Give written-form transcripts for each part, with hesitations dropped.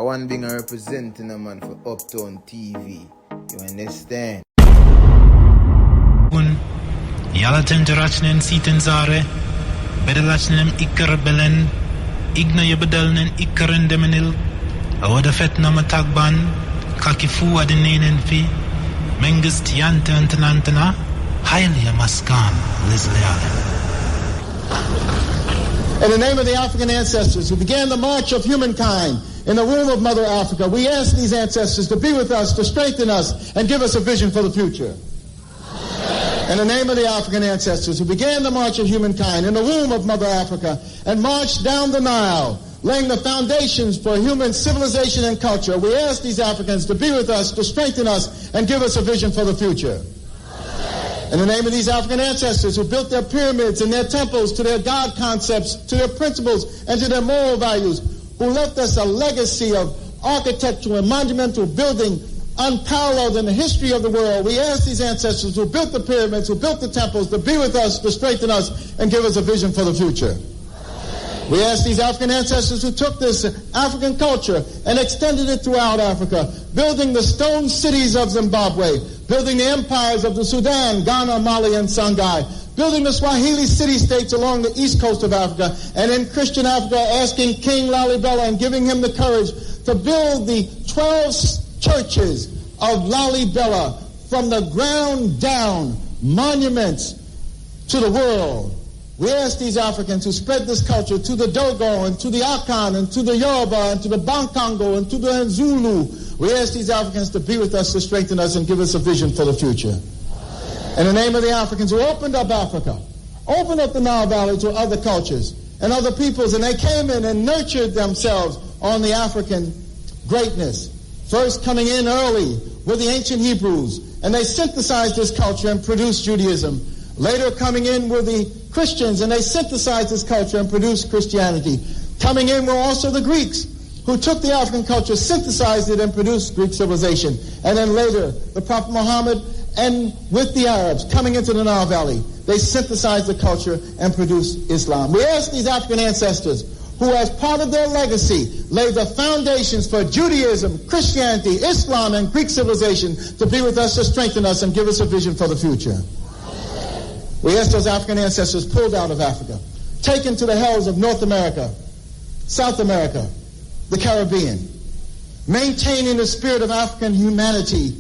one being representing a man for Uptown TV. You understand? Yala tenterachnen siten zare, bedelachnem ikker belen, igna je bedelnen ikkeren demenil, awada fet na matagban, kakifu adenenen fi, mengest yante antenantena, heilige maskan lisleale. In the name of the African ancestors who began the march of humankind in the womb of Mother Africa, we ask these ancestors to be with us, to strengthen us, and give us a vision for the future. In the name of the African ancestors who began the march of humankind in the womb of Mother Africa and marched down the Nile, laying the foundations for human civilization and culture, we ask these Africans to be with us, to strengthen us, and give us a vision for the future. In the name of these African ancestors who built their pyramids and their temples to their God concepts, to their principles, and to their moral values, who left us a legacy of architectural and monumental building unparalleled in the history of the world, we ask these ancestors who built the pyramids, who built the temples, to be with us, to strengthen us, and give us a vision for the future. We ask these African ancestors who took this African culture and extended it throughout Africa, building the stone cities of Zimbabwe, building the empires of the Sudan, Ghana, Mali, and Songhai, building the Swahili city-states along the east coast of Africa, and in Christian Africa, asking King Lalibela and giving him the courage to build the 12 churches of Lalibela from the ground down, monuments to the world. We ask these Africans who spread this culture to the Dogo and to the Akan and to the Yoruba and to the Bankango and to the Zulu. We ask these Africans to be with us, to strengthen us, and give us a vision for the future. In the name of the Africans who opened up Africa, opened up the Nile Valley to other cultures and other peoples, and they came in and nurtured themselves on the African greatness. First coming in early with the ancient Hebrews, and they synthesized this culture and produced Judaism. Later coming in were the Christians, and they synthesized this culture and produced Christianity. Coming in were also the Greeks, who took the African culture, synthesized it, and produced Greek civilization. And then later, the Prophet Muhammad, and with the Arabs coming into the Nile Valley, they synthesized the culture and produced Islam. We ask these African ancestors, who as part of their legacy laid the foundations for Judaism, Christianity, Islam, and Greek civilization, to be with us, to strengthen us, and give us a vision for the future. We ask those African ancestors pulled out of Africa, taken to the hells of North America, South America, the Caribbean, maintaining the spirit of African humanity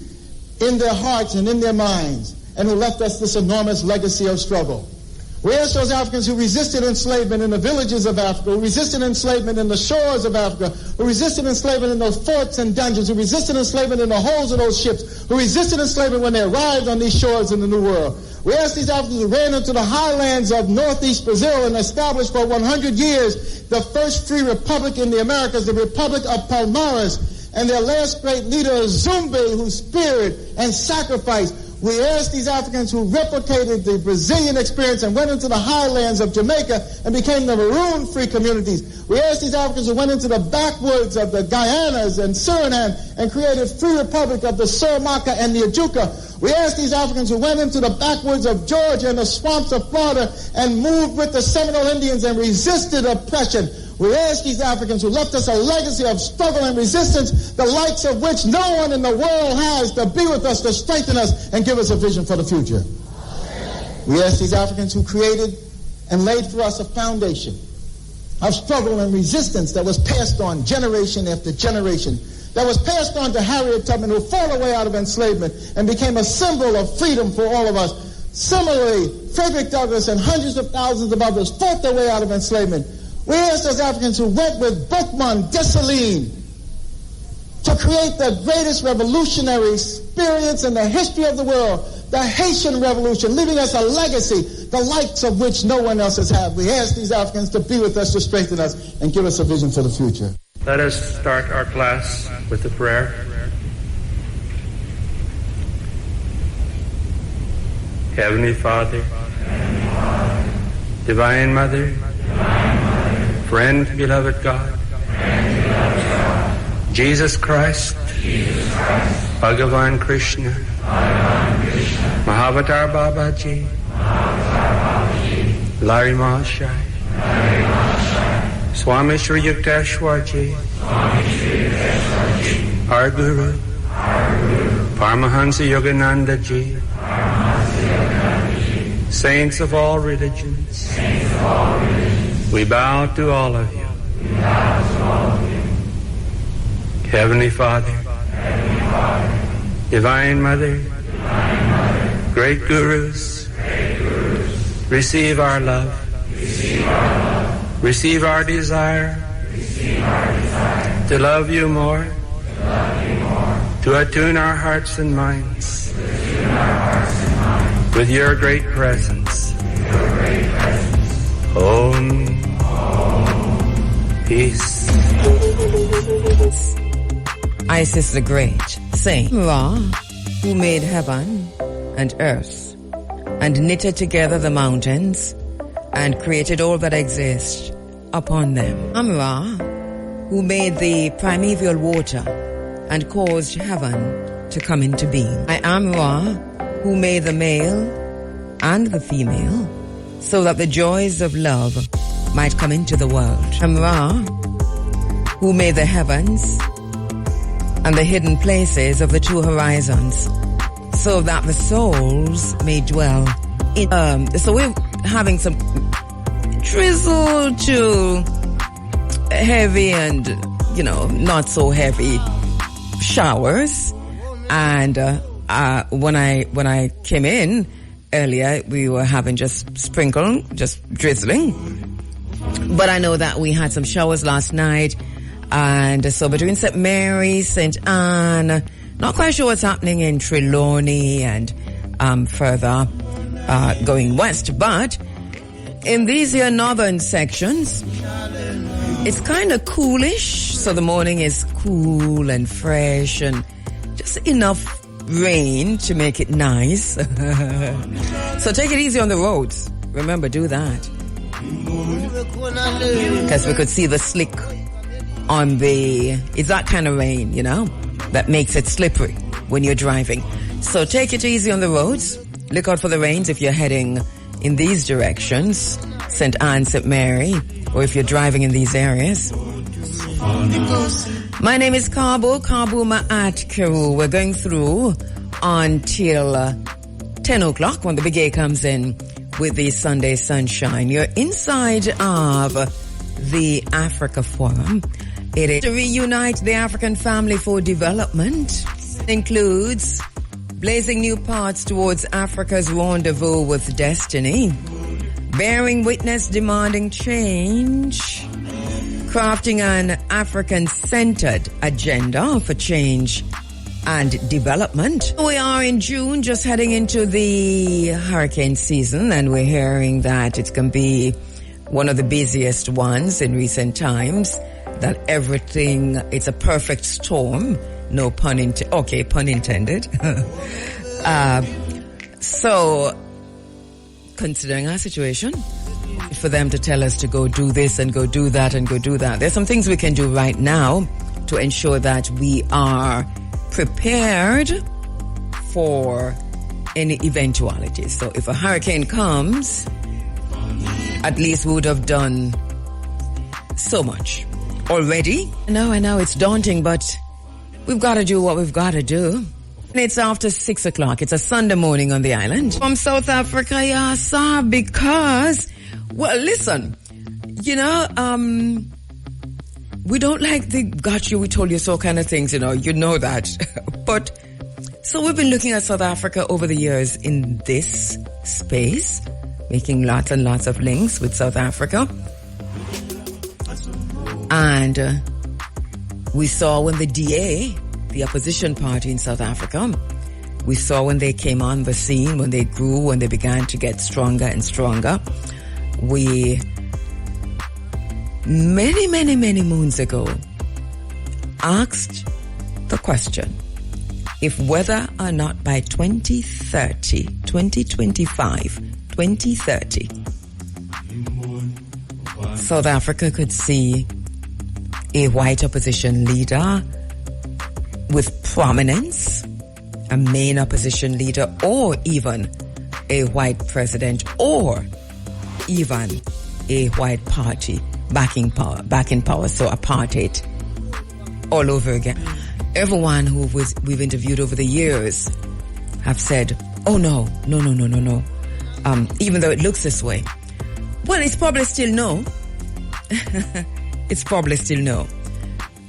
in their hearts and in their minds, and who left us this enormous legacy of struggle. We ask those Africans who resisted enslavement in the villages of Africa, who resisted enslavement in the shores of Africa, who resisted enslavement in those forts and dungeons, who resisted enslavement in the holds of those ships, who resisted enslavement when they arrived on these shores in the New World. We ask these Africans who ran into the highlands of northeast Brazil and established for 100 years the first free republic in the Americas, the Republic of Palmares, and their last great leader, Zumbi, whose spirit and sacrifice. We ask these Africans who replicated the Brazilian experience and went into the highlands of Jamaica and became the maroon free communities. We ask these Africans who went into the backwoods of the Guyanas and Suriname and created free republic of the Suramaka and the Ajuka. We ask these Africans who went into the backwoods of Georgia and the swamps of Florida and moved with the Seminole Indians and resisted oppression. We ask these Africans who left us a legacy of struggle and resistance, the likes of which no one in the world has, to be with us, to strengthen us, and give us a vision for the future. We ask these Africans who created and laid for us a foundation of struggle and resistance that was passed on generation after generation, that was passed on to Harriet Tubman, who fought her way out of enslavement and became a symbol of freedom for all of us. Similarly, Frederick Douglass and hundreds of thousands of others fought their way out of enslavement. We ask those Africans who went with Boukman Dessalines to create the greatest revolutionary experience in the history of the world, the Haitian Revolution, leaving us a legacy, the likes of which no one else has had. We ask these Africans to be with us, to strengthen us, and give us a vision for the future. Let us start our class with a prayer. Heavenly Father, Divine Mother, Friend, beloved God, Jesus Christ, Bhagavan Krishna, Mahavatar Babaji, Larry Mahashai, Swami Shri Yukteswarji, our Guru, Paramahansa Yogananda Ji, saints of all religions, we bow to all of you. Heavenly Father, Divine Mother, great Gurus, receive our love, receive our desire to love you more, to attune our hearts and minds with your great presence. Om. Peace. Isis the Great, saying, Ra, who made heaven and earth, and knitted together the mountains, and created all that exists upon them. Ra, who made the primeval water, and caused heaven to come into being. I am Ra, who made the male and the female, so that the joys of love might come into the world. I am Ra, who made the heavens and the hidden places of the two horizons, so that the souls may dwell in. So we're having some drizzle to heavy and, not so heavy showers. And when I came in earlier, we were having just sprinkle, just drizzling. But I know that we had some showers last night. And so between St. Mary, St. Anne, not quite sure what's happening in Trelawney and further going west. But in these here northern sections, it's kind of coolish. So the morning is cool and fresh and just enough rain to make it nice. So take it easy on the roads. Remember, do that. Because we could see the slick on it's that kind of rain, that makes it slippery when you're driving. So take it easy on the roads. Look out for the rains if you're heading in these directions, St. Anne, St. Mary, or if you're driving in these areas. My name is Kabu Ma'at Kheru. We're going through until 10 o'clock when the Big A comes in with the Sunday Sunshine. You're inside of the Africa Forum. It is to reunite the African family for development. It includes blazing new paths towards Africa's rendezvous with destiny, bearing witness demanding change, crafting an African-centered agenda for change and development. We are in June, just heading into the hurricane season, and we're hearing that it can be one of the busiest ones in recent times, that everything, it's a perfect storm. No pun intended. Okay, pun intended. So, considering our situation, for them to tell us to go do this and go do that and go do that, there's some things we can do right now to ensure that we are prepared for any eventualities. So if a hurricane comes, at least we would have done so much already. I know it's daunting, but we've got to do what we've got to do. And it's after 6 o'clock. It's a Sunday morning on the island. From South Africa, yes, because, well, listen, we don't like the got you, we told you so kind of things, you know that. But, so we've been looking at South Africa over the years in this space, making lots and lots of links with South Africa. And we saw when the DA, the opposition party in South Africa, we saw when they came on the scene, when they grew, when they began to get stronger and stronger. We, many moons ago, asked the question, if whether or not by 2030, 2025, 2030, South Africa could see a white opposition leader with prominence, a main opposition leader, or even a white president, or even a white party back in power. So apartheid all over again. Everyone who we've interviewed over the years have said, oh no. Even though it looks this way. Well, it's probably still no. It's probably still no.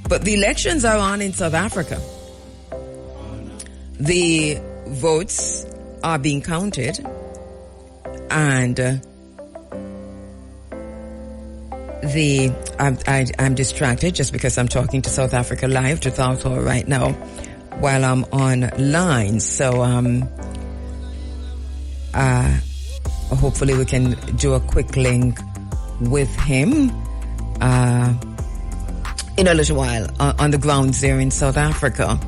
But the elections are on in South Africa. The votes are being counted, and I'm distracted just because I'm talking to South Africa Live to Southall right now while I'm online. So hopefully we can do a quick link with him in a little while on the grounds there in South Africa.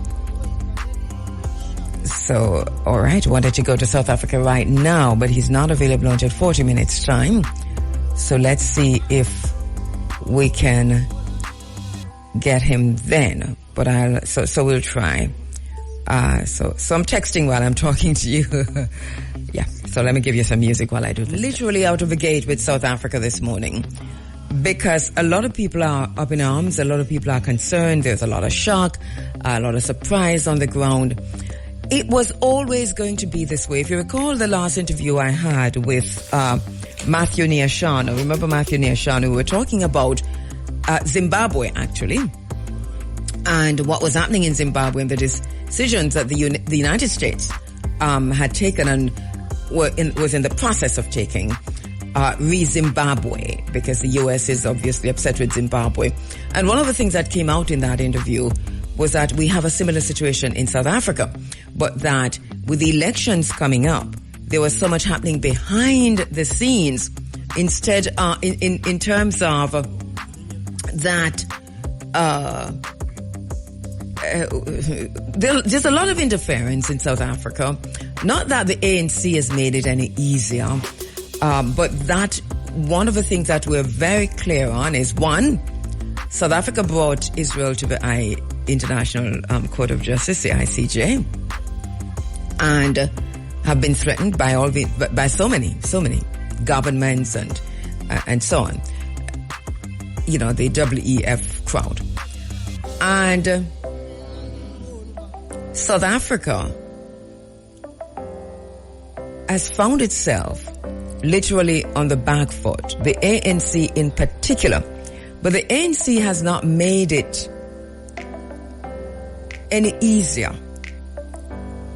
So, all right, wanted to go to South Africa right now, but he's not available until 40 minutes time. So let's see if we can get him then. But so we'll try. So I'm texting while I'm talking to you. Yeah. So let me give you some music while I do this. Literally out of the gate with South Africa this morning, because a lot of people are up in arms. A lot of people are concerned. There's a lot of shock, a lot of surprise on the ground. It was always going to be this way. If you recall the last interview I had with Matthew Nyashanu, remember Matthew Nyashanu, we were talking about Zimbabwe, actually, and what was happening in Zimbabwe and the decisions that the United States had taken and was in the process of taking re-Zimbabwe, because the U.S. is obviously upset with Zimbabwe. And one of the things that came out in that interview was that we have a similar situation in South Africa, but that with the elections coming up, there was so much happening behind the scenes. Instead, in terms of that, there's a lot of interference in South Africa. Not that the ANC has made it any easier, but that one of the things that we're very clear on is, one, South Africa brought Israel to the International Court of Justice, the ICJ, and have been threatened by so many governments and so on. You know, the WEF crowd. And South Africa has found itself literally on the back foot, the ANC in particular. But the ANC has not made it any easier.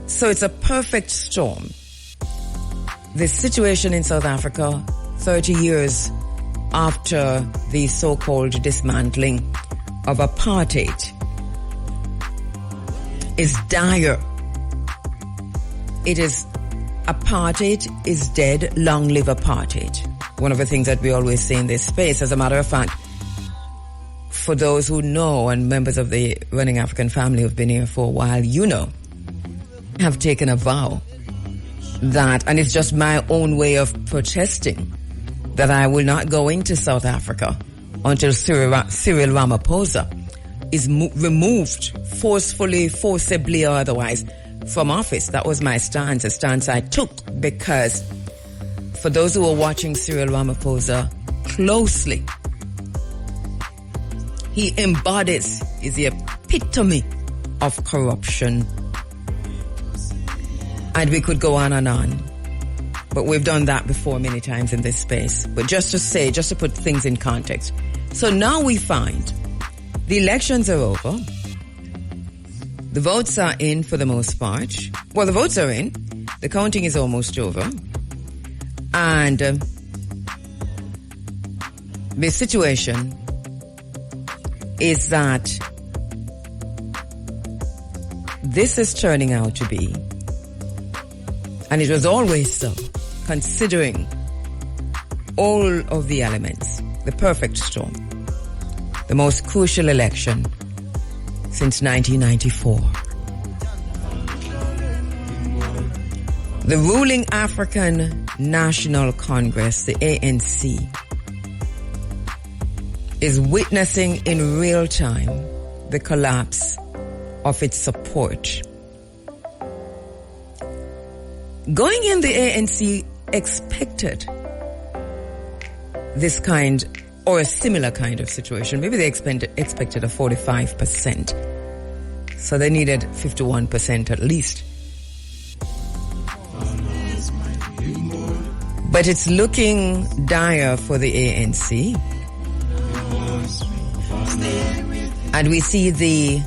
So it's a perfect storm. The situation in South Africa, 30 years after the so-called dismantling of apartheid, is dire. It is, apartheid is dead, long live apartheid. One of the things that we always say in this space, as a matter of fact, for those who know, and members of the Running African family who've been here for a while, you know, have taken a vow that, and it's just my own way of protesting, that I will not go into South Africa until Cyril Ramaphosa is removed forcibly or otherwise from office. That was my stance, a stance I took, because for those who are watching Cyril Ramaphosa closely, he embodies, is the epitome of corruption. And we could go on and on. But we've done that before many times in this space. But just to put things in context. So now we find the elections are over. The votes are in for the most part. Well, the votes are in. The counting is almost over. And the situation is that this is turning out to be, and it was always so, considering all of the elements, the perfect storm, the most crucial election since 1994. The ruling African National Congress, the ANC, is witnessing in real time the collapse of its support. Going in, the ANC expected this kind or a similar kind of situation. Maybe they expected a 45%. So they needed 51% at least. But it's looking dire for the ANC. And we see the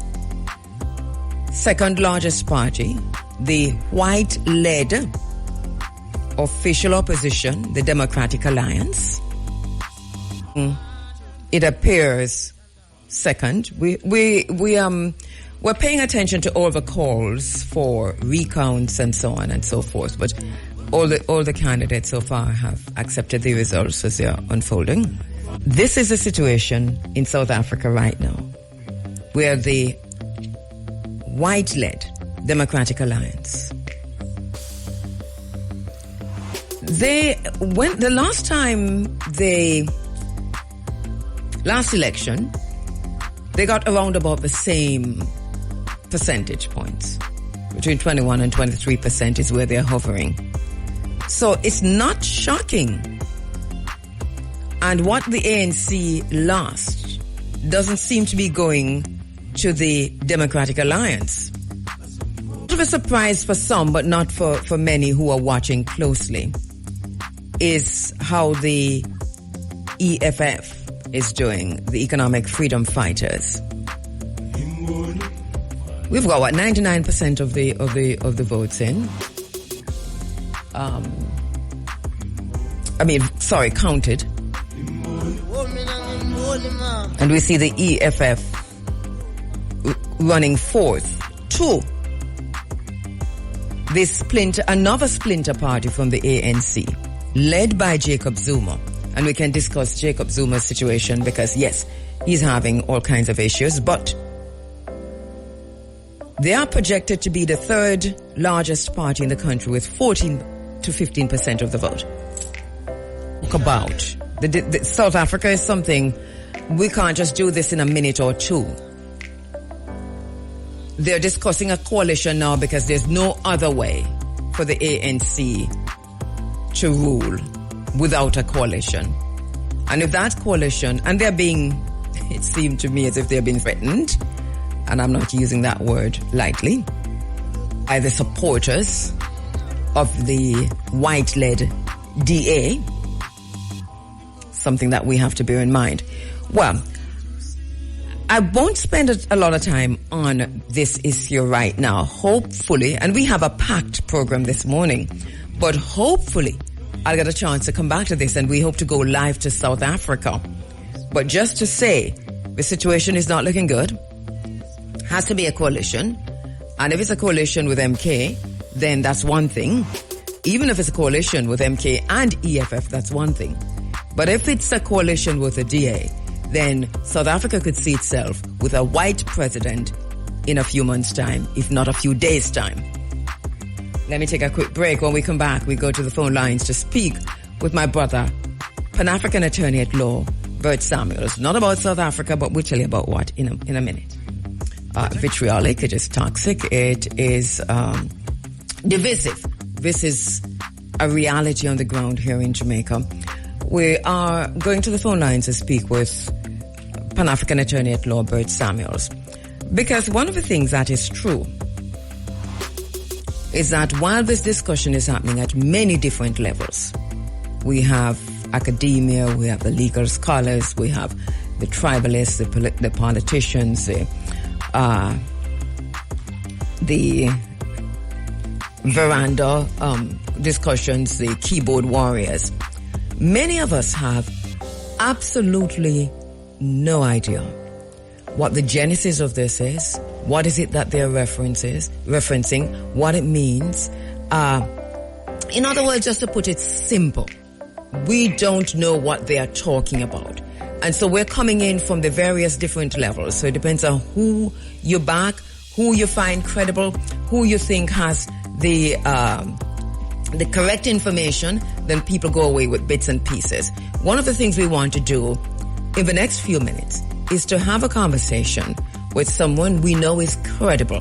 second largest party, the white-led official opposition, the Democratic Alliance. It appears second. We're paying attention to all the calls for recounts and so on and so forth, but all the candidates so far have accepted the results as they are unfolding. This is a situation in South Africa right now where the white-led Democratic Alliance, last election, they got around about the same percentage points. Between 21 and 23% is where they're hovering. So it's not shocking. And what the ANC lost doesn't seem to be going to the Democratic Alliance. Sort of a surprise for some, but not for many who are watching closely, is how the EFF is doing, the Economic Freedom Fighters. We've got 99% of the votes in. Counted. And we see the EFF running fourth to another splinter party from the ANC, led by Jacob Zuma. And we can discuss Jacob Zuma's situation because, yes, he's having all kinds of issues, but they are projected to be the third largest party in the country with 14 to 15% of the vote. Talk about. South Africa is something, we can't just do this in a minute or two. They're discussing a coalition now because there's no other way for the ANC to rule without a coalition. And if that coalition, and it seemed to me as if they're being threatened, and I'm not using that word lightly, by the supporters of the white-led DA, something that we have to bear in mind. Well, I won't spend a lot of time on this issue right now. Hopefully, and we have a packed program this morning, but hopefully I'll get a chance to come back to this, and we hope to go live to South Africa. But just to say, the situation is not looking good. Has to be a coalition. And if it's a coalition with MK, then that's one thing. Even if it's a coalition with MK and EFF, that's one thing. But if it's a coalition with a DA, then South Africa could see itself with a white president in a few months' time, if not a few days' time. Let me take a quick break. When we come back, we go to the phone lines to speak with my brother, Pan-African attorney at law, Bert Samuels. Not about South Africa, but we'll tell you about what in a minute. Vitriolic, it is toxic, it is divisive. This is a reality on the ground here in Jamaica. We are going to the phone lines to speak with Pan-African attorney at law, Bert Samuels. Because one of the things that is true is that while this discussion is happening at many different levels, we have academia, we have the legal scholars, we have the tribalists, the politicians, the veranda discussions, the keyboard warriors. Many of us have absolutely no idea what the genesis of this is, what is it that they're referencing, what it means. In other words, just to put it simple, we don't know what they are talking about. And so we're coming in from the various different levels. So it depends on who you back, who you find credible, who you think has the correct information, then people go away with bits and pieces. One of the things we want to do in the next few minutes is to have a conversation with someone we know is credible,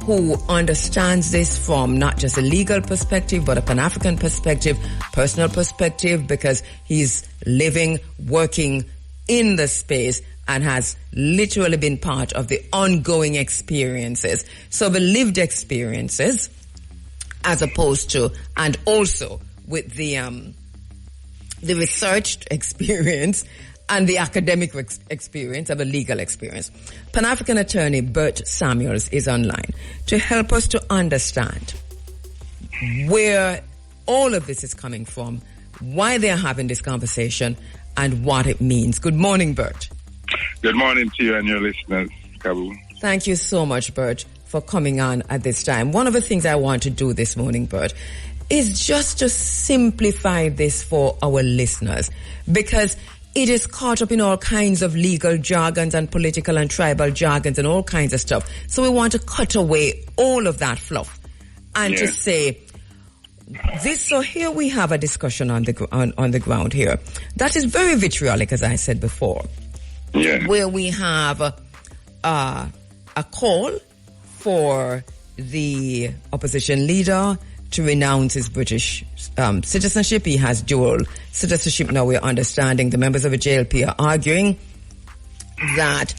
who understands this from not just a legal perspective, but a Pan-African perspective, personal perspective, because he's living, working in the space and has literally been part of the ongoing experiences. So the lived experiences, as opposed to, and also with the researched experience and the academic experience of a legal experience. Pan-African attorney Bert Samuels is online to help us to understand where all of this is coming from, why they're having this conversation, and what it means. Good morning, Bert. Good morning to you and your listeners, Kabu. Thank you so much, Bert, for coming on at this time. One of the things I want to do this morning, Bert, is just to simplify this for our listeners, because it is caught up in all kinds of legal jargons and political and tribal jargons and all kinds of stuff. So we want to cut away all of that fluff and to say this. So here we have a discussion on the ground here that is very vitriolic, as I said before, where we have a call for the opposition leader to renounce his British citizenship. He has dual citizenship now. We're understanding the members of the JLP are arguing that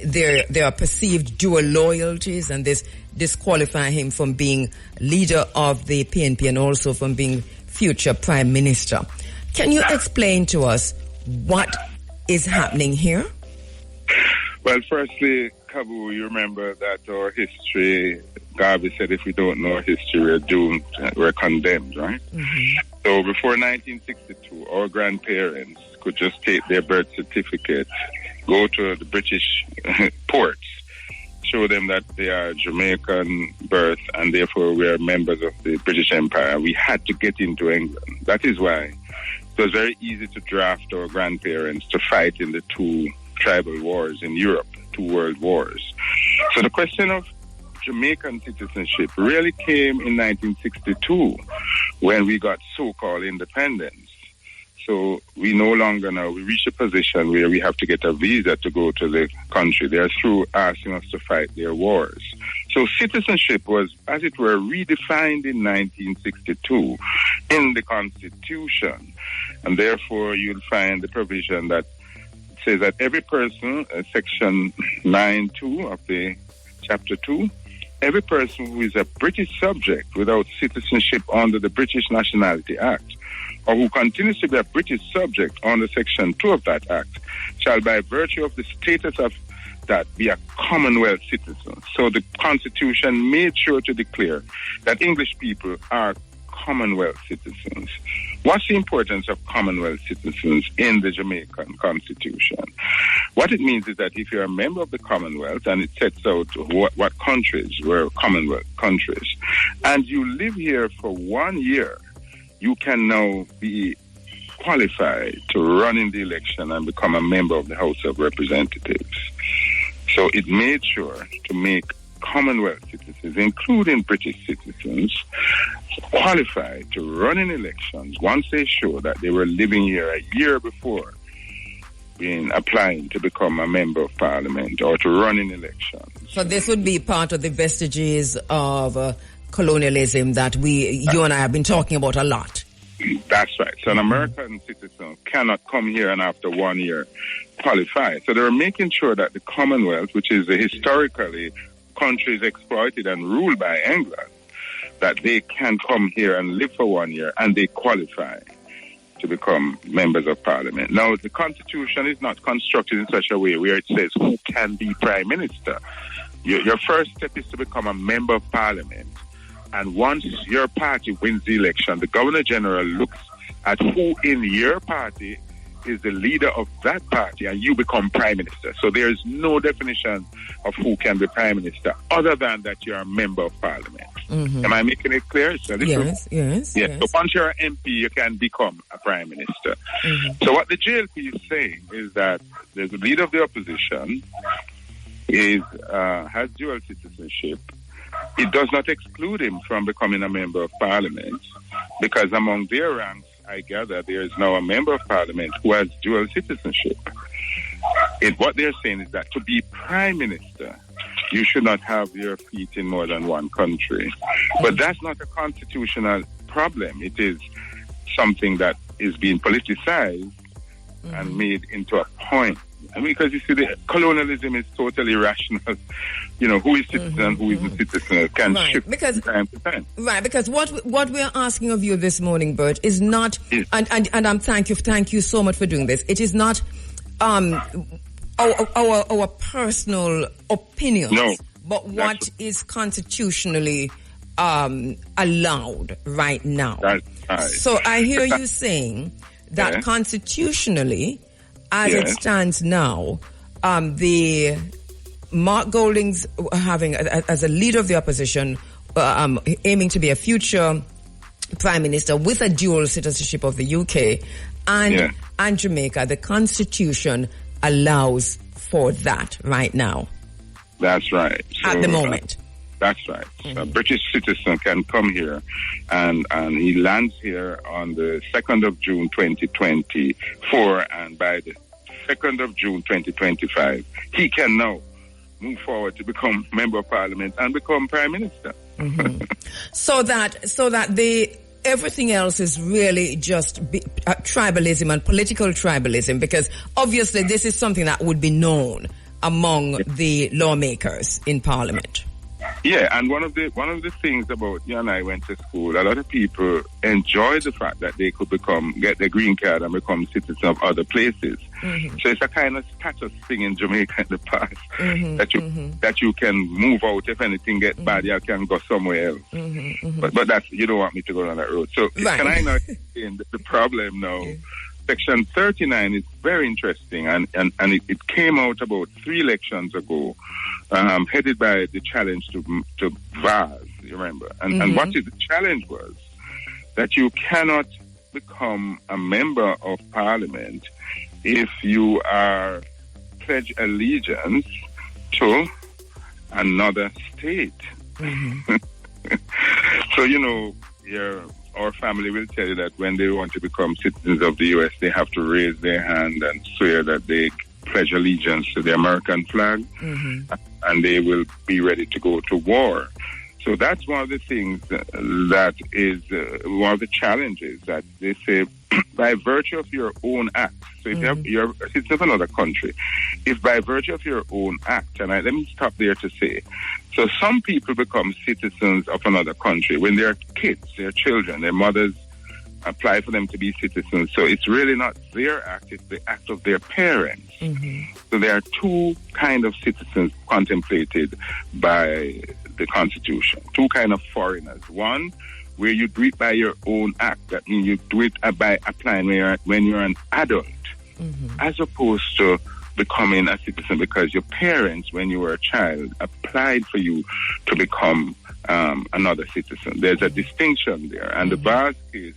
there are perceived dual loyalties, and this disqualify him from being leader of the PNP and also from being future prime minister. Can you explain to us what is happening here? Well, firstly, Kabu, you remember that our history, Garvey said if we don't know our history, we're doomed, we're condemned, right? Mm-hmm. So before 1962, our grandparents could just take their birth certificate, go to the British ports, show them that they are Jamaican birth and therefore we are members of the British Empire. We had to get into England. That is why it was very easy to draft our grandparents to fight in the two tribal wars in Europe, 2 world wars. So the question of Jamaican citizenship really came in 1962 when we got so-called independence. So we no longer now, we reach a position where we have to get a visa to go to the country. They are through asking us to fight their wars. So citizenship was, as it were, redefined in 1962 in the Constitution. And therefore you'll find the provision that says that every person, section 9.2 of the chapter 2, every person who is a British subject without citizenship under the British Nationality Act, or who continues to be a British subject under section 2 of that act, shall by virtue of the status of that be a Commonwealth citizen. So the Constitution made sure to declare that English people are Commonwealth citizens. What's the importance of Commonwealth citizens in the Jamaican Constitution? What it means is that if you're a member of the Commonwealth, and it sets out what countries were Commonwealth countries, and you live here for 1 year, you can now be qualified to run in the election and become a member of the House of Representatives. So it made sure to make Commonwealth citizens, including British citizens, qualified to run in elections once they show that they were living here a year before applying to become a member of Parliament or to run in elections. So this would be part of the vestiges of colonialism that you and I have been talking about a lot. That's right. So an American citizen cannot come here and after 1 year qualify. So they were making sure that the Commonwealth, which is historically countries exploited and ruled by England, that they can come here and live for 1 year and they qualify to become members of Parliament. Now, the Constitution is not constructed in such a way where it says who can be Prime Minister. Your first step is to become a member of Parliament. And once your party wins the election, the Governor General looks at who in your party is the leader of that party, and you become Prime Minister. So there is no definition of who can be Prime Minister other than that you're a member of Parliament. Mm-hmm. Am I making it clear? Yes. So once you're an MP, you can become a Prime Minister. Mm-hmm. So what the JLP is saying is that the leader of the opposition has dual citizenship. It does not exclude him from becoming a member of Parliament, because among their ranks, I gather, there is now a member of Parliament who has dual citizenship. What they're saying is that to be Prime Minister, you should not have your feet in more than one country. But that's not a constitutional problem. It is something that is being politicized and made into a point. I mean, because you see, the colonialism is totally irrational. You know, who is citizen and who isn't citizen can shift from time to time. Right, because what we are asking of you this morning, Bert, is not, and I'm thank you so much for doing this. It is not our personal opinions, but what is constitutionally allowed right now. That's right. So I hear you saying that constitutionally, as it stands now, the Mark Golding's having, as a leader of the opposition, aiming to be a future prime minister with a dual citizenship of the UK and Jamaica, the Constitution allows for that right now. That's right. So, at the moment. That's right. A British citizen can come here and he lands here on the 2nd of June 2024, and by the 2nd of June 2025, he can now move forward to become Member of Parliament and become Prime Minister. So that everything else is really just tribalism and political tribalism, because obviously this is something that would be known among the lawmakers in Parliament. Yeah, and one of the things about you and I went to school, a lot of people enjoy the fact that they could get their green card and become citizens of other places. So it's a kind of status thing in Jamaica in the past that you can move out if anything gets bad, you can go somewhere else. But that's, you don't want me to go down that road. So can I now explain the problem now? Section 39 is very interesting, and it came out about 3 elections ago, headed by the challenge to Vaz, you remember. And what the challenge was that you cannot become a member of Parliament if you are pledge allegiance to another state. So, you know, our family will tell you that when they want to become citizens of the U.S., they have to raise their hand and swear that they pledge allegiance to the American flag, and they will be ready to go to war. So that's one of the things that is one of the challenges that they say by virtue of your own act. So if you're a citizen of another country, if by virtue of your own act, and let me stop there to say, so some people become citizens of another country when they're kids, they're children, their mothers apply for them to be citizens. So it's really not their act, it's the act of their parents. So there are 2 kind of citizens contemplated by the Constitution, 2 kind of foreigners. One, where you do it by your own act. That means you do it by applying when you're an adult, as opposed to becoming a citizen because your parents, when you were a child, applied for you to become another citizen. There's a distinction there. And the Vaz case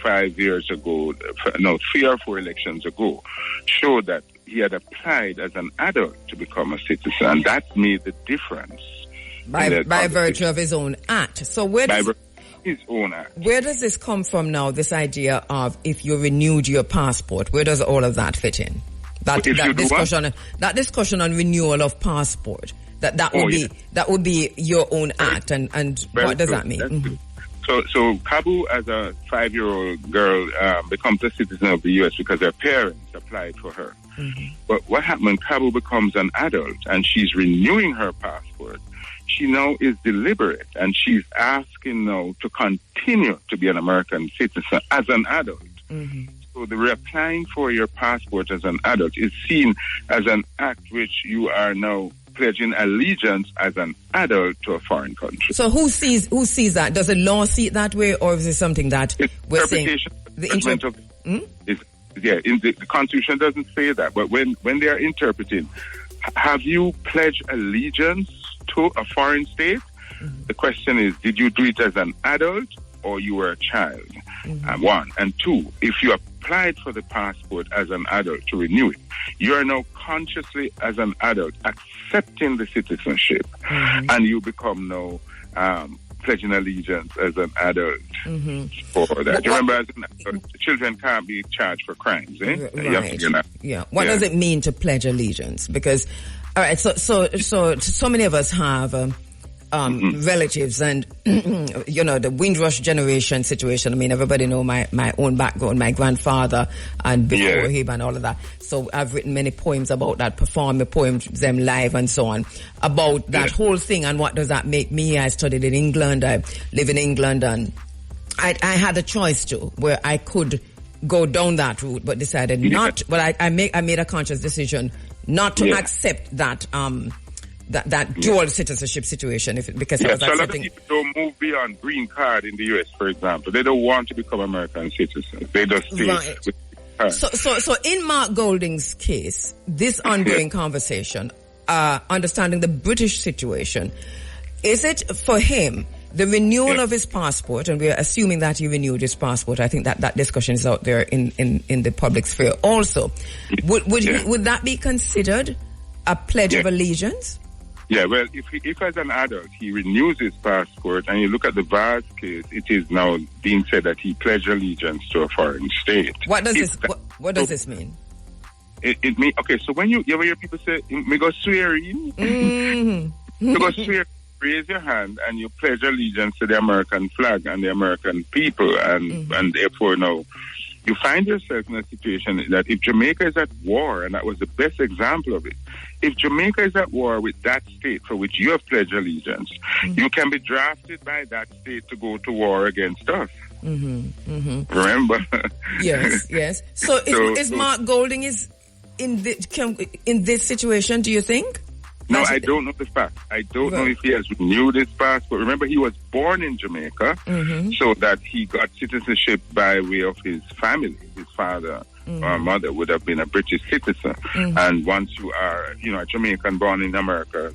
5 years ago, 3 or 4 elections ago, showed that he had applied as an adult to become a citizen, and that made the difference. By virtue of his own act. So his own act. Where does this come from now, this idea of if you renewed your passport? Where does all of that fit in? That discussion on renewal of passport. That would be your own act, and what does that mean? So Kabu, as a 5-year-old girl, becomes a citizen of the U.S. because her parents applied for her. But what happened when Kabu becomes an adult and she's renewing her passport? She now is deliberate, and she's asking now to continue to be an American citizen as an adult. So the reapplying for your passport as an adult is seen as an act which you are now pledging allegiance as an adult to a foreign country. So who sees that? Does the law see it that way, or is it something that we're saying? The Constitution doesn't say that, but when they are interpreting, have you pledged allegiance to a foreign state? The question is, did you do it as an adult or you were a child? 1. And 2, if you applied for the passport as an adult to renew it, you are now consciously, as an adult, accepting the citizenship, and you become now pledging allegiance as an adult for that. You remember, as an adult, children can't be charged for crimes, eh? Right. What does it mean to pledge allegiance? Because, all right, so many of us have relatives and, the Windrush generation situation. I mean, everybody know my own background, my grandfather and before him and all of that. So I've written many poems about that, performed the poems, them live and so on, about that whole thing and what does that make me. I studied in England, I live in England, and I had a choice too, where I could go down that route, but decided not. But I made a conscious decision not to accept that that dual citizenship situation, because I was accepting. So a lot of people don't move beyond green card in the US, for example. They don't want to become American citizens. They just stay with card. So in Mark Golding's case, this ongoing conversation, understanding the British situation, is it for him the renewal of his passport, and we are assuming that he renewed his passport? I think that discussion is out there in the public sphere also. Would that be considered a pledge of allegiance? Yeah, well, if as an adult he renews his passport, and you look at the Vaz case, it is now being said that he pledged allegiance to a foreign state. What does this mean? It means, okay, so when you hear people say, "Me go swearing," you go swear, raise your hand, and you pledge allegiance to the American flag and the American people, and therefore now you find yourself in a situation that if Jamaica is at war, and that was the best example of it, if Jamaica is at war with that state for which you have pledged allegiance, you can be drafted by that state to go to war against us. Remember? Yes. So is Mark Golding in this situation, do you think? No, I don't know the fact. I don't know if he has renewed his passport. Remember, he was born in Jamaica, so that he got citizenship by way of his family. His father or mother would have been a British citizen. And once you are, a Jamaican born in America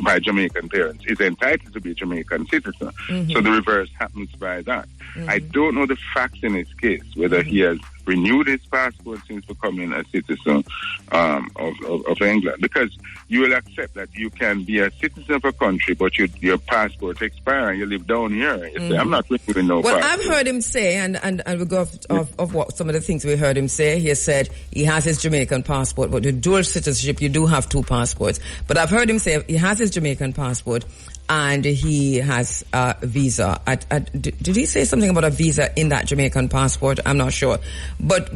by Jamaican parents, is entitled to be a Jamaican citizen. So the reverse happens by that. I don't know the facts in his case, whether he has renewed his passport since becoming a citizen of England, because you will accept that you can be a citizen of a country, but your passport expires and you live down here. You say, I'm not renewing no passport. Well, I've heard him say, and we go of what some of the things we heard him say. He has said he has his Jamaican passport, but with dual citizenship, you do have two passports. But I've heard him say he has his Jamaican passport and he has a visa. Did he say something about a visa in that Jamaican passport? I'm not sure. But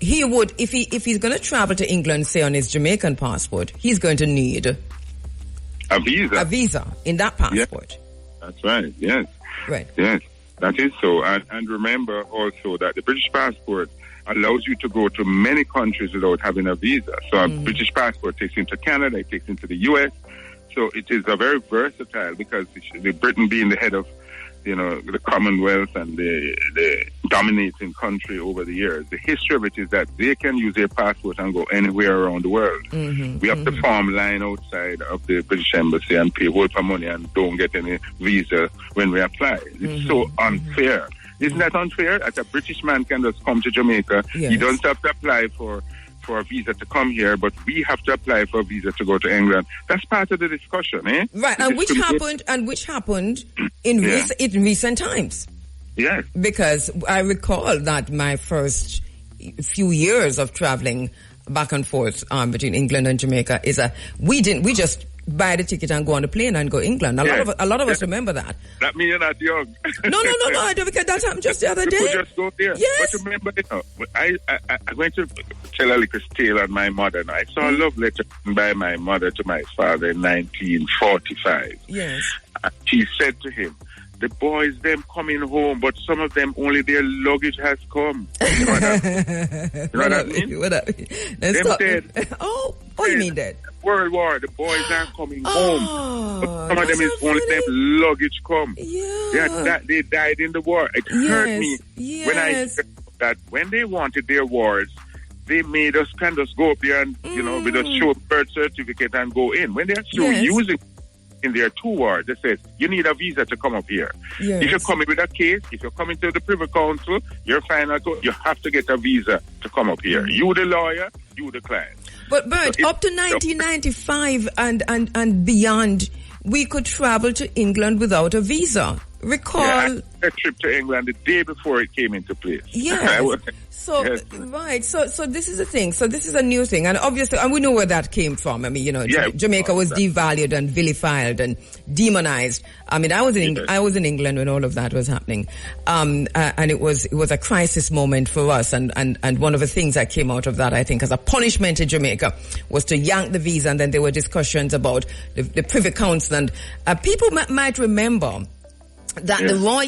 he would, if he's going to travel to England, say on his Jamaican passport, he's going to need a visa. A visa in that passport. Yes. That's right. Yes. Right. Yes, that is so. And remember also that the British passport allows you to go to many countries without having a visa. So a British passport takes you into Canada, it takes you into the US. So it is a very versatile, because Britain being the head of, the Commonwealth and the dominating country over the years, the history of it is that they can use their passport and go anywhere around the world. We have to form line outside of the British Embassy and pay whole for money and don't get any visa when we apply. It's so unfair. Isn't that unfair? As a British man can just come to Jamaica, he doesn't have to apply for a visa to come here, but we have to apply for a visa to go to England. That's part of the discussion, eh? Right, and which happened in recent times. Yes. Because I recall that my first few years of traveling back and forth between England and Jamaica we just buy the ticket and go on the plane and go England. A lot of us remember that. That means you're not young. No, I don't, because that happened just the other day. People just go there. Yes. But remember, I went to tell a little tale on my mother, and I saw a love letter by my mother to my father in 1945. Yes. She said to him, the boys, them coming home, but some of them only their luggage has come. You know what that mean? What that mean? Them dead. Oh, you mean dead? World War, the boys aren't coming home. But some of them is only them luggage come. Yeah. They died in the war. It hurt me when I heard that when they wanted their wars, they made us kind of go up there and, with a show birth certificate and go in. When they're still using in their 2 wards, they said, you need a visa to come up here. Yes. If you're coming with a case, if you're coming to the Privy Council, your final court, you have to get a visa to come up here. You the lawyer, you the client. But Bert, up to 1995 and beyond, we could travel to England without a visa, recall... Yeah, a trip to England the day before it came into place. Yes. So, right. So this is the thing. So this is a new thing. And obviously, and we know where that came from. I mean, Jamaica was devalued and vilified and demonized. I mean, I was in England when all of that was happening. And it was a crisis moment for us. And one of the things that came out of that, I think, as a punishment in Jamaica was to yank the visa. And then there were discussions about the Privy Council. And people might remember that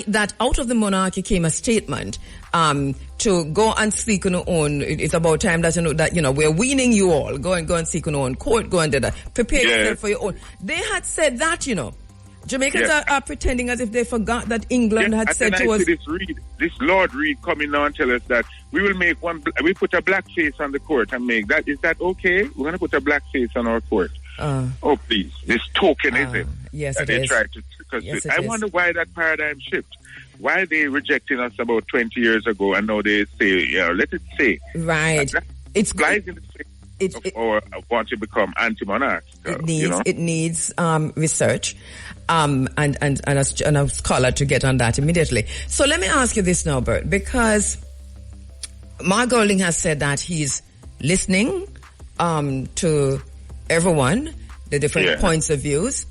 that out of the monarchy came a statement to go and seek on your own. It's about time that we're weaning you all. Go and seek on your own court. Go and do that. Prepare yourself for your own. They had said that, Jamaicans are pretending as if they forgot that England had said to us. This Lord Reed coming now and tell us that we will make we put a black face on the court and make that. Is that okay? We're going to put a black face on our court. Please. This tokenism. Yes, it is. I wonder why that paradigm shift. Why are they rejecting us about 20 years ago and now they say, let it say. Right. It's flies in the face or want to become anti-monarch. It needs research and a scholar to get on that immediately. So let me ask you this now, Bert, because Mark Golding has said that he's listening to everyone, the different points of views.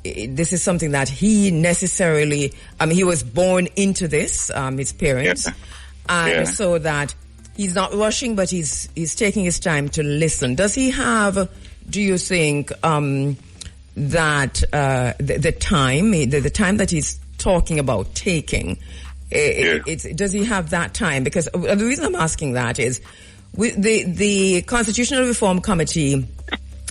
This is something that he necessarily, he was born into this, his parents, and so that he's not rushing, but he's taking his time to listen. Does he have, do you think, that the time that he's talking about taking, does he have that time? Because the reason I'm asking that is, the Constitutional Reform Committee,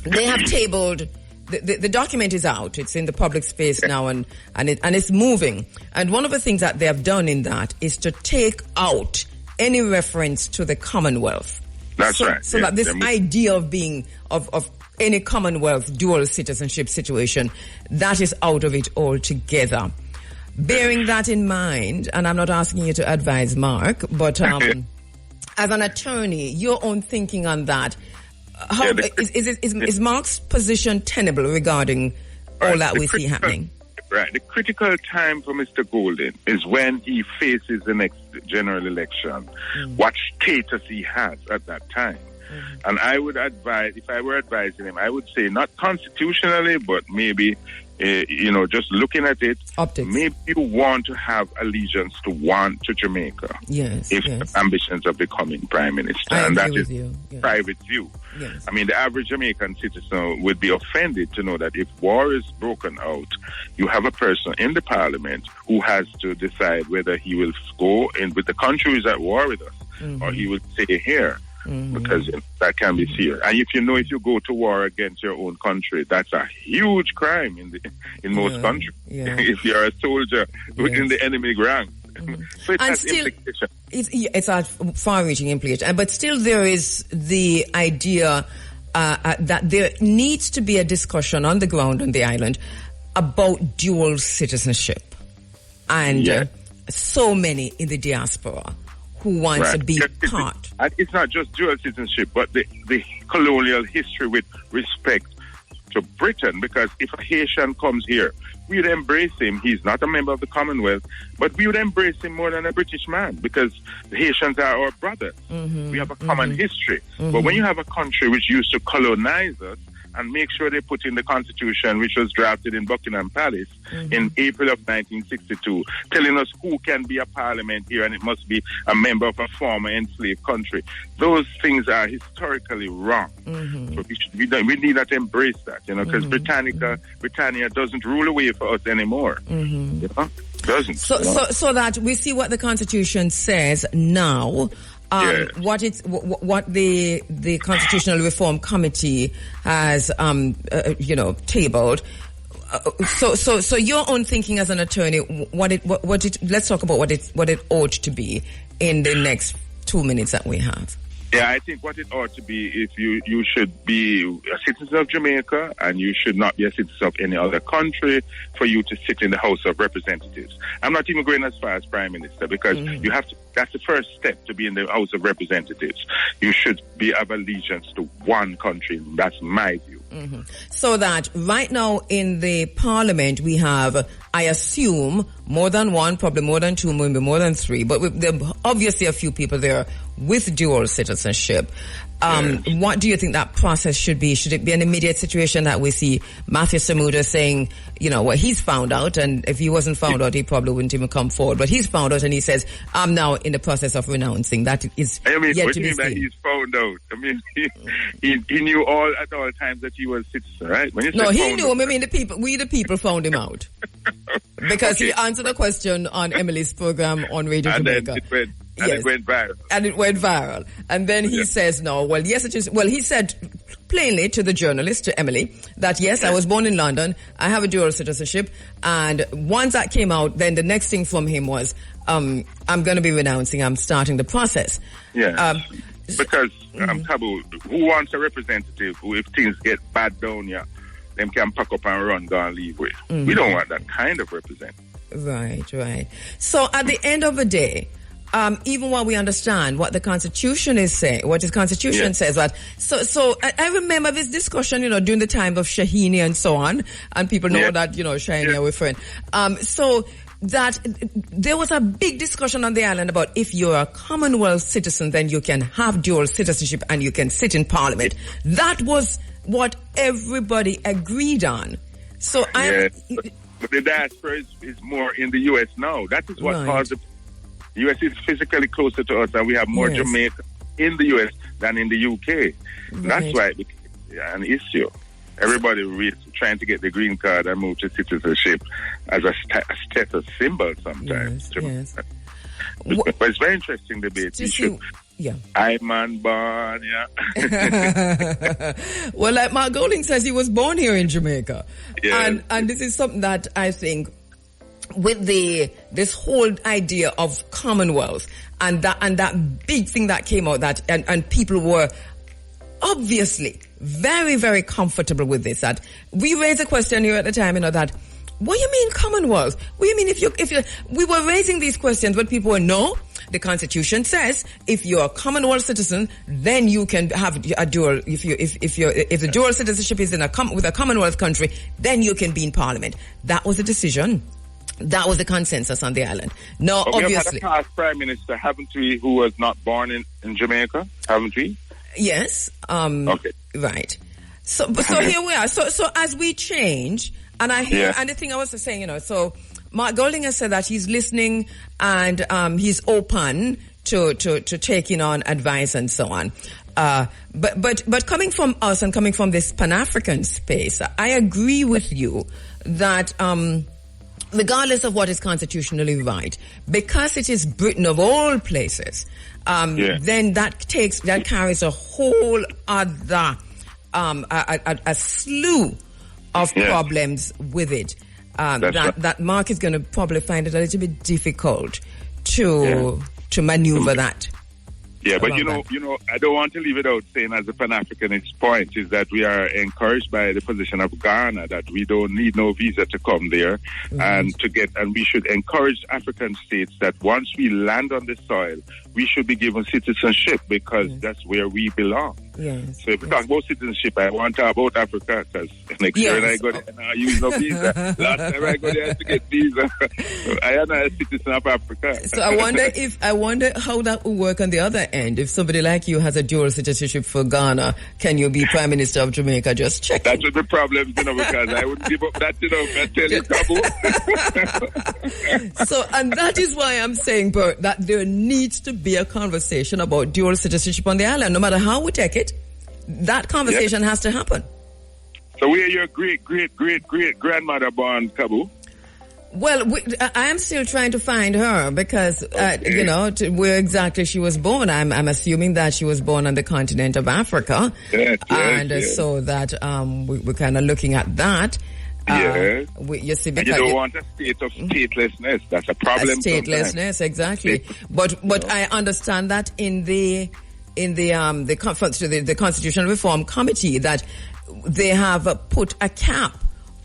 they have tabled. The document is out. It's in the public space now, and it's moving. And one of the things that they have done in that is to take out any reference to the Commonwealth. That's right. So that this idea of being of any Commonwealth dual citizenship situation, that is out of it altogether. Bearing that in mind, and I'm not asking you to advise Mark, but as an attorney, your own thinking on that. Is Mark's position tenable regarding all that we see happening? Right. The critical time for Mr. Golden is when he faces the next general election, what status he has at that time. And I would advise, if I were advising him, I would say not constitutionally, but maybe, just looking at it, optics. Maybe you want to have allegiance to Jamaica. Yes. Ambitions of becoming prime minister. And that is private view. Yes. I mean, the average Jamaican citizen would be offended to know that if war is broken out, you have a person in the parliament who has to decide whether he will go in with the country who is at war with us, or he will stay here. Because that can be serious. And if you go to war against your own country, that's a huge crime in most countries. Yeah. If you're a soldier within the enemy ranks. So it has implications. It's a far-reaching implication. But still there is the idea that there needs to be a discussion on the ground on the island about dual citizenship. And so many in the diaspora who want to be part. And it's not just dual citizenship, but the colonial history with respect to Britain. Because if a Haitian comes here, we would embrace him. He's not a member of the Commonwealth, but we would embrace him more than a British man because the Haitians are our brothers. We have a common history. But when you have a country which used to colonize us, and make sure they put in the Constitution, which was drafted in Buckingham Palace in April of 1962, telling us who can be a parliament here, and it must be a member of a former enslaved country. Those things are historically wrong. So we need not embrace that, because Britannia doesn't rule away for us anymore. Doesn't. So that we see what the Constitution says now. What the Constitutional Reform Committee has tabled. So your own thinking as an attorney, let's talk about what it ought to be in the next 2 minutes that we have. Yeah, I think what it ought to be is you should be a citizen of Jamaica and you should not be a citizen of any other country for you to sit in the House of Representatives. I'm not even going as far as Prime Minister because you have to, that's the first step to be in the House of Representatives. You should be of allegiance to one country. That's my view. Mm-hmm. So that right now in the parliament we have, I assume, more than one, probably more than two, maybe more than three, but there are obviously a few people there with dual citizenship. What do you think that process should be? Should it be an immediate situation that we see Matthew Samuda saying, he's found out, and if he wasn't found out, he probably wouldn't even come forward. But he's found out, and he says, I'm now in the process of renouncing. That is yet to be seen. What do you mean that he's found out? I mean, he knew at all times that he was citizen, right? When no, he knew him. I mean, we the people found him out. Because he answered a question on Emily's program on Radio Jamaica. It went viral. And it went viral. And then he says, no, well, yes, it is. Well, he said plainly to the journalist, to Emily, that yes, I was born in London. I have a dual citizenship. And once that came out, then the next thing from him was, I'm going to be renouncing. I'm starting the process. Yeah. Because, Kabu, who wants a representative who, if things get bad down here, them can pack up and run, go and leave with? We don't want that kind of representative. Right. So at the end of the day, even while we understand what the Constitution is saying, what the Constitution says, that so I remember this discussion, during the time of Shahini and so on, and people know that, Shahini are friend. So that there was a big discussion on the island about if you're a Commonwealth citizen, then you can have dual citizenship and you can sit in Parliament. That was what everybody agreed on. So but the diaspora is more in the U.S. now. That is what caused the U.S. is physically closer to us, and we have more Jamaica in the U.S. than in the U.K. That's why it became an issue. Everybody is trying to get the green card and move to citizenship as a status symbol sometimes. Yes. But it's very interesting debate. I'm man born, Well, like Mark Golding says, he was born here in Jamaica. Yes. And this is something that I think with this whole idea of Commonwealth and that big thing that came out, that and people were obviously very, very comfortable with this. That we raised a question here at the time, that what do you mean Commonwealth? What do you mean if you we were raising these questions, but people were no. The Constitution says if you're a Commonwealth citizen, then you can have a dual. If the dual citizenship is with a Commonwealth country, then you can be in Parliament. That was the decision. That was the consensus on the island. No, obviously. We have had a past Prime Minister, haven't we, who was not born in Jamaica, haven't we? Yes. Okay. Right. So here we are. So as we change, and I hear, and the thing I was saying, so Mark Golding has said that he's listening and he's open to taking on advice and so on. But coming from us and coming from this Pan-African space, I agree with you that regardless of what is constitutionally right, because it is Britain of all places, then that carries a whole other a slew of problems with it. That Mark is going to probably find it a little bit difficult to maneuver that. Yeah, but you know, I don't want to leave it out saying as a Pan-Africanist point is that we are encouraged by the position of Ghana that we don't need no visa to come there and we should encourage African states that once we land on the soil, we should be given citizenship because that's where we belong. Yes. So if we talk about citizenship, I want to talk about Africa because next year when I go there and I use no visa. Last time I go there to get visa. I am not a citizen of Africa. So I wonder how that will work on the other end. If somebody like you has a dual citizenship for Ghana, can you be Prime Minister of Jamaica? Just check. That would be problems, because I wouldn't give up that, I tell you, Kabu. So, and that is why I'm saying, Bert, that there needs to be a conversation about dual citizenship on the island. No matter how we take it, that conversation has to happen. So where your great-great-great-grandmother born, Kabu? Well, I am still trying to find her because, where exactly she was born. I'm assuming that she was born on the continent of Africa. So that we're kind of looking at that. Yes. You see, because you don't want a state of statelessness. That's a problem. Statelessness, exactly. But I understand that in the Constitutional Reform Committee that they have put a cap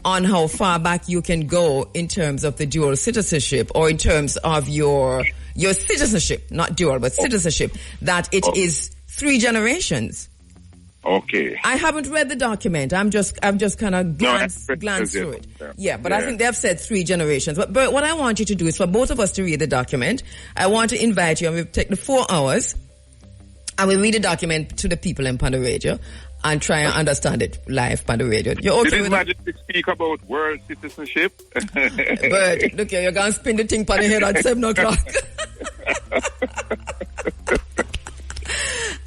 on how far back you can go in terms of the dual citizenship or in terms of your citizenship, not dual, but citizenship, that it is 3 generations. Okay. I haven't read the document. I've just kind of glanced through it. Yeah, but I think they've said 3 generations. But what I want you to do is for both of us to read the document. I want to invite you, and we'll take the 4 hours, and we'll read the document to the people in Panda Radio and try and understand it live on the radio. You're okay with it? To speak about world citizenship. But look here, you're going to spin the thing on the head at 7 o'clock.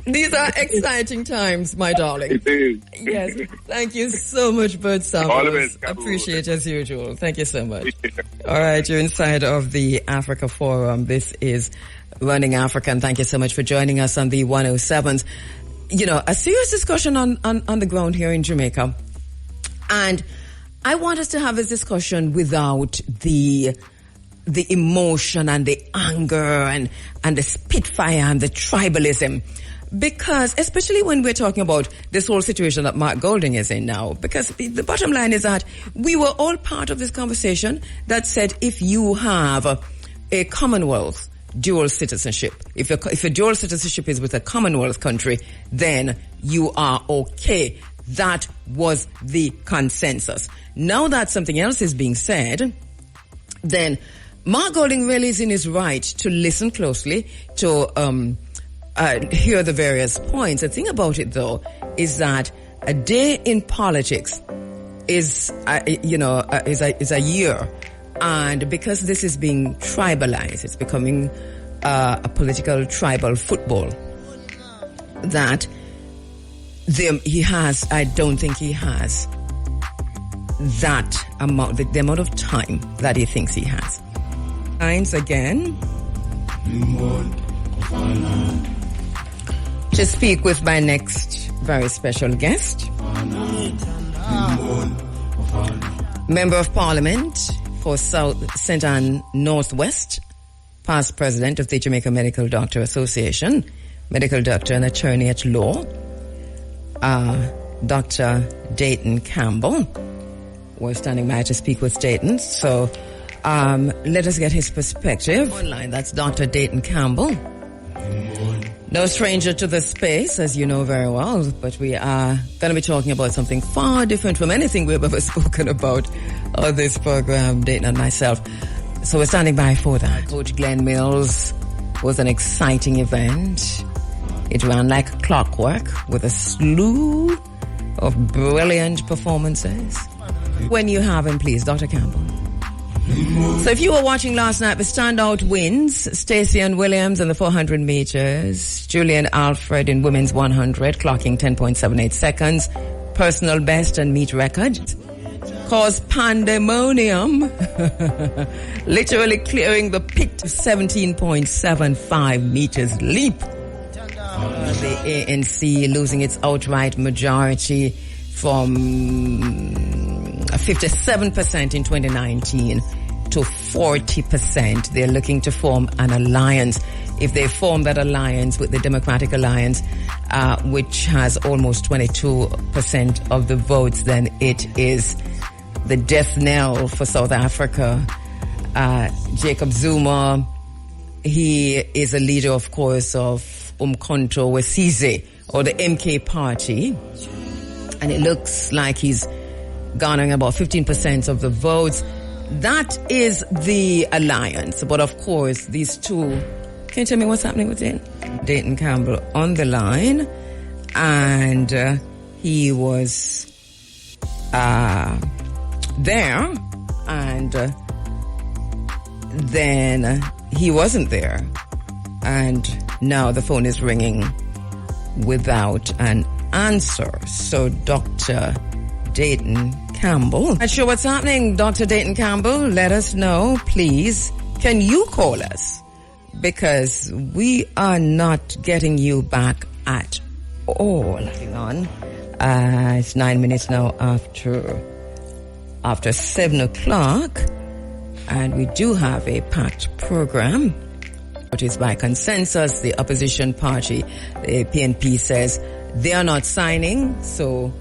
These are exciting times, my darling. It is. Yes. Thank you so much, Bert Samuels. All the best, Kabu. Appreciate it as usual. Thank you so much. All right, you're inside of the Africa Forum. This is Running Africa, and thank you so much for joining us on the 107s. You know, a serious discussion on the ground here in Jamaica. And I want us to have this discussion without the emotion and the anger and the spitfire and the tribalism. Because, especially when we're talking about this whole situation that Mark Golding is in now, because the bottom line is that we were all part of this conversation that said if you have a Commonwealth dual citizenship, if a dual citizenship is with a Commonwealth country, then you are okay. That was the consensus. Now that something else is being said, then Mark Golding really is in his right to listen closely, to hear the various points. The thing about it, though, is that a day in politics is a year, and because this is being tribalized, it's becoming a political tribal football. That I don't think he has that amount, the amount of time that he thinks he has. Lines again. To speak with my next very special guest, Member of Parliament for South St. Anne Northwest, past president of the Jamaica Medical Doctor Association, medical doctor and attorney at law, Dr. Dayton Campbell. We're standing by to speak with Dayton, so let us get his perspective. Online, that's Dr. Dayton Campbell. No stranger to the space, as you know very well, but we are going to be talking about something far different from anything we've ever spoken about on this program, Dayton and myself. So we're standing by for that. Coach Glenn Mills was an exciting event. It ran like clockwork with a slew of brilliant performances. When you have him, please, Dr. Campbell. So if you were watching last night, the standout wins, Stacey Ann Williams in the 400 meters, Julian Alfred in women's 100, clocking 10.78 seconds, personal best and meet record, caused pandemonium, literally clearing the pit to 17.75 meters leap. The ANC losing its outright majority from 57% in 2019 to 40%. They're looking to form an alliance. If they form that alliance with the Democratic Alliance, which has almost 22% of the votes, then it is the death knell for South Africa. Jacob Zuma, he is a leader, of course, of Umkhonto Wesizwe, or the MK party, and it looks like he's garnering about 15% of the votes. That is the alliance. But of course, these two, can you tell me what's happening with Dayton Campbell on the line? And he was there, and then he wasn't there. And now the phone is ringing without an answer. So Dr. Dayton Campbell. Not sure what's happening, Dr. Dayton Campbell. Let us know, please. Can you call us? Because we are not getting you back at all. Hang on. It's 9 minutes now after 7 o'clock. And we do have a packed program. It is by consensus. The opposition party, the PNP, says they are not signing. So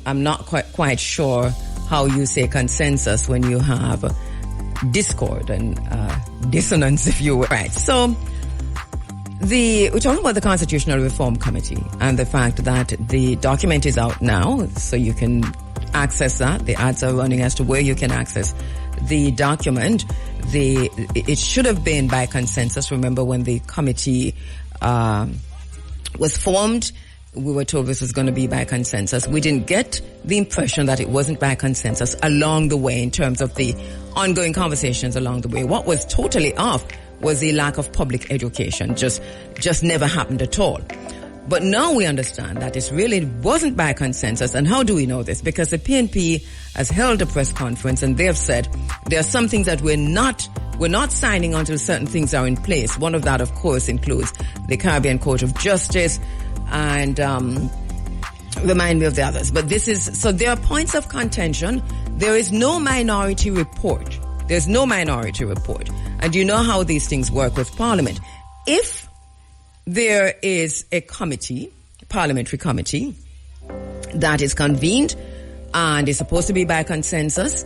I'm not quite sure how you say consensus when you have discord and dissonance, if you will. Right. So We're talking about the Constitutional Reform Committee and the fact that the document is out now, so you can access that. The ads are running as to where you can access the document. It should have been by consensus. Remember when the committee was formed, we were told this was going to be by consensus. We didn't get the impression that it wasn't by consensus along the way in terms of the ongoing conversations along the way. What was totally off was the lack of public education. Just never happened at all. But now we understand that it really wasn't by consensus. And how do we know this? Because the PNP has held a press conference and they have said there are some things that we're not signing until certain things are in place. One of that, of course, includes the Caribbean Court of Justice and remind me of the others. But so there are points of contention. There is no minority report. There's no minority report. And you know how these things work with Parliament. If there is a committee, parliamentary committee, that is convened and is supposed to be by consensus,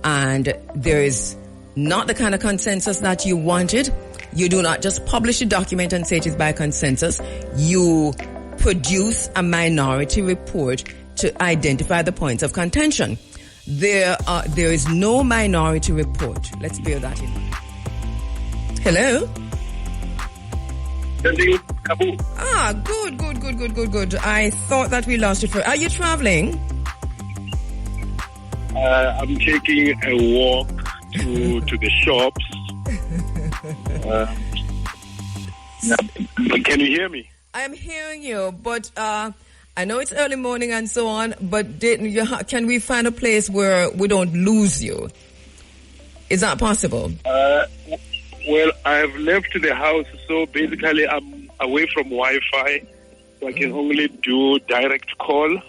and there is not the kind of consensus that you wanted, you do not just publish a document and say it is by consensus. You produce a minority report to identify the points of contention. There is no minority report. Let's bear that in mind. Hello? Kabu. Good. I thought that we lost you. Are you traveling? I'm taking a walk to the shops. Can you hear me? I am hearing you, but I know it's early morning and so on, but can we find a place where we don't lose you? Is that possible? Well, I've left the house, so basically I'm away from Wi-Fi, so I can only do direct call.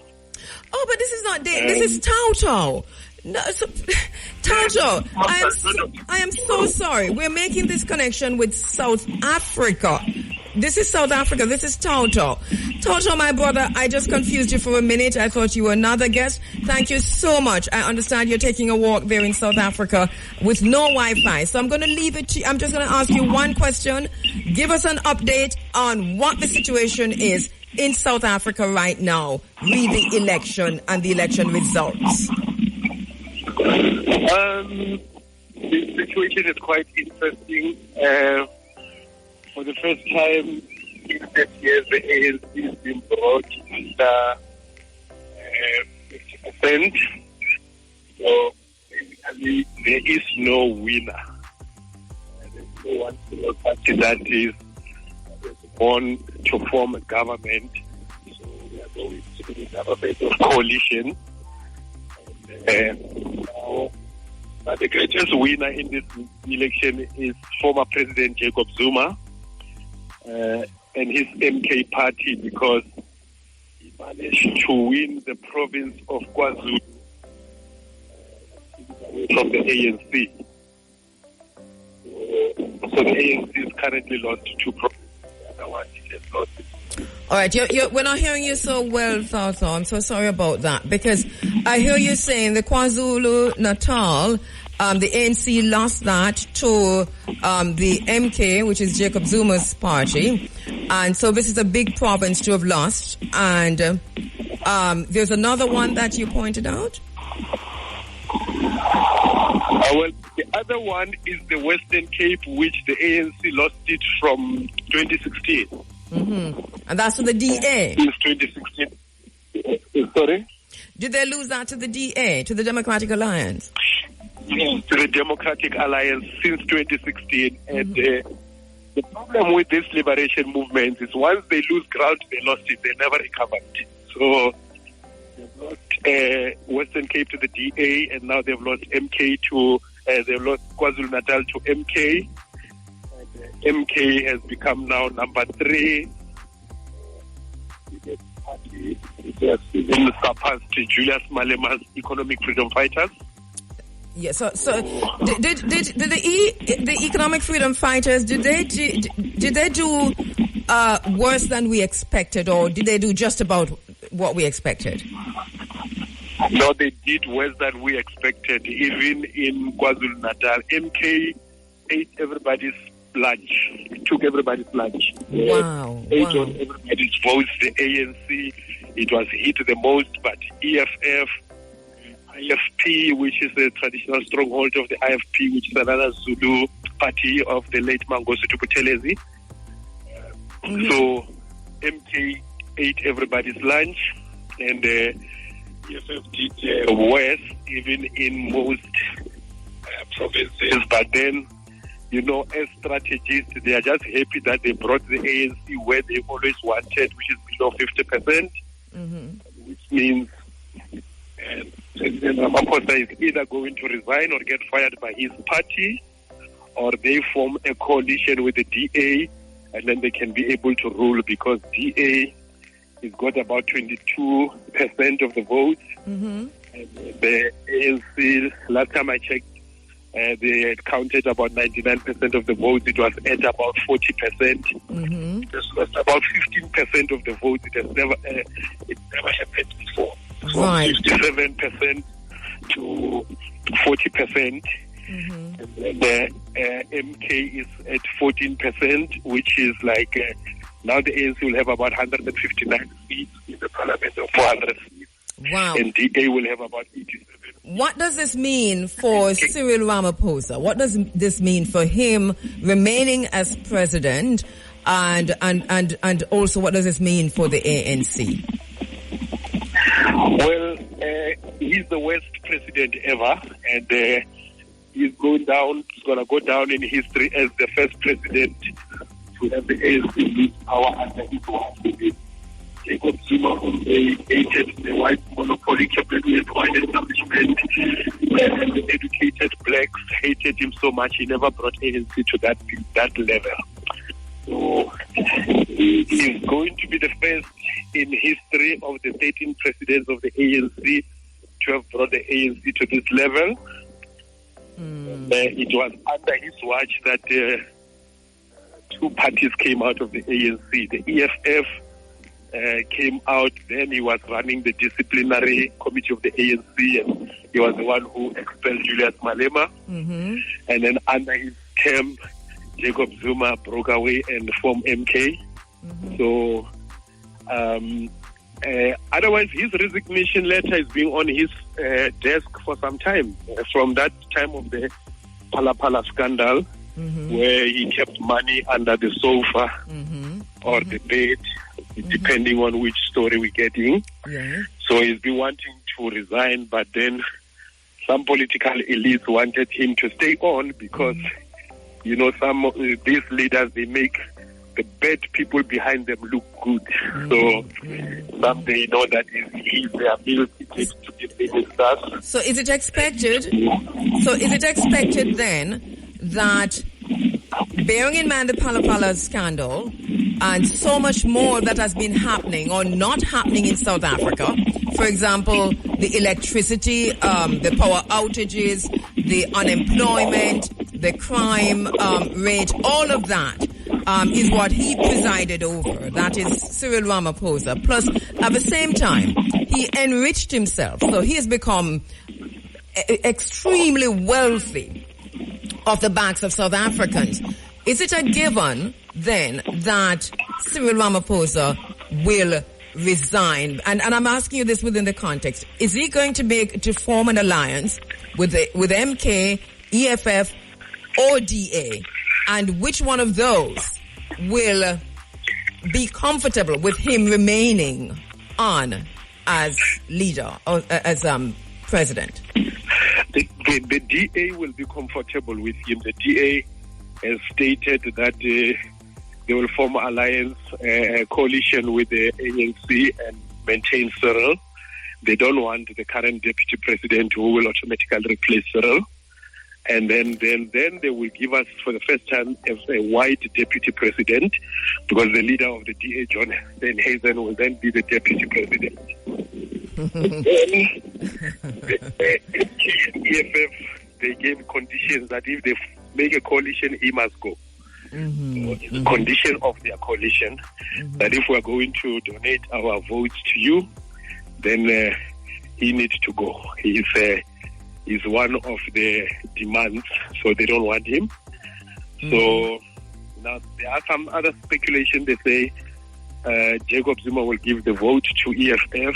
Oh, but this is not this is Tauto. No, Tauto, I am so sorry. We're making this connection with South Africa. This is South Africa. This is Tauto. Tauto, my brother, I just confused you for a minute. I thought you were another guest. Thank you so much. I understand you're taking a walk there in South Africa with no Wi-Fi. So I'm going to leave it to you. I'm just going to ask you one question. Give us an update on what the situation is in South Africa right now, with the election and the election results. The situation is quite interesting. For the first time in 30 years, the ANC has been brought under 50%. So basically, there is no winner. There's no one single party that is born to form a government. So we are going to the government of coalition. But the greatest winner in this election is former President Jacob Zuma and his MK party, because he managed to win the province of KwaZulu from the ANC. So the ANC is currently lost to 2 provinces. The other one is lost. All right, we're not hearing you so well, Tauto. I'm so sorry about that, because I hear you saying the KwaZulu Natal, the ANC lost that to the MK, which is Jacob Zuma's party, and so this is a big province to have lost. And there's another one that you pointed out. Well, the other one is the Western Cape, which the ANC lost it from 2016. Mm-hmm. And that's to the DA. Since 2016. Sorry? Did they lose that to the DA, to the Democratic Alliance? Yes, to the Democratic Alliance since 2016. Mm-hmm. And the problem with this liberation movement is once they lose ground, they lost it. They never recovered it. So they've lost Western Cape to the DA, and now they've lost MK to, they've lost KwaZulu-Natal to MK. MK has become now number 3. It has even surpassed Julius Malema's Economic Freedom Fighters. Yeah. So did the Economic Freedom Fighters did they do worse than we expected, or did they do just about what we expected? No, they did worse than we expected. Even in KwaZulu-Natal, MK ate everybody's lunch. It took everybody's lunch. Wow. Based on everybody's votes, the ANC, it was hit the most, but EFF, IFP, which is the traditional stronghold of the IFP, which is another Zulu party of the late Mangosuthu Buthelezi. So MK ate everybody's lunch, and EFF did worse, even in most provinces. But then, as strategists, they are just happy that they brought the ANC where they always wanted, which is below 50%, which means President Ramaphosa is either going to resign or get fired by his party, or they form a coalition with the DA, and then they can be able to rule, because DA has got about 22% of the votes. And the ANC, last time I checked, they had counted about 99% of the votes. It was at about 40%. Just lost about 15% of the votes. It never happened before. So 57% to 40%. And then MK is at 14%, which is like now the ANC will have about 159 seats in the parliament, or 400 seats. Wow. And DA will have about 87. What does this mean for Cyril Ramaphosa? What does this mean for him remaining as president, and also what does this mean for the ANC? Well, he's the worst president ever, and he's going to go down in history as the first president to have the ANC lose power under his watch. Jacob Zuma, they hated the white monopoly capitalist white establishment, and the educated blacks hated him so much he never brought ANC to that level. So he's going to be the first in history of the 13 presidents of the ANC to have brought the ANC to this level. It was under his watch that two parties came out of the ANC. The EFF came out, then he was running the disciplinary committee of the ANC, and he was the one who expelled Julius Malema. And then under his term, Jacob Zuma broke away and formed MK. So otherwise, his resignation letter is being on his desk for some time, from that time of the Pala scandal, where he kept money under the sofa or the bed, depending on which story we're getting. So he's been wanting to resign, but then some political elites wanted him to stay on because, some of these leaders, they make the bad people behind them look good. So some they know that is their ability to be ministers. So is it expected? Then that, bearing in mind the Pala scandal and so much more that has been happening or not happening in South Africa, for example, the electricity, the power outages, the unemployment, the crime rate, all of that is what he presided over. That is Cyril Ramaphosa. Plus, at the same time, he enriched himself. So he has become extremely wealthy off the backs of South Africans. Is it a given, then, that Cyril Ramaphosa will resign? And I'm asking you this within the context. Is he going to form an alliance with MK, EFF, or DA? And which one of those will be comfortable with him remaining on as leader or as president? The DA will be comfortable with him. The DA has stated that they will form an alliance, coalition with the ANC and maintain Cyril. They don't want the current deputy president who will automatically replace Cyril. And then they will give us, for the first time, a white deputy president, because the leader of the DA, John Hazen, will then be the deputy president. Then the EFF, they gave conditions that if they make a coalition, he must go. So it's a condition of their coalition that if we are going to donate our votes to you, then he needs to go. Is one of the demands, so they don't want him. So Now, there are some other speculation. They say Jacob Zuma will give the vote to EFF,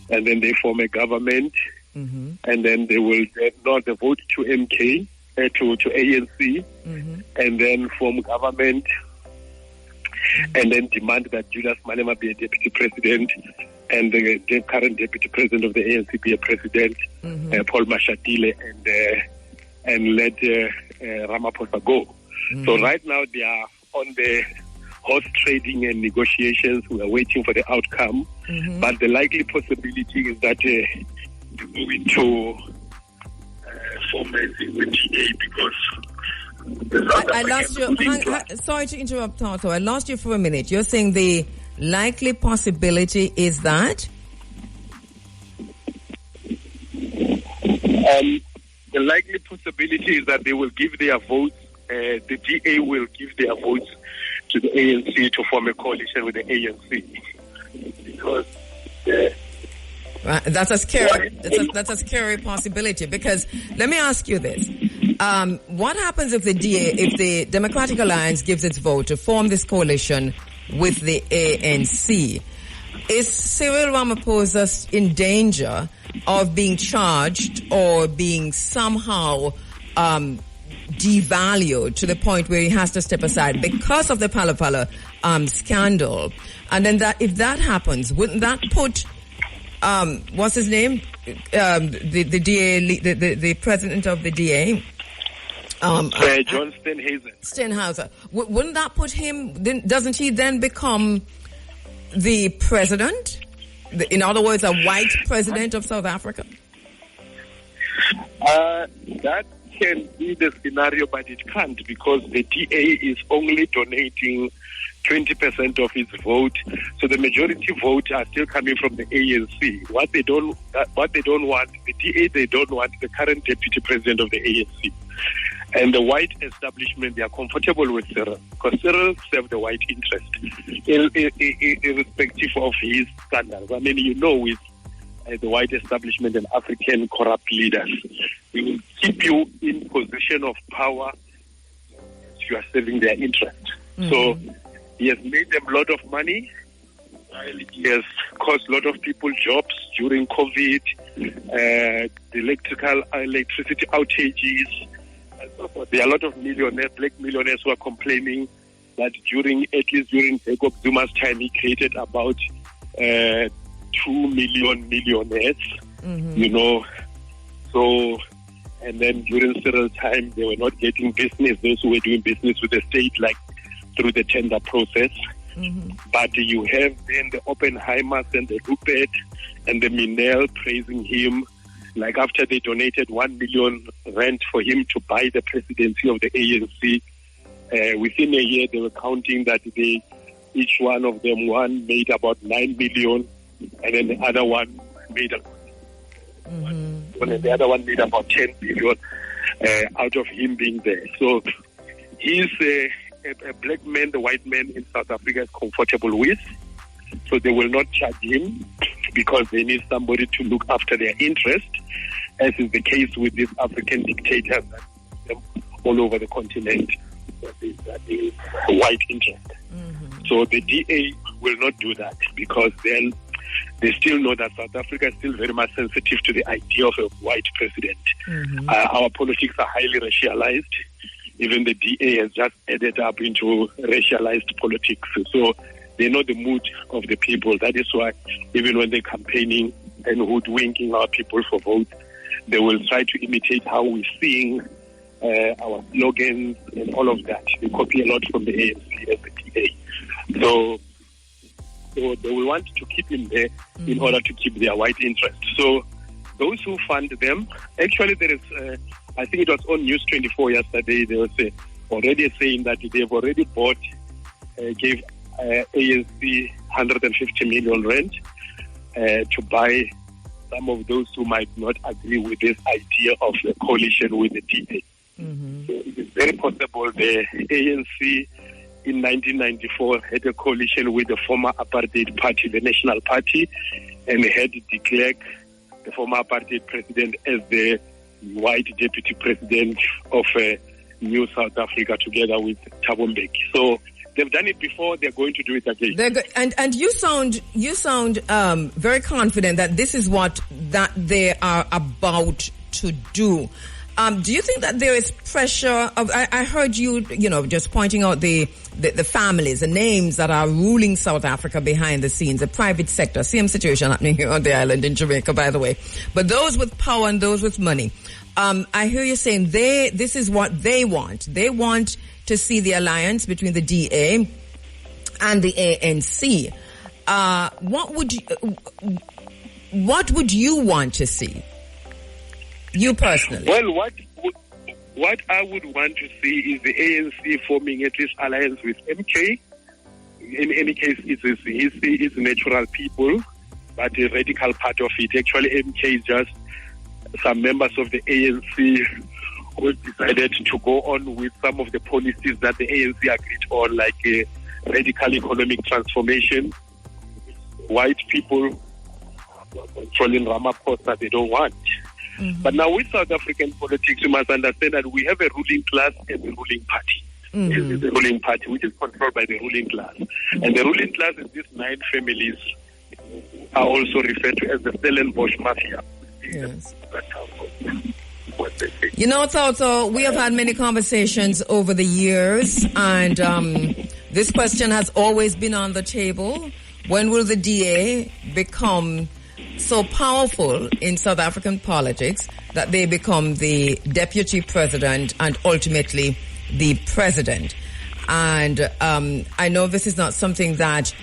and then they form a government, and then they will not the vote to MK, to ANC, and then form government, and then demand that Julius Malema be a deputy president, and the current deputy president of the ANC be a president, Paul Mashatile, and let Ramaphosa go. So right now they are on the horse trading and negotiations. We are waiting for the outcome, but the likely possibility is that they move into formatting with DA because I lost you. Sorry to interrupt, Toto. I lost you for a minute. You're saying the likely possibility is that? The likely possibility is that they will give their votes, the DA will give their votes to the ANC to form a coalition with the ANC. Because that's a scary that's a scary possibility, because let me ask you this. What happens if the Democratic Alliance gives its vote to form this coalition with the ANC? Is Cyril Ramaphosa in danger of being charged or being somehow devalued to the point where he has to step aside because of the Pala Pala scandal? And then if that happens, wouldn't that put what's his name, the DA, the president of the DA, John Steinhauser, wouldn't that put him? Doesn't he then become the president? In other words, a white president of South Africa? That can be the scenario, but it can't, because the DA is only donating 20% of its vote, so the majority vote are still coming from the ANC. What they don't want, the DA, they don't want the current deputy president of the ANC. And the white establishment, they are comfortable with Cyril, because Cyril serves the white interest, irrespective of his scandals. I mean, with the white establishment and African corrupt leaders, we will keep you in position of power if you are serving their interest. So he has made them a lot of money. He has caused a lot of people jobs during COVID, the electricity outages. There are a lot of millionaires, black millionaires, who are complaining that at least during Jacob Zuma's time, he created about 2 million millionaires, So, and then during Cyril's time, they were not getting business. Those who were doing business with the state, like through the tender process. But you have then the Oppenheimers and the Rupert and the Minel praising him. Like after they donated 1 million rand for him to buy the presidency of the ANC, within a year they were counting that each one of them, one made about 9 million, and then the other one made the other one made about 10 billion out of him being there. So he's a black man, the white man in South Africa is comfortable with. So they will not charge him because they need somebody to look after their interest, as is the case with these African dictators all over the continent. That is white interest. So the DA will not do that, because then they still know that South Africa is still very much sensitive to the idea of a white president. Our politics are highly racialized. Even the DA has just added up into racialized politics. So they know the mood of the people. That is why even when they're campaigning and hoodwinking our people for votes, they will try to imitate how we sing, our slogans and all of that. They copy a lot from the ANC and the DA. So they will want to keep him there in order to keep their white interest. So those who fund them, actually there is, I think it was on News 24 yesterday, there was already saying that they've already gave ANC 150 million rand to buy some of those who might not agree with this idea of a coalition with the DA. So it's very possible the ANC in 1994 had a coalition with the former apartheid party, the National Party, and had declared the former apartheid president as the white deputy president of new South Africa together with Thabo Mbeki. So they've done it before, they're going to do it again. And you sound very confident that this is what that they are about to do. Do you think that there is pressure? I heard you just pointing out the families, the names that are ruling South Africa behind the scenes, the private sector. Same situation happening here on the island in Jamaica, by the way. But those with power and those with money. I hear you saying this is what they want. They want to see the alliance between the DA and the ANC. What would you want to see? You personally? Well, what I would want to see is the ANC forming at least alliance with MK. In any case, it's natural people, but the radical part of it. Actually, MK is just some members of the ANC who decided to go on with some of the policies that the ANC agreed on, like a radical economic transformation. White people controlling Ramaphosa, they don't want. Mm-hmm. But now with South African politics, you must understand that we have a ruling class and a ruling party. Mm-hmm. The ruling party, which is controlled by the ruling class. Mm-hmm. And the ruling class is these 9 families are also referred to as the Stellenbosch Mafia. Yes. Toto, we have had many conversations over the years, and this question has always been on the table. When will the DA become so powerful in South African politics that they become the deputy president and ultimately the president? And I know this is not something that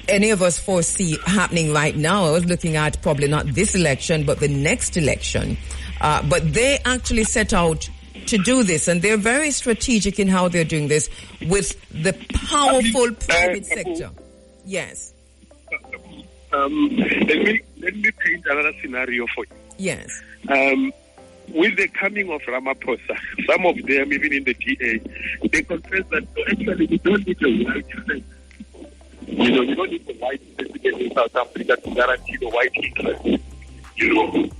any of us foresee happening right now. I was looking at probably not this election, but the next election. But they actually set out to do this, and they're very strategic in how they're doing this with the powerful private sector. Yes. Let me paint another scenario for you. Yes. With the coming of Ramaphosa, some of them, even in the DA, they confess that actually we don't need a white president. You don't need a white president in South Africa to guarantee the white interest. You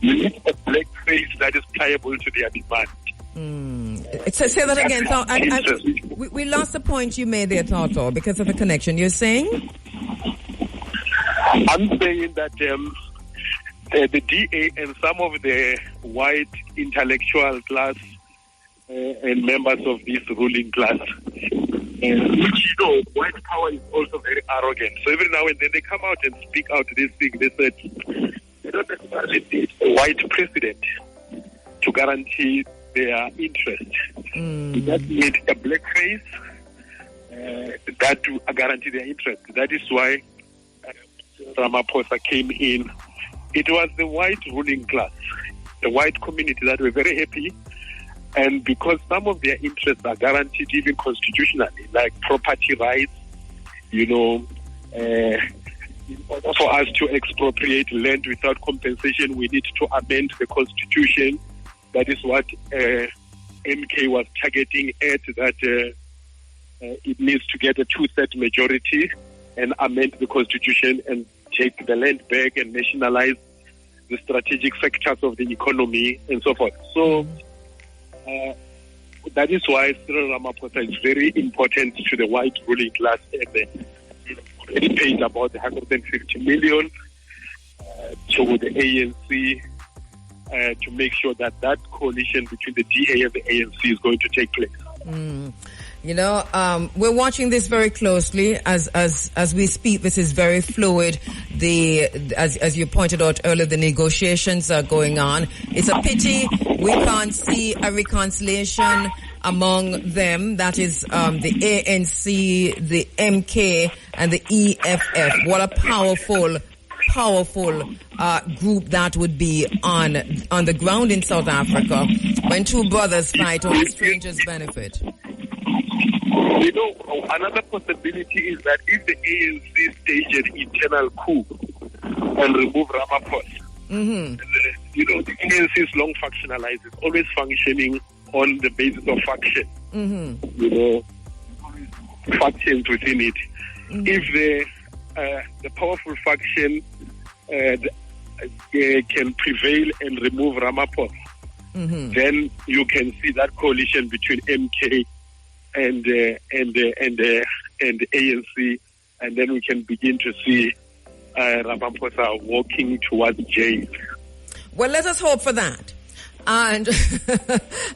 need a black face that is pliable to their demand. Say that again. So we lost the point you made there, Toto, because of the connection. You're saying? I'm saying that the DA and some of the white intellectual class and members of this ruling class, which, white power is also very arrogant. So every now and then they come out and speak out this thing. They said they don't necessarily need a white president to guarantee their interest. That need a black face that to guarantee their interest. That is why Ramaphosa came in. It was the white ruling class, the white community that were very happy, and because some of their interests are guaranteed even constitutionally, like property rights, in order for us to expropriate land without compensation, we need to amend the constitution. That is what MK was targeting at, that it needs to get a 2/3 majority and amend the constitution and take the land back and nationalize the strategic sectors of the economy and so forth. So that is why Cyril Ramaphosa is very important to the white ruling class, and they already paid about 150 million to the ANC to make sure that coalition between the DA and the ANC is going to take place. We're watching this very closely as we speak. This is very fluid. As you pointed out earlier, the negotiations are going on. It's a pity we can't see a reconciliation among them. That is the ANC, the MK, and the EFF. What a powerful group that would be on the ground in South Africa when two brothers fight on a stranger's benefit. Another possibility is that if the ANC stage an internal coup and remove Ramaphosa, the ANC is long factionalized. It's always functioning on the basis of faction. Factions within it. If the powerful faction can prevail and remove Ramaphosa, then you can see that coalition between MK and ANC, and then we can begin to see Ramaphosa walking towards jail. Well, let us hope for that. And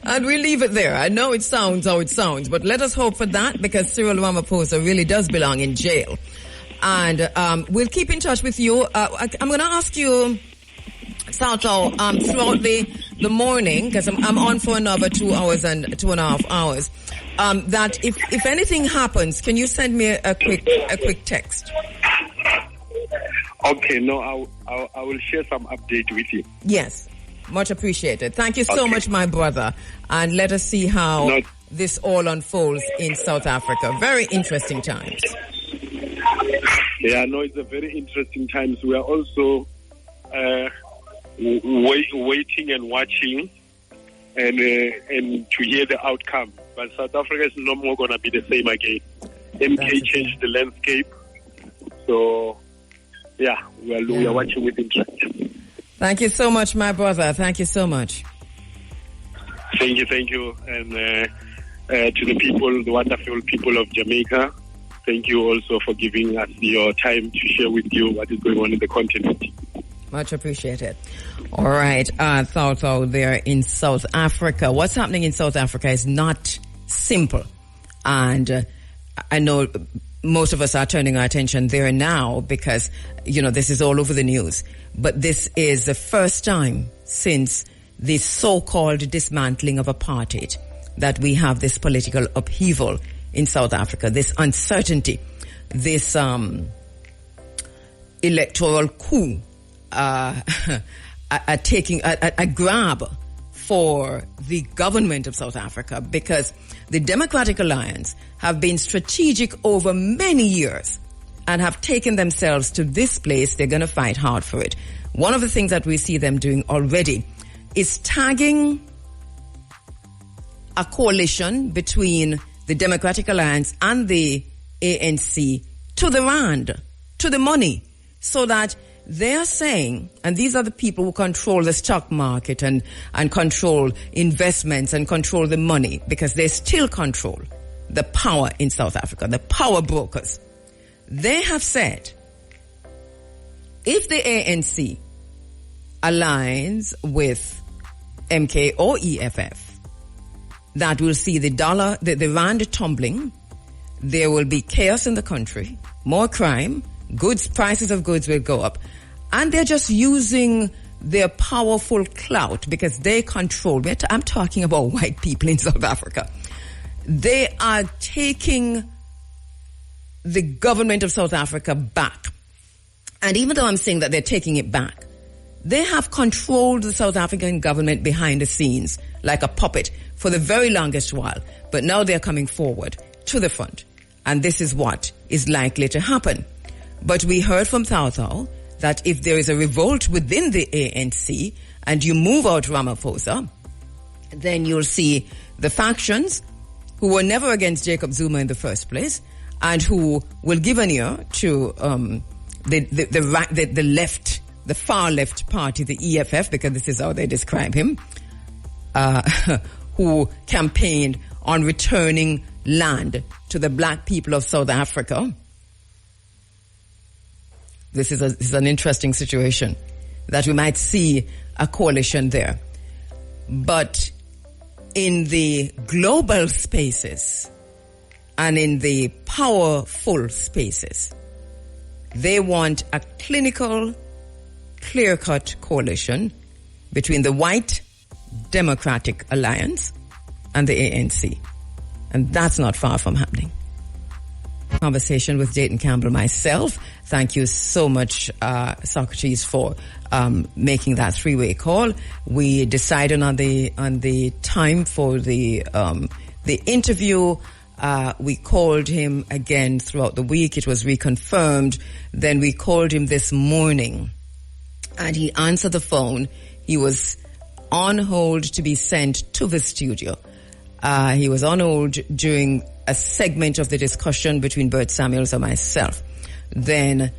and we leave it there. I know it sounds how it sounds, but let us hope for that, because Cyril Ramaphosa really does belong in jail. And we'll keep in touch with you. I'm going to ask you, Salto, throughout the morning, because I'm on for another 2 hours and 2.5 hours, that if anything happens, can you send me a quick text? Okay, no, I will share some update with you. Yes, much appreciated. Thank you so much, my brother. And let us see how this all unfolds in South Africa. Very interesting times. Yeah, no, it's a very interesting times. We are also waiting and watching and to hear the outcome. But South Africa is no more going to be the same again. MK changed the landscape. So, yeah, we are watching with interest. Thank you so much, my brother. Thank you so much. Thank you. And to the people, the wonderful people of Jamaica, thank you also for giving us your time to share with you what is going on in the continent. Much appreciated. All right, Thao there in South Africa. What's happening in South Africa is not simple. And I know most of us are turning our attention there now because, this is all over the news. But this is the first time since the so-called dismantling of apartheid that we have this political upheaval in South Africa, this uncertainty, this electoral coup, taking a grab for the government of South Africa, because the Democratic Alliance have been strategic over many years and have taken themselves to this place. They're going to fight hard for it. One of the things that we see them doing already is tagging a coalition between the Democratic Alliance and the ANC to the rand, to the money, so that they're saying, and these are the people who control the stock market and control investments and control the money, because they still control the power in South Africa, the power brokers. They have said, if the ANC aligns with MK or EFF, that will see the dollar, the rand tumbling. There will be chaos in the country, more crime, prices of goods will go up. And they're just using their powerful clout because they control. I'm talking about white people in South Africa. They are taking the government of South Africa back. And even though I'm saying that they're taking it back, they have controlled the South African government behind the scenes like a puppet for the very longest while. But now they're coming forward to the front. And this is what is likely to happen. But we heard from Thao that if there is a revolt within the ANC and you move out Ramaphosa, then you'll see the factions who were never against Jacob Zuma in the first place and who will give an ear to the left, the far left party, the EFF, because this is how they describe him, who campaigned on returning land to the black people of South Africa. This is an interesting situation that we might see a coalition there. But in the global spaces and in the powerful spaces, they want a clinical, clear-cut coalition between the white Democratic Alliance and the ANC. And that's not far from happening. Conversation with Dayton Campbell myself. Thank you so much, Socrates, for making that three-way call. We decided on the time for the interview. We called him again throughout the week. It was reconfirmed. Then we called him this morning, and he answered the phone. He was on hold to be sent to the studio. He was on hold during a segment of the discussion between Bert Samuels and myself. Then,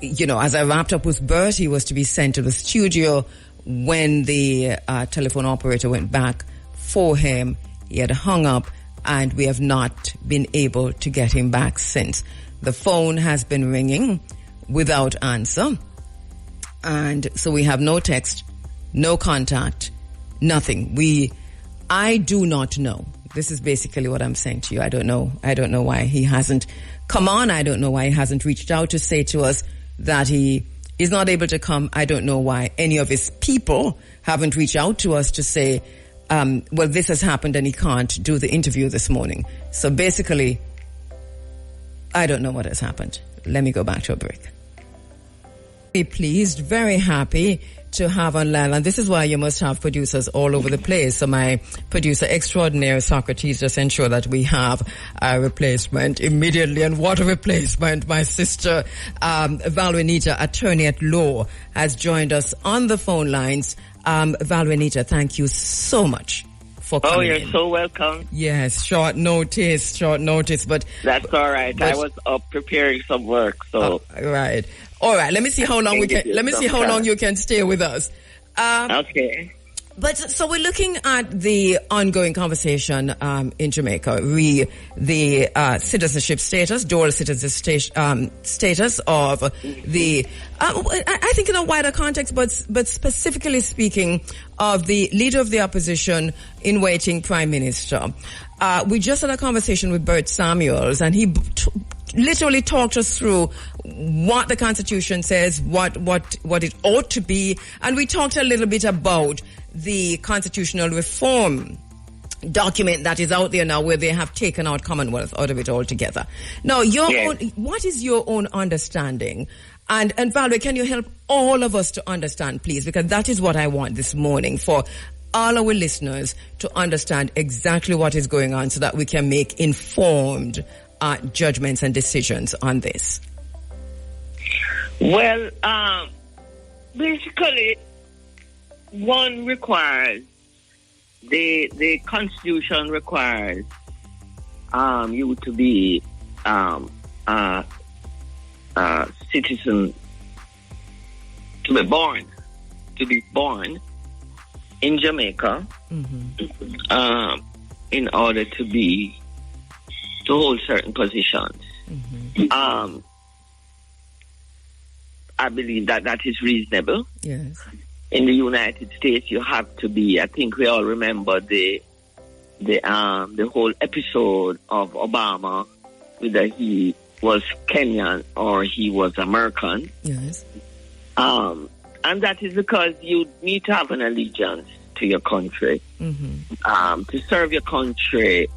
as I wrapped up with Bert, he was to be sent to the studio when the telephone operator went back for him. He had hung up, and we have not been able to get him back since. The phone has been ringing without answer, and so we have no text, no contact, nothing. I do not know. This is basically what I'm saying to you. I don't know why he hasn't come on. I don't know why he hasn't reached out to say to us that he is not able to come. I don't know why any of his people haven't reached out to us to say, well, this has happened and he can't do the interview this morning. So basically, I don't know what has happened. Let me go back to a break. Be pleased, very happy to have on land, and this is why you must have producers all over the place. So my producer extraordinaire, Socrates, just ensure that we have a replacement immediately. And what a replacement. My sister, Valwanita, attorney at law, has joined us on the phone lines. Valwanita, thank you so much for coming you're in. So welcome. Yes, short notice, but... That's all right. I was up preparing some work, so... right. All right, let me see how long you can stay with us. Okay. But so we're looking at the ongoing conversation in Jamaica, the citizenship status, dual citizenship status of the, I think in a wider context, but specifically speaking of the leader of the opposition in waiting, Prime Minister. We just had a conversation with Bert Samuels, and he literally talked us through what the Constitution says, what it ought to be, and we talked a little bit about the constitutional reform document that is out there now, where they have taken out Commonwealth out of it altogether. Now, what is your own understanding? And Valerie, can you help all of us to understand, please? Because that is what I want this morning, for all our listeners to understand exactly what is going on, so that we can make informed judgments and decisions on this. Well, basically, one requires, the Constitution requires you to be a citizen, to be born in Jamaica, in order to hold certain positions. I believe that is reasonable. Yes. In the United States, you have to be. I think we all remember the whole episode of Obama, whether he was Kenyan or he was American. Yes. And that is because you need to have an allegiance to your country, to serve your country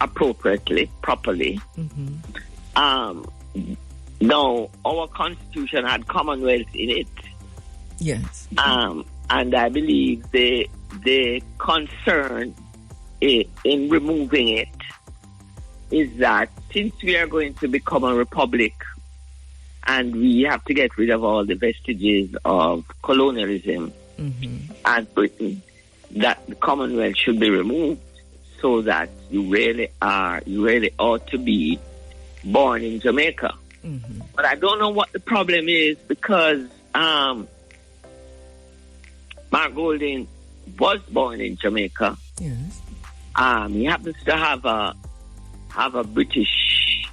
appropriately, properly. Now, our Constitution had Commonwealth in it. Yes. And I believe the concern in removing it is that since we are going to become a republic and we have to get rid of all the vestiges of colonialism and Britain, that the Commonwealth should be removed, so that you really ought to be born in Jamaica. But I don't know what the problem is, because Mark Golding was born in Jamaica. Yes. He happens to have a British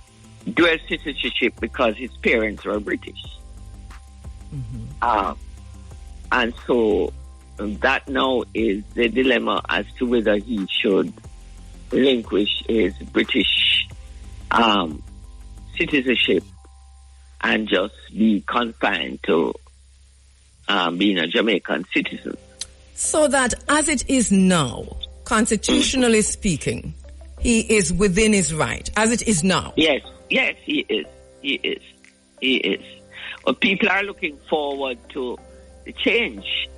dual citizenship because his parents were British. And so that now is the dilemma as to whether he should relinquish his British citizenship and just be confined to being a Jamaican citizen. So that as it is now, constitutionally speaking, he is within his right, as it is now. Yes, he is. But people are looking forward to the change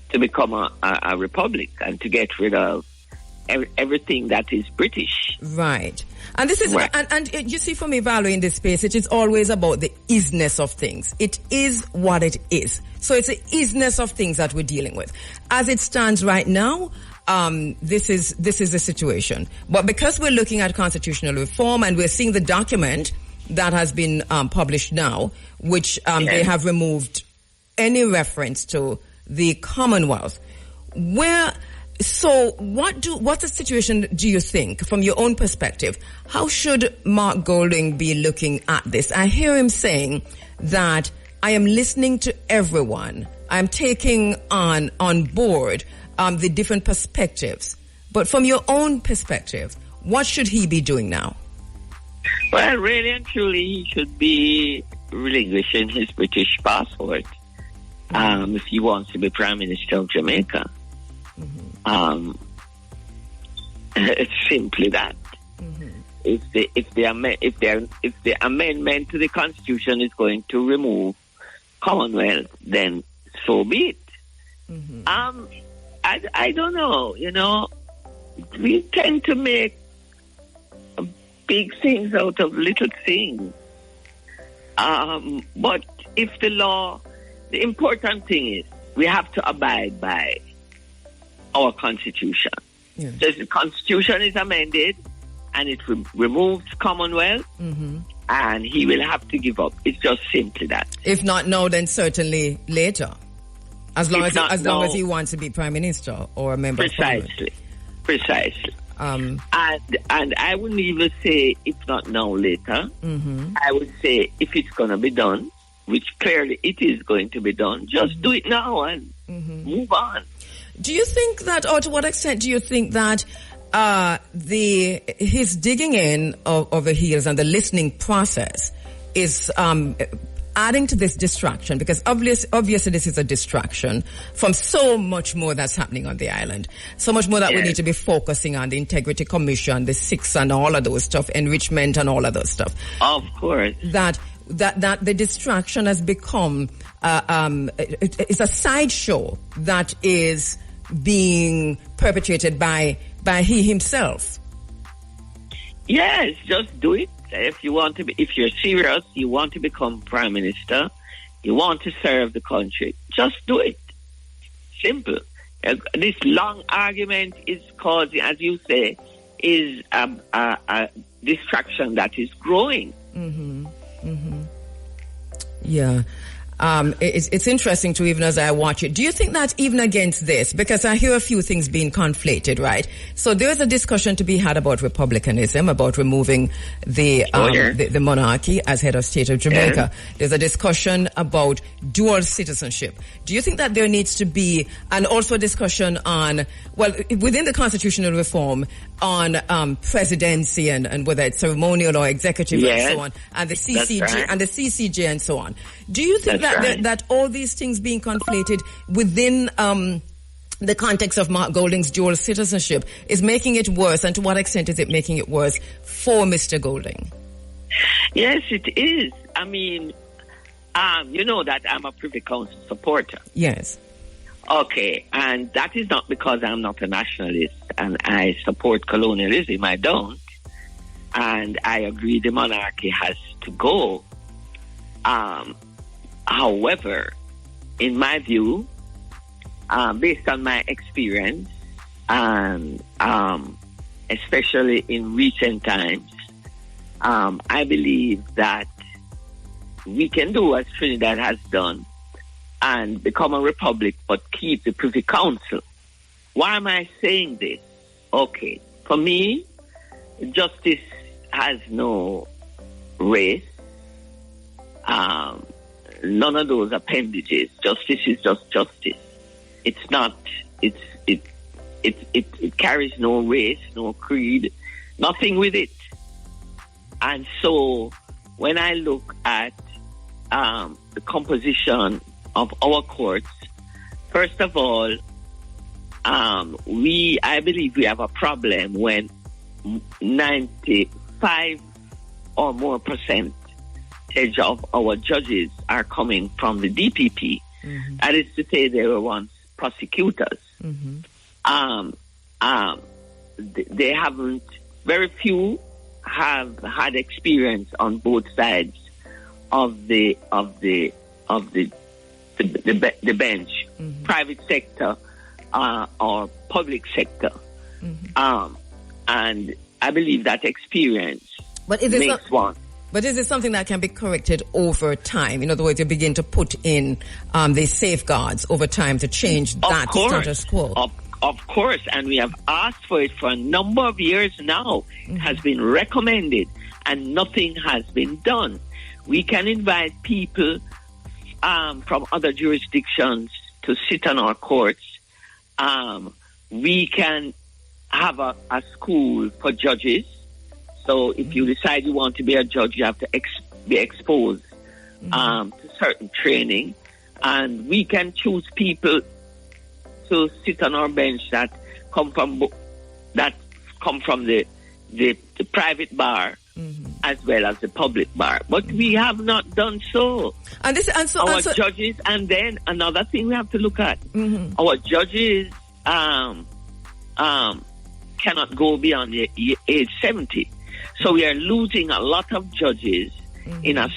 to become a republic and to get rid of everything that is British. Right. And this is, right. And you see, for me, Valerie, in this space, it is always about the isness of things. It is what it is. So it's the isness of things that we're dealing with. As it stands right now, this is the situation. But because we're looking at constitutional reform and we're seeing the document that has been published now, which they have removed any reference to the Commonwealth. What's the situation, do you think, from your own perspective? How should Mark Golding be looking at this? I hear him saying that I am listening to everyone. I'm taking on board the different perspectives. But from your own perspective, what should he be doing now? Well, really and truly, he should be relinquishing his British passport if he wants to be Prime Minister of Jamaica. It's simply that. If the amendment to the Constitution is going to remove Commonwealth, then so be it. I don't know. We tend to make big things out of little things. But if the important thing is we have to abide by our Constitution. Yeah. So if the Constitution is amended and it removes Commonwealth, and he will have to give up. It's just simply that. If not now, then certainly later. As long as he wants to be Prime Minister or a member of Parliament. Precisely. And I wouldn't even say if not now, later. I would say if it's going to be done, which clearly it is going to be done, just do it now and move on. Do you think that, or to what extent do you think that his digging in of the heels and the listening process is adding to this distraction? Because obviously this is a distraction from so much more that's happening on the island. So much more that we need to be focusing on, the Integrity Commission, the SIX and all of those stuff, enrichment and all of those stuff. Of course. That the distraction has become it's a sideshow that is being perpetrated by he himself. Yes, just do it. If you're serious, you want to become Prime Minister, you want to serve the country, just do it. Simple. This long argument is causing, as you say, is a distraction that is growing. Yeah. It's interesting to, even as I watch it. Do you think that even against this, because I hear a few things being conflated, right? So there's a discussion to be had about republicanism, about removing the monarchy as head of state of Jamaica. There's a discussion about dual citizenship. Do you think that there needs to be, and also a discussion on, well, within the constitutional reform, on presidency and whether it's ceremonial or executive and so on, and the CCJ and so on. Do you think that all these things being conflated within the context of Mark Golding's dual citizenship is making it worse, and to what extent is it making it worse for Mr. Golding? Yes, it is. I mean, you know that I'm a Privy Council supporter. Yes. Okay, and that is not because I'm not a nationalist and I support colonialism. I don't. And I agree the monarchy has to go. However, in my view, based on my experience, and especially in recent times, I believe that we can do as Trinidad has done and become a republic, but keep the Privy Council. Why am I saying this? Okay, for me, justice has no race. None of those appendages. Justice is just justice. It's not. It carries no race, no creed, nothing with it. And so, when I look at the composition of our courts, first of all, I believe we have a problem when 95 or more % of our judges are coming from the DPP. That is to say, they were once prosecutors. They haven't. Very few have had experience on both sides of the bench, private sector or public sector, and I believe that experience makes one. But is it something that can be corrected over time? In other words, you begin to put in the safeguards over time to change that status quo. Of course, and we have asked for it for a number of years now. It has been recommended, and nothing has been done. We can invite people from other jurisdictions to sit on our courts. We can have a school for judges. So if you decide you want to be a judge, you have to be exposed to certain training. And we can choose people to sit on our bench that come from the private bar as well as the public bar. But we have not done so. Our judges, and then another thing we have to look at, our judges cannot go beyond the age 70. So we are losing a lot of judges in a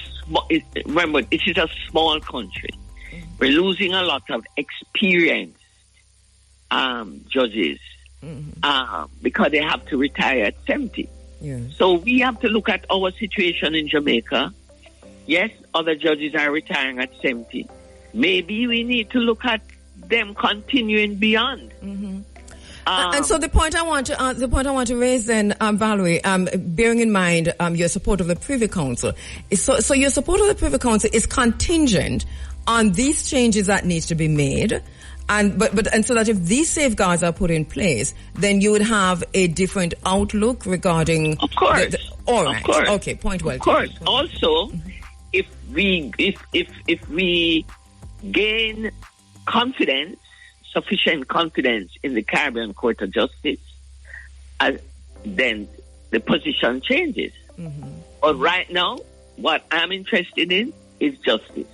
remember, this is a small country. We're losing a lot of experienced judges because they have to retire at 70. Yeah. So we have to look at our situation in Jamaica. Yes, other judges are retiring at 70. Maybe we need to look at them continuing beyond. And so the point I want to raise then, Valerie, bearing in mind your support of the Privy Council, so your support of the Privy Council is contingent on these changes that needs to be made, and so that if these safeguards are put in place, then you would have a different outlook regarding. Of course. All right. Of course. Okay. Point well. Of course. Also, if we gain confidence. Sufficient confidence in the Caribbean Court of Justice, then the position changes. But right now, what I'm interested in is justice.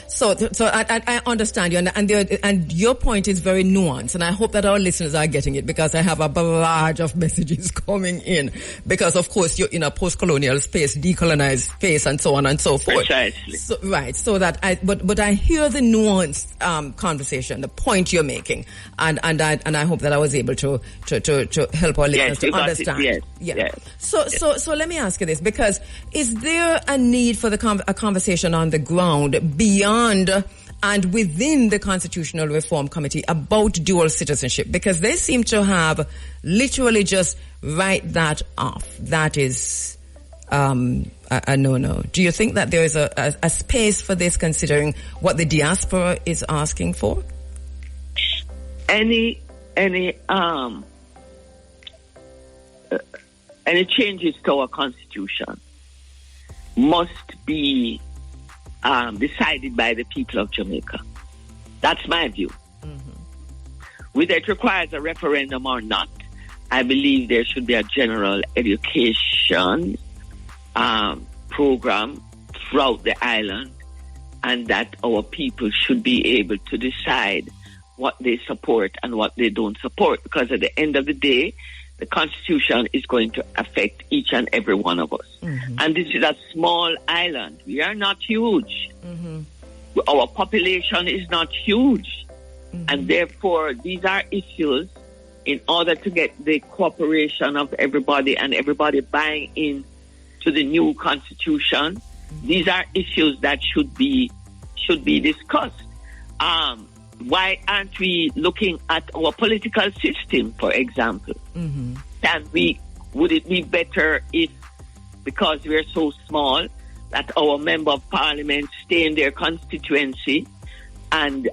So I understand you, and your point is very nuanced, and I hope that our listeners are getting it, because I have a barrage of messages coming in, because of course you're in a post-colonial space, decolonized space, and so on and so forth. Precisely. So, right. So that but I hear the nuanced conversation, the point you're making, and I hope that I was able to help our listeners to understand. Yes. So let me ask you this, because is there a need for a conversation on the ground beyond and within the Constitutional Reform Committee about dual citizenship? Because they seem to have literally just write that off. That is a no-no. Do you think that there is a space for this, considering what the diaspora is asking for? Any changes to our Constitution must be decided by the people of Jamaica. That's my view. Whether it requires a referendum or not, I believe there should be a general education program throughout the island, and that our people should be able to decide what they support and what they don't support, because at the end of the day, the Constitution is going to affect each and every one of us. And this is a small island. We are not huge. Our population is not huge. And therefore, these are issues, in order to get the cooperation of everybody and everybody buying in to the new Constitution, these are issues that should be discussed. Why aren't we looking at our political system, for example? Would it be better if, because we're so small, that our member of parliament stay in their constituency and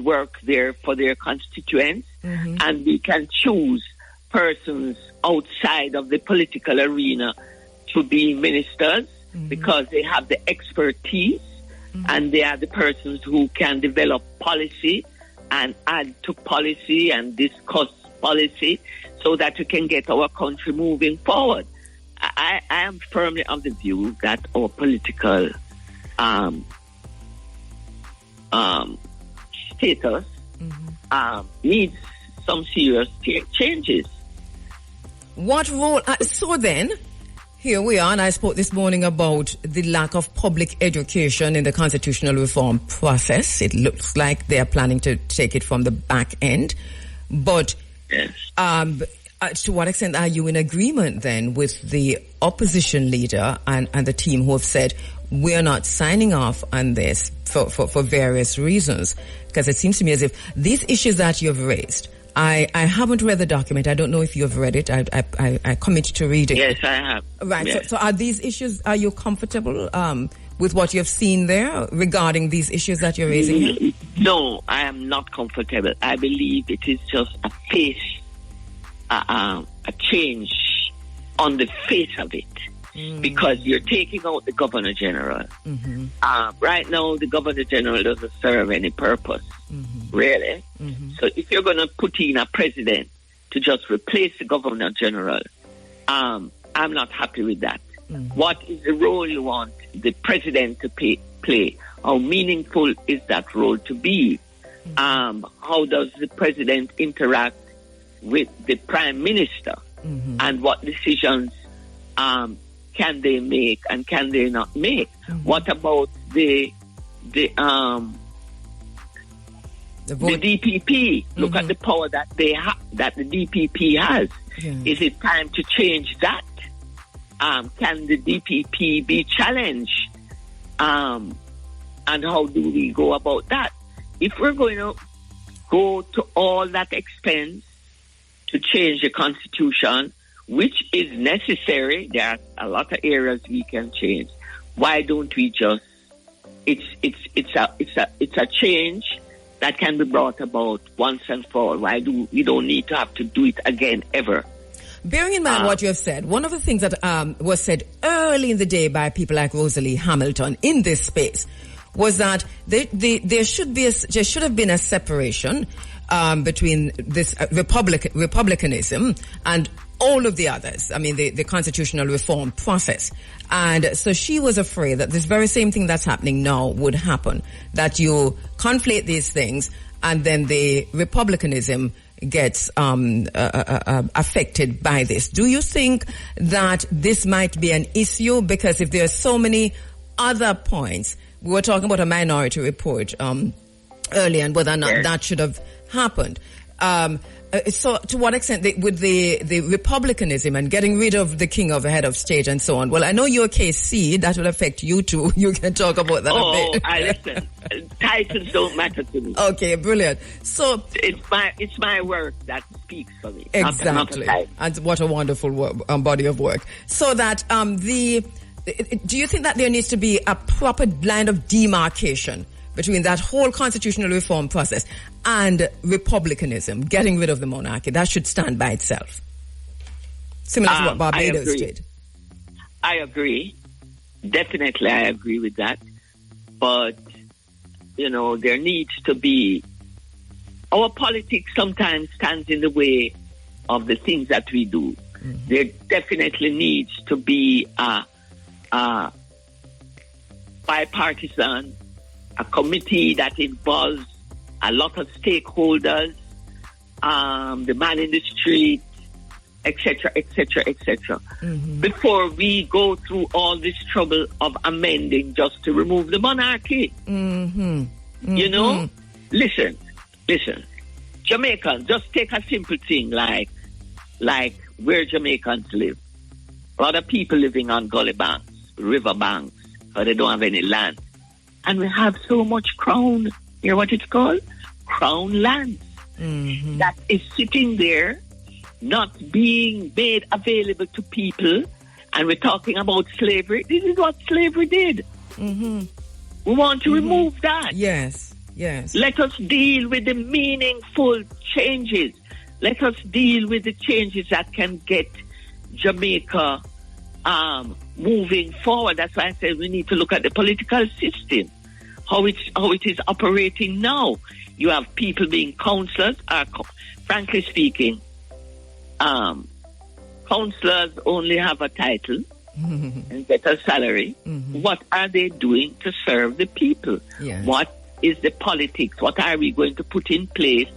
work there for their constituents, and we can choose persons outside of the political arena to be ministers, because they have the expertise, and they are the persons who can develop policy and add to policy and discuss policy, so that we can get our country moving forward. I am firmly of the view that our political status needs some serious changes. What role? So then, here we are, and I spoke this morning about the lack of public education in the constitutional reform process. It looks like they are planning to take it from the back end. But yes. to what extent are you in agreement then with the opposition leader and the team who have said we're not signing off on this for various reasons? Because it seems to me as if these issues that you've raised, I haven't read the document. I don't know if you've read it. I commit to reading. Yes, I have. Right. Yes. So are these issues, are you comfortable with what you've seen there regarding these issues that you're raising here? No, I am not comfortable. I believe it is just a change on the face of it. Because you're taking out the Governor General. Right now, the Governor General doesn't serve any purpose, really. So if you're going to put in a president to just replace the Governor General, I'm not happy with that. What is the role you want the president to play? How meaningful is that role to be? How does the president interact with the prime minister? And what decisions can they make and can they not make? What about the DPP? Look at the power that that the DPP has. Is it time to change that? Can the DPP be challenged? And how do we go about that? If we're going to go to all that expense to change the Constitution, which is necessary, there are a lot of areas we can change. Why don't we just? It's a change that can be brought about once and for all. We don't need to have to do it again ever? Bearing in mind what you have said, one of the things that was said early in the day by people like Rosalie Hamilton in this space was that there should have been a separation between this republicanism and all of the others. I mean, the constitutional republication process. And so she was afraid that this very same thing that's happening now would happen, that you conflate these things and then the republicanism gets affected by this. Do you think that this might be an issue? Because if there are so many other points, we were talking about a minority report earlier and whether or not that should have happened. So to what extent with the republicanism and getting rid of the king of the head of state and so on? Well, I know you're KC, that will affect you too. You can talk about that a bit. Listen, titles don't matter to me. Okay, brilliant. So it's my work that speaks for me. Exactly. And what a wonderful body of work. So that do you think that there needs to be a proper line of demarcation between that whole constitutional reform process and republicanism, getting rid of the monarchy? That should stand by itself. Similar to what Barbados did. I agree. Definitely, I agree with that. But, there needs to be... Our politics sometimes stands in the way of the things that we do. There definitely needs to be a bipartisan, a committee that involves a lot of stakeholders, the man in the street, etc., etc., etc. Before we go through all this trouble of amending just to remove the monarchy. Listen, Jamaicans, just take a simple thing like where Jamaicans live. A lot of people living on gully banks, river banks, but they don't have any land. And we have so much crown, hear what it's called? Crown lands. That is sitting there, not being made available to people. And we're talking about slavery. This is what slavery did. We want to remove that. Yes. Let us deal with the meaningful changes. Let us deal with the changes that can get Jamaica moving forward. That's why I said we need to look at the political system, how it is operating now. You have people being councillors. Frankly speaking, councillors only have a title and get a salary. What are they doing to serve the people? Yes. What is the politics? What are we going to put in place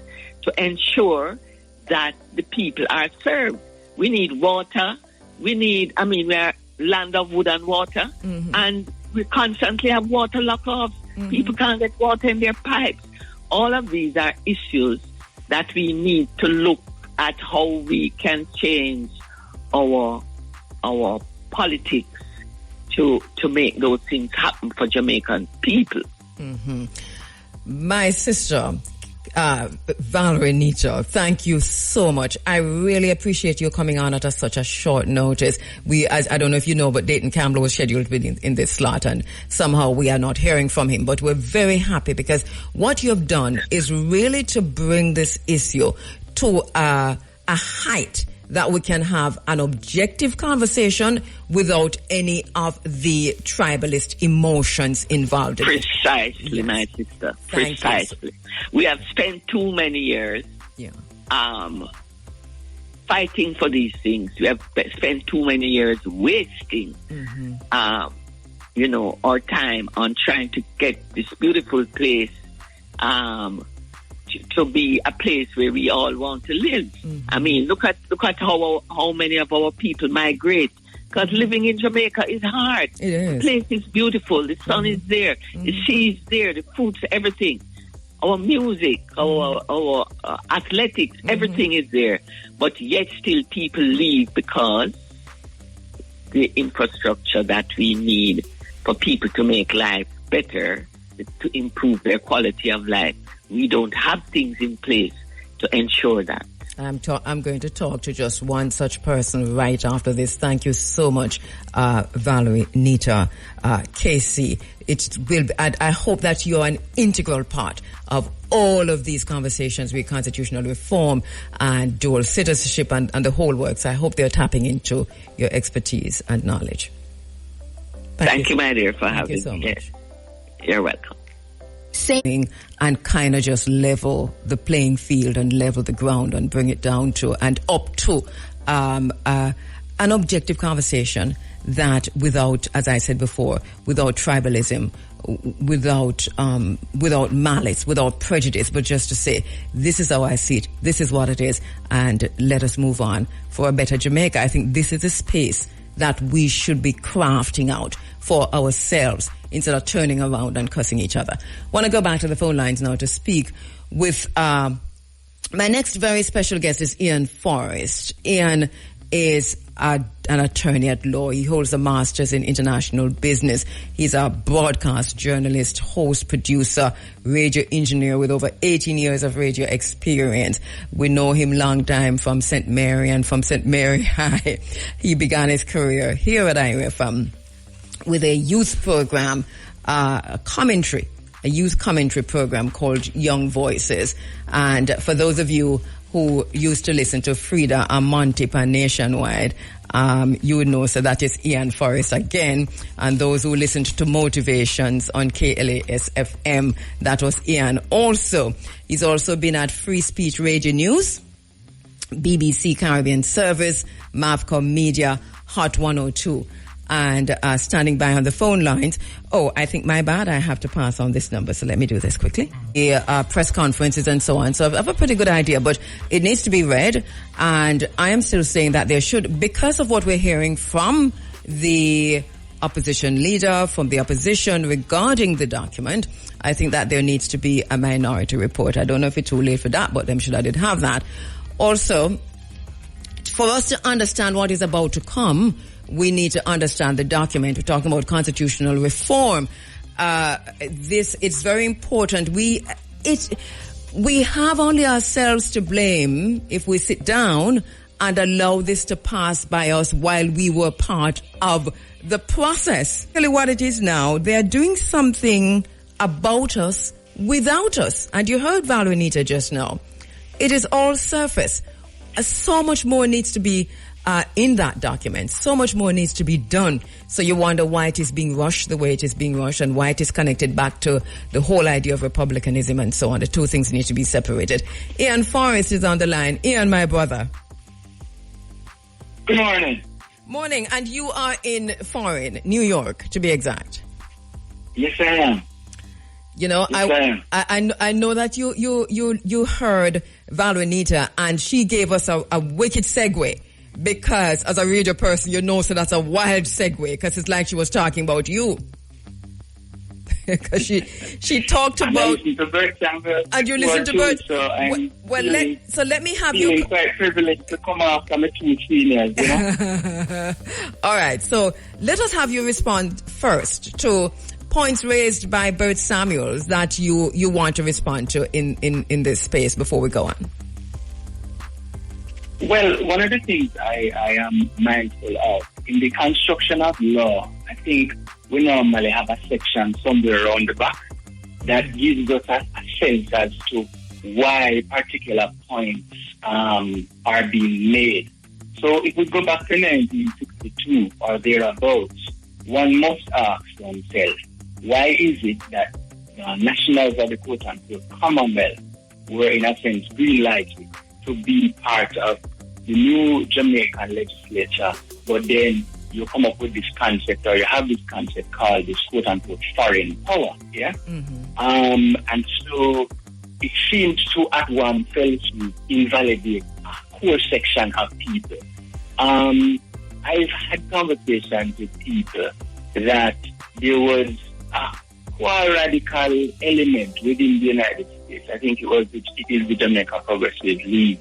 to ensure that the people are served? We need water. We are land of wood and water, and we constantly have water lock-offs. People can't get water in their pipes. All of these are issues that we need to look at how we can change our politics to make those things happen for Jamaican people. Mm-hmm. My sister, Valerie Nita, thank you so much. I really appreciate you coming on at such a short notice. I don't know if you know, but Dayton Campbell was scheduled in this slot, and somehow we are not hearing from him. But we're very happy because what you've done is really to bring this issue to a height that we can have an objective conversation without any of the tribalist emotions involved. Precisely, yes. My sister. Precisely. We have spent too many years fighting for these things. We have spent too many years wasting, our time on trying to get this beautiful place to be a place where we all want to live. I mean, look at how many of our people migrate, because living in Jamaica is hard. It is. The place is beautiful. The sun is there. The sea is there. The food's everything. Our music, our athletics, everything is there. But yet still people leave because the infrastructure that we need for people to make life better, to improve their quality of life, we don't have things in place to ensure that. I'm going to talk to just one such person right after this. Thank you so much, Valerie Nita, Casey. I hope that you're an integral part of all of these conversations with constitutional reform and dual citizenship and the whole works. I hope they're tapping into your expertise and knowledge. Thank you, my dear, for having me. Thank you so much. You're welcome. And kind of just level the playing field and level the ground and bring it down to and up to an objective conversation that without, as I said before, without tribalism, without malice, without prejudice, but just to say, this is how I see it, this is what it is, and let us move on for a better Jamaica. I think this is a space that we should be crafting out for ourselves instead of turning around and cussing each other. Want to go back to the phone lines now to speak with my next very special guest is Ian Forrest. Ian is an attorney at law. He holds a master's in international business. He's a broadcast journalist, host, producer, radio engineer with over 18 years of radio experience. We know him long time from St. Mary and from St. Mary High. He began his career here at IRFM with a youth program, a youth commentary program called Young Voices. And for those of you who used to listen to Frida and Monty Pan Nationwide, you would know, so that is Ian Forrest again. And those who listened to Motivations on KLAS FM, that was Ian also. He's also been at Free Speech Radio News, BBC Caribbean Service, Mavcom Media, Hot 102. And standing by on the phone lines. Oh, I think my bad. I have to pass on this number, so let me do this quickly. Press conferences and so on. So I have a pretty good idea, but it needs to be read. And I am still saying that there should, because of what we're hearing from the opposition leader, from the opposition regarding the document, I think that there needs to be a minority report. I don't know if it's too late for that, but I'm sure I did have that. Also, for us to understand what is about to come, we need to understand the document. We're talking about constitutional reform. It's very important. We have only ourselves to blame if we sit down and allow this to pass by us while we were part of the process. Really what it is now, they're doing something about us without us. And you heard Valerie Nita just now. It is all surface. So much more needs to be in that document. So much more needs to be done. So you wonder why it is being rushed the way it is being rushed and why it is connected back to the whole idea of republicanism and so on. The two things need to be separated. Ian Forrest is on the line. Ian, my brother. Good morning. Morning. And you are in foreign, New York, to be exact. Yes, I am. You know, yes, I know that you heard Valerie Nita and she gave us a wicked segue. Because as a radio person, you know, so that's a wild segue because it's like she was talking about you. Because she talked about. And you listen to Bert. So let me have you. Quite privileged to come after my 2 seniors, you know. All right. So let us have you respond first to points raised by Bert Samuels that you want to respond to in this space before we go on. Well, one of the things I am mindful of in the construction of law, I think we normally have a section somewhere around the back that gives us a sense as to why particular points are being made. So if we go back to 1962 or thereabouts, one must ask oneself, why is it that nationals of the quote-unquote Commonwealth were in a sense green-lighted to be part of the new Jamaican legislature, but then you come up with this concept, or you have this concept called this quote-unquote foreign power, yeah? Mm-hmm. And so it seems to, at one fell swoop, invalidate a core section of people. I've had conversations with people that there was a quite radical element within the United States. I think it is the Jamaica Progressive League.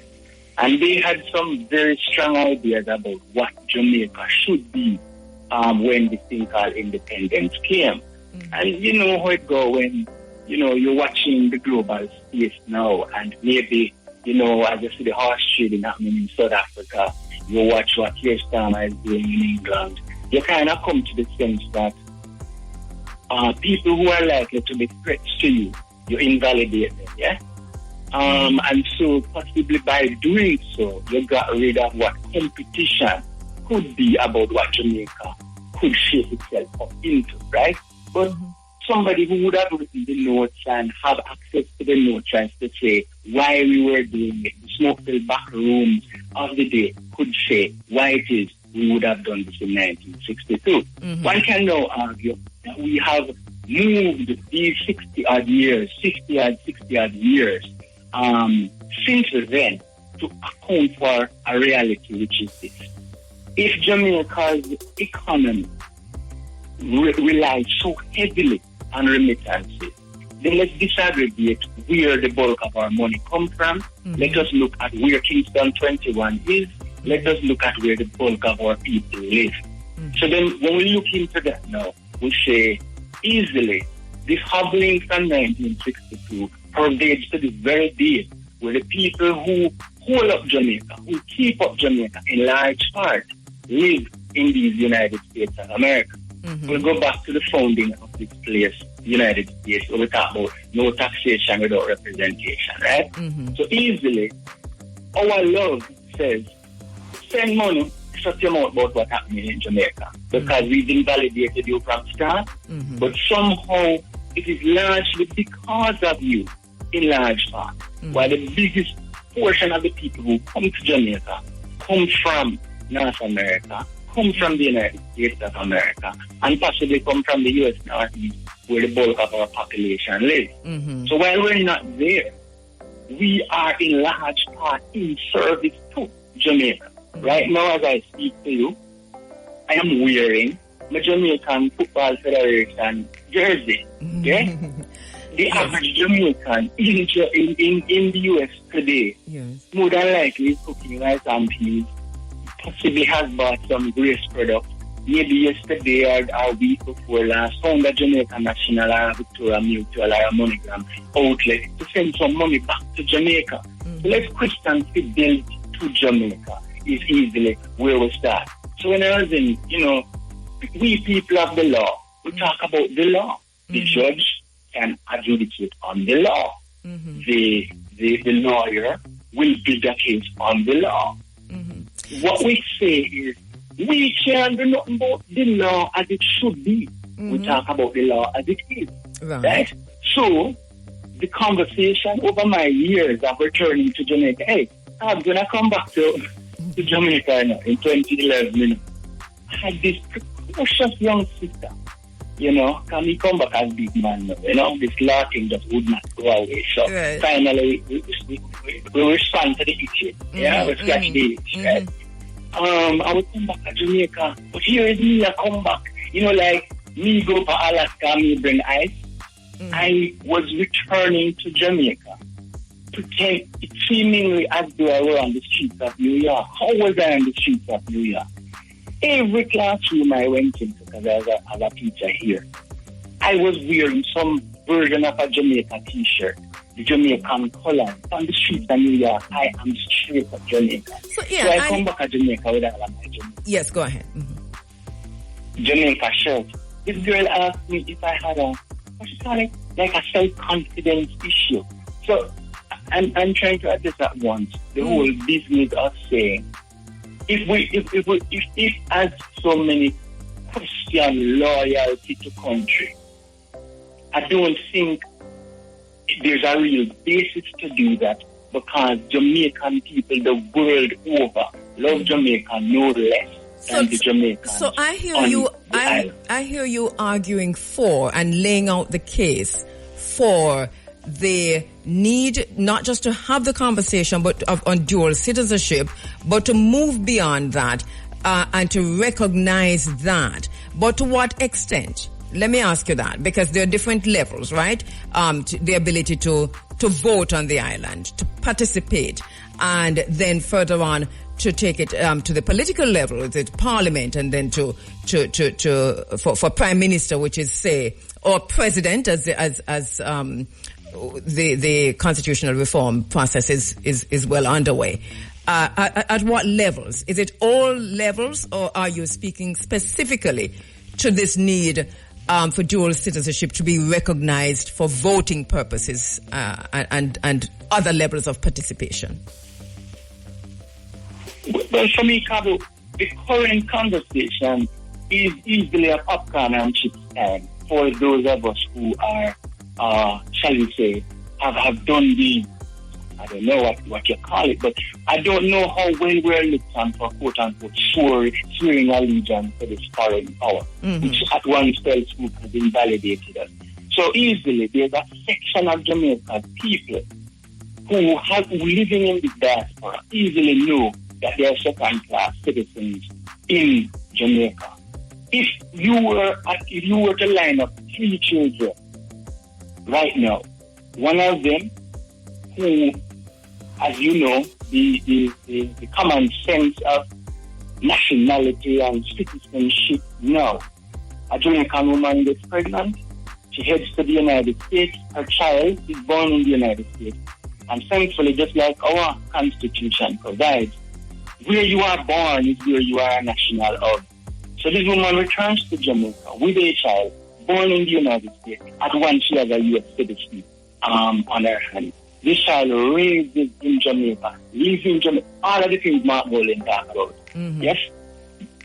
And they had some very strong ideas about what Jamaica should be when this thing called independence came. Mm-hmm. And you know how it goes when, you're watching the global space now, and maybe, as you see the horse trading happening in South Africa, you watch what Keir Starmer is doing in England, you kind of come to the sense that people who are likely to be threats to you, you invalidate them, yeah? And so possibly by doing so, you got rid of what competition could be about what Jamaica could shape itself up into, right? But somebody who would have written the notes and have access to the notes and to say why we were doing it, the smoke-filled back rooms of the day could say why it is we would have done this in 1962. Mm-hmm. One can now argue that we have moved these 60-odd years since then to account for a reality, which is this. If Jamaica's economy relies so heavily on remittances, then let's disaggregate where the bulk of our money comes from. Mm-hmm. Let us look at where Kingston 21 is. Let us look at where the bulk of our people live. Mm-hmm. So then when we look into that now, we say easily this hobbling from 1962 pervades to the very day where the people who hold up Jamaica, who keep up Jamaica in large part, live in these United States of America. Mm-hmm. We'll go back to the founding of this place, the United States, where we talk about no taxation without representation, right? Mm-hmm. So easily, our law says, spend money, shut your mouth about what's happening in Jamaica, because we've invalidated you from start, but somehow it is largely because of you, in large part, while the biggest portion of the people who come to Jamaica come from North America, come from the United States of America, and possibly come from the U.S. Northeast, where the bulk of our population lives. Mm-hmm. So while we're not there, we are in large part in service to Jamaica. Mm-hmm. Right now, as I speak to you, I am wearing the Jamaican Football Federation jersey. Okay? The average Jamaican in the U.S. today, more than likely is cooking rice and peas, possibly has bought some Grace products. Maybe yesterday or a week before last, found a Jamaican National or a Victoria Mutual or a MoneyGram outlet to send some money back to Jamaica. Mm-hmm. So let's question fidelity to Jamaica is easily where we start. So when I was in, we people of the law, we talk about the law. The judge can adjudicate on the law. Mm-hmm. The lawyer will build a case on the law. Mm-hmm. What we say is, we can't do nothing about the law as it should be. Mm-hmm. We talk about the law as it is. Right? So, the conversation over my years of returning to Jamaica, hey, I'm going to come back to Jamaica now in 2011. I had this precocious young sister, can we come back as big man now? This law thing just would not go away. So, finally, we respond to the issue. Yeah, we scratch the itch, right? I would come back to Jamaica, but here is me, I come back. Like, me go to Alaska, me bring ice. I was returning to Jamaica, seemingly as though I were on the streets of New York. How was I on the streets of New York? Every classroom I went into, because I was a teacher here, I was wearing some version of a Jamaica t-shirt, the Jamaican color. On the streets of New York, I am straight up Jamaica. So I come back to Jamaica with all of my Jamaica. Yes, go ahead. Jamaica shirt. This girl asked me if I had like a self-confidence issue. So I'm trying to address that once. The whole business of saying, if as so many question loyalty to country, I don't think there's a real basis to do that, because Jamaican people the world over love Jamaica no less than the Jamaicans. So I hear you. I hear you arguing for and laying out the case for the need not just to have the conversation on dual citizenship, but to move beyond that and to recognize that. But to what extent? Let me ask you that, because there are different levels, right? The ability to vote on the island, to participate, and then further on to take it to the political level, the parliament, and then for prime minister, which is say, or president, as the constitutional reform process is well underway. At what levels? Is it all levels, or are you speaking specifically to this need for dual citizenship to be recognized for voting purposes and other levels of participation? Well, for me, Kabu, the current conversation is easily a popcorn and chips time for those of us who are, shall we say, have done the, I don't know what you call it, but I don't know how well we're looked on for quote-unquote swearing allegiance to this foreign power, which at one fell swoop has invalidated us. So easily, there's a section of Jamaican people who living in the diaspora easily know that they are second-class citizens in Jamaica. If you were to line up 3 children right now, one of them who, as you know, the common sense of nationality and citizenship now, a Jamaican woman gets pregnant, she heads to the United States, her child is born in the United States, and thankfully, just like our Constitution provides, where you are born is where you are a national of. So this woman returns to Jamaica with a child born in the United States at once she has a U.S. citizen on her hand. This child raises in Jamaica, lives in Jamaica, all of the things Mark Bolin talked about. Yes?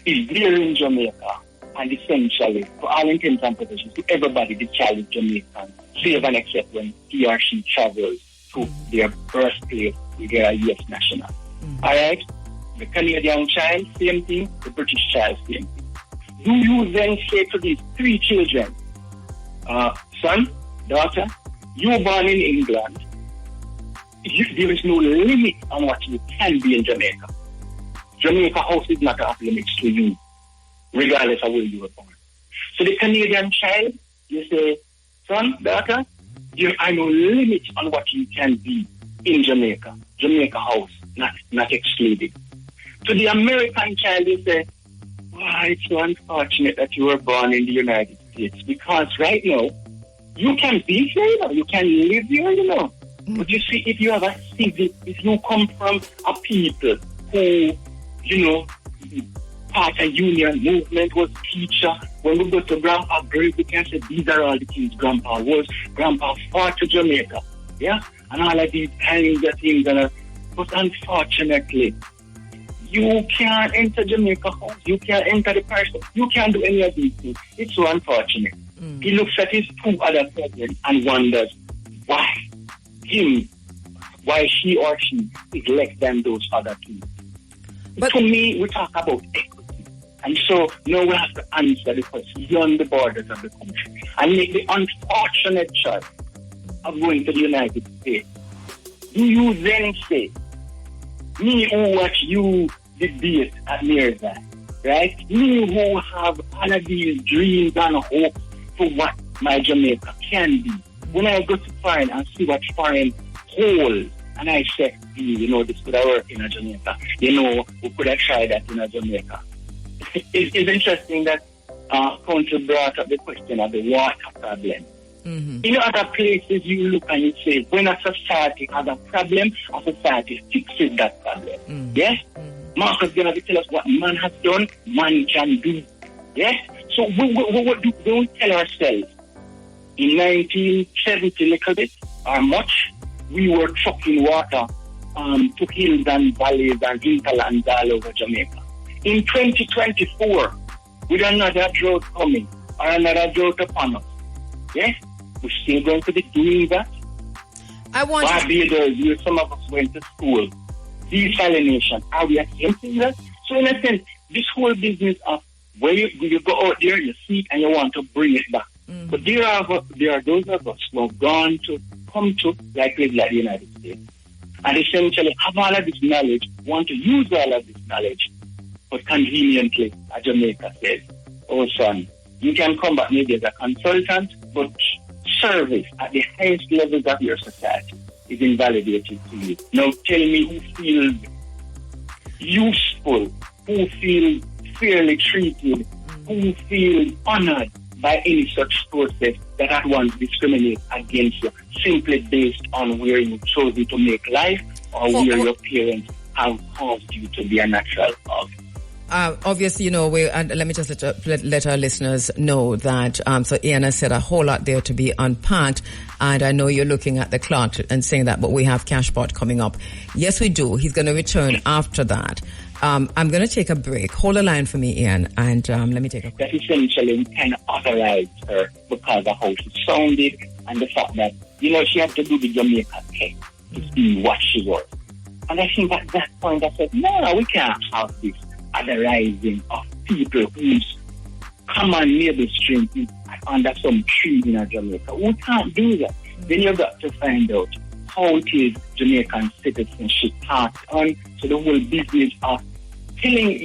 Is there in Jamaica, and essentially, for all intents and purposes, to everybody, the child is Jamaican, save and except when he or she travels to their birthplace with their U.S. national. All right? The Canadian child, same thing. The British child, same thing. Do you then say to these 3 children, son, daughter, you were born in England, there is no limit on what you can be in Jamaica. Jamaica House is not off limits to you, regardless of where you were born. So the Canadian child, you say, son, daughter, there are no limits on what you can be in Jamaica. Jamaica House, not excluded. To the American child, you say, it's so unfortunate that you were born in the United States, because right now, you can be here, you can live here, But you see, if you have a civic, if you come from a people who, part of union movement, was teacher, when we go to Grandpa grave, we can say, these are all the things Grandpa was. Grandpa fought to Jamaica, yeah? And all of these kinds of things. But unfortunately, you can't enter Jamaica House. You can't enter the person. You can't do any of these things. It's so unfortunate. He looks at his 2 other children and wonders why she or she is less than those other 2. But to me, we talk about equity. And so now we have to answer the question beyond the borders of the country and make the unfortunate choice of going to the United States. Do you then say, me who watch you debate at Mirza, right? Me who have all of these dreams and hopes for what my Jamaica can be. When I go to foreign and see what foreign holds, and I say, this could have worked in a Jamaica. We could have tried that in a Jamaica. It's interesting that Council brought up the question of the water problem. Mm-hmm. In other places, you look and you say, when a society has a problem, a society fixes that problem. Mm-hmm. Yes? Mm-hmm. Marcus is going to tell us what man has done, man can do. Yes? So we tell ourselves, in 1970, little bit or much, we were trucking water to hills and valleys and hinterlands all over Jamaica. In 2024, with another drought coming or another drought upon us, yes, we're still going to be doing that. Barbados, where some of us went to school, desalination, are we attempting that? So in a sense, this whole business of where you go out there, you see it and you want to bring it back. Mm-hmm. But there are those of us who have come to, like the United States, and essentially have all of this knowledge, want to use all of this knowledge, but conveniently, as Jamaica says, oh son, you can come back maybe as a consultant, but service at the highest levels of your society is invalidated to you. Now tell me who feels useful, who feels fairly treated, who feels honored by any such process that at once discriminates against you simply based on where you chose to make life or where your parents have caused you to be a natural of. Obviously, let me just let our listeners know that, so Ian has said a whole lot there to be unpacked, and I know you're looking at the clock and saying that, but we have Cashpot coming up. Yes, we do. He's going to return after that. I'm going to take a break. Hold a line for me, Ian, and let me take a break. That essentially we kind of authorized her because of how she sounded and the fact that, she had to do the Jamaica thing to see what she was. And I think at that point I said, no, we can't have this otherizing of people whose common neighbor stream is under some tree in Jamaica. We can't do that. Then you've got to find out how it is Jamaican citizenship passed on. So the whole business of telling,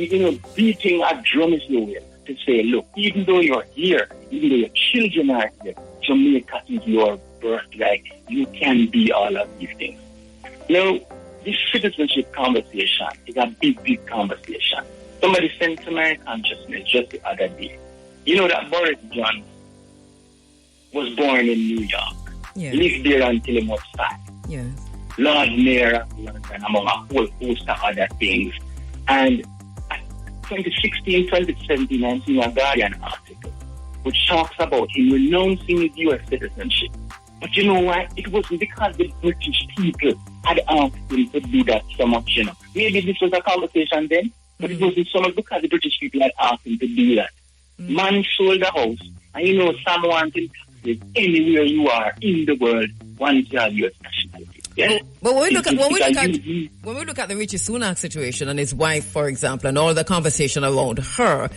beating a drum, if you will, to say, look, even though you're here, even though your children are here, Jamaica is your birthright. You can be all of these things. Now, this citizenship conversation is a big, big conversation. Somebody sent to my consciousness just the other day. You know that Boris Johnson was born in New York. Yes. Lived there until he was 5. Yes. Lord Mayor of London, among a whole host of other things. And 2016, 2017, I seen a Guardian article which talks about him renouncing his U.S. citizenship. But you know why? It wasn't because the British people had asked him to do that so much, Maybe this was a conversation then, but it wasn't so much because the British people had asked him to do that. Man sold the house, and someone can taxes anywhere you are in the world once you have U.S. nationality. Yes? But when we look at the Richie Sunak situation and his wife, for example, and all the conversation around her,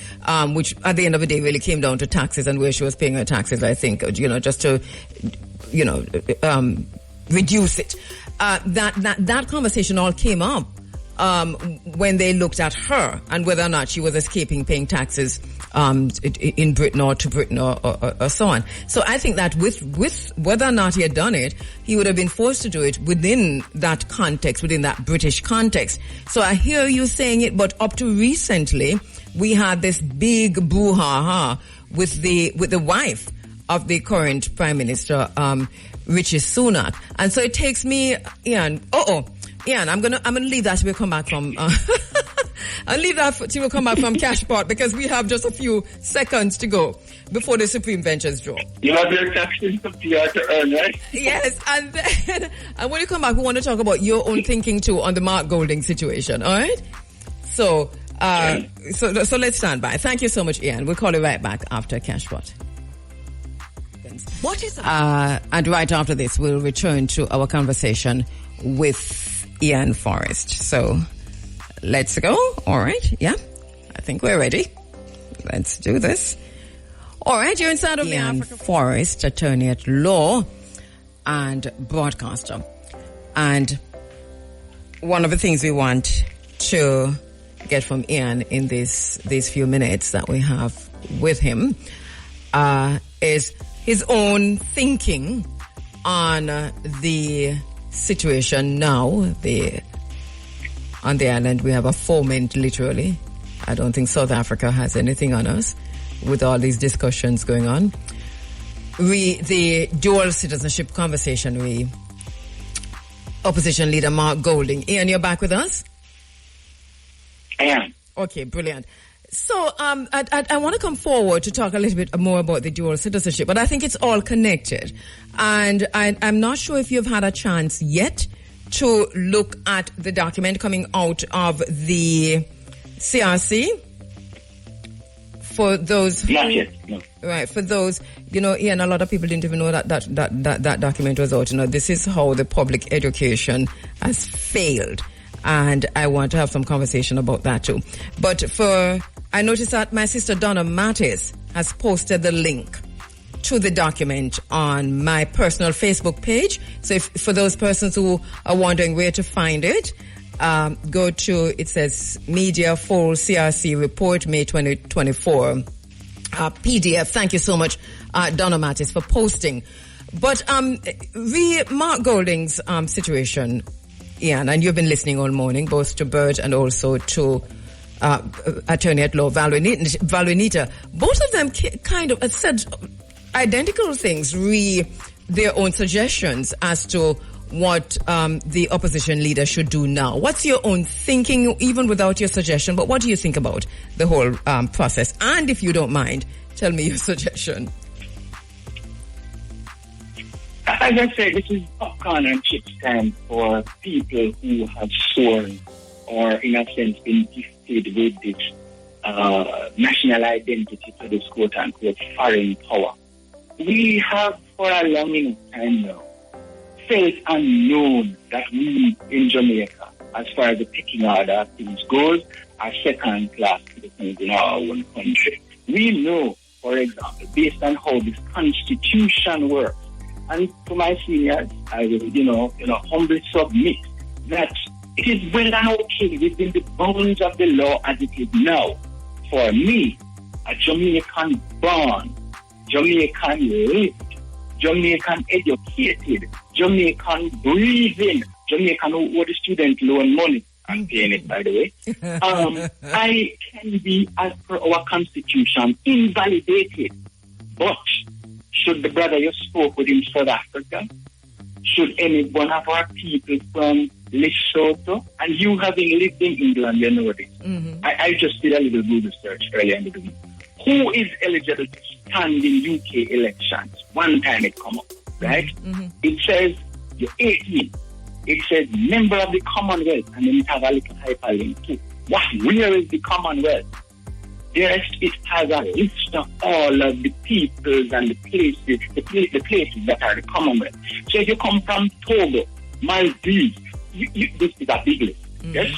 which at the end of the day really came down to taxes and where she was paying her taxes, I think, just to, reduce it. That conversation all came up when they looked at her and whether or not she was escaping paying taxes in Britain or to Britain or so on. So I think that with whether or not he had done it, he would have been forced to do it within that context, within that British context. So I hear you saying it, but up to recently, we had this big brouhaha with the wife of the current Prime Minister, Richie Sunak. And so it takes me, Ian, I'm gonna leave that till we come back from, I'll leave that till we come back from Cashpot because we have just a few seconds to go before the Supreme Benches draw. You have your taxes to pay to earn, right? Yes, and then, and when you come back, we want to talk about your own thinking too on the Mark Golding situation, alright? So let's stand by. Thank you so much, Ian. We'll call you right back after Cashpot. What is that? And right after this, we'll return to our conversation with Ian Forrest. So let's go. All right. Yeah, I think we're ready. Let's do this. All right. You're inside of Ian Forrest, attorney at law and broadcaster. And one of the things we want to get from Ian in these few minutes that we have with him is his own thinking on the situation now. On the island, we have a foment, literally. I don't think South Africa has anything on us with all these discussions going on. The dual citizenship conversation, Opposition Leader Mark Golding. Ian, you're back with us? I am. Okay, brilliant. So I want to come forward to talk a little bit more about the dual citizenship, but I think it's all connected. And I'm not sure if you've had a chance yet to look at the document coming out of the CRC. For those who, not yet, no. Right, for those, Ian, a lot of people didn't even know that document was out. This is how the public education has failed. And I want to have some conversation about that too. But I noticed that my sister Donna Mattis has posted the link to the document on my personal Facebook page. So for those persons who are wondering where to find it, go to, it says Media Full CRC Report May 2024 PDF. Thank you so much, Donna Mattis, for posting. But Mark Golding's situation, Ian, and you've been listening all morning, both to Bert and also to Attorney at Law Valuanita. Both of them kind of said identical things, their own suggestions as to what the opposition leader should do now. What's your own thinking, even without your suggestion? But what do you think about the whole process? And if you don't mind, tell me your suggestion. As I said, this is popcorn and chips time for people who have sworn or, in a sense, been gifted with this national identity to this quote-unquote foreign power. We have, for a long enough time now, felt unknown that we in Jamaica, as far as the pecking order of things goes, are second-class citizens in our own country. We know, for example, based on how this constitution works, and to my seniors, I will, humbly submit that it is well and okay within the bounds of the law as it is now. For me, a Jamaican born, Jamaican lived, Jamaican educated, Jamaican breathing, Jamaican who owe the student loan money, I'm paying it, by the way. I can be, as per our constitution, invalidated. But should the brother you spoke with in South Africa, should any one of our people from Lesotho, and you having lived in England, you know this. Mm-hmm. I just did a little Google search earlier in the week. Who is eligible to stand in UK elections? One time it come up, right? Mm-hmm. It says you're 18. It says member of the Commonwealth, and then it has a little hyperlink too. Where is the Commonwealth? Yes, it has a list of all of the peoples and the places, the places that are the Commonwealth. So if you come from Togo, Maldives, this is a big list. Mm-hmm. Yes,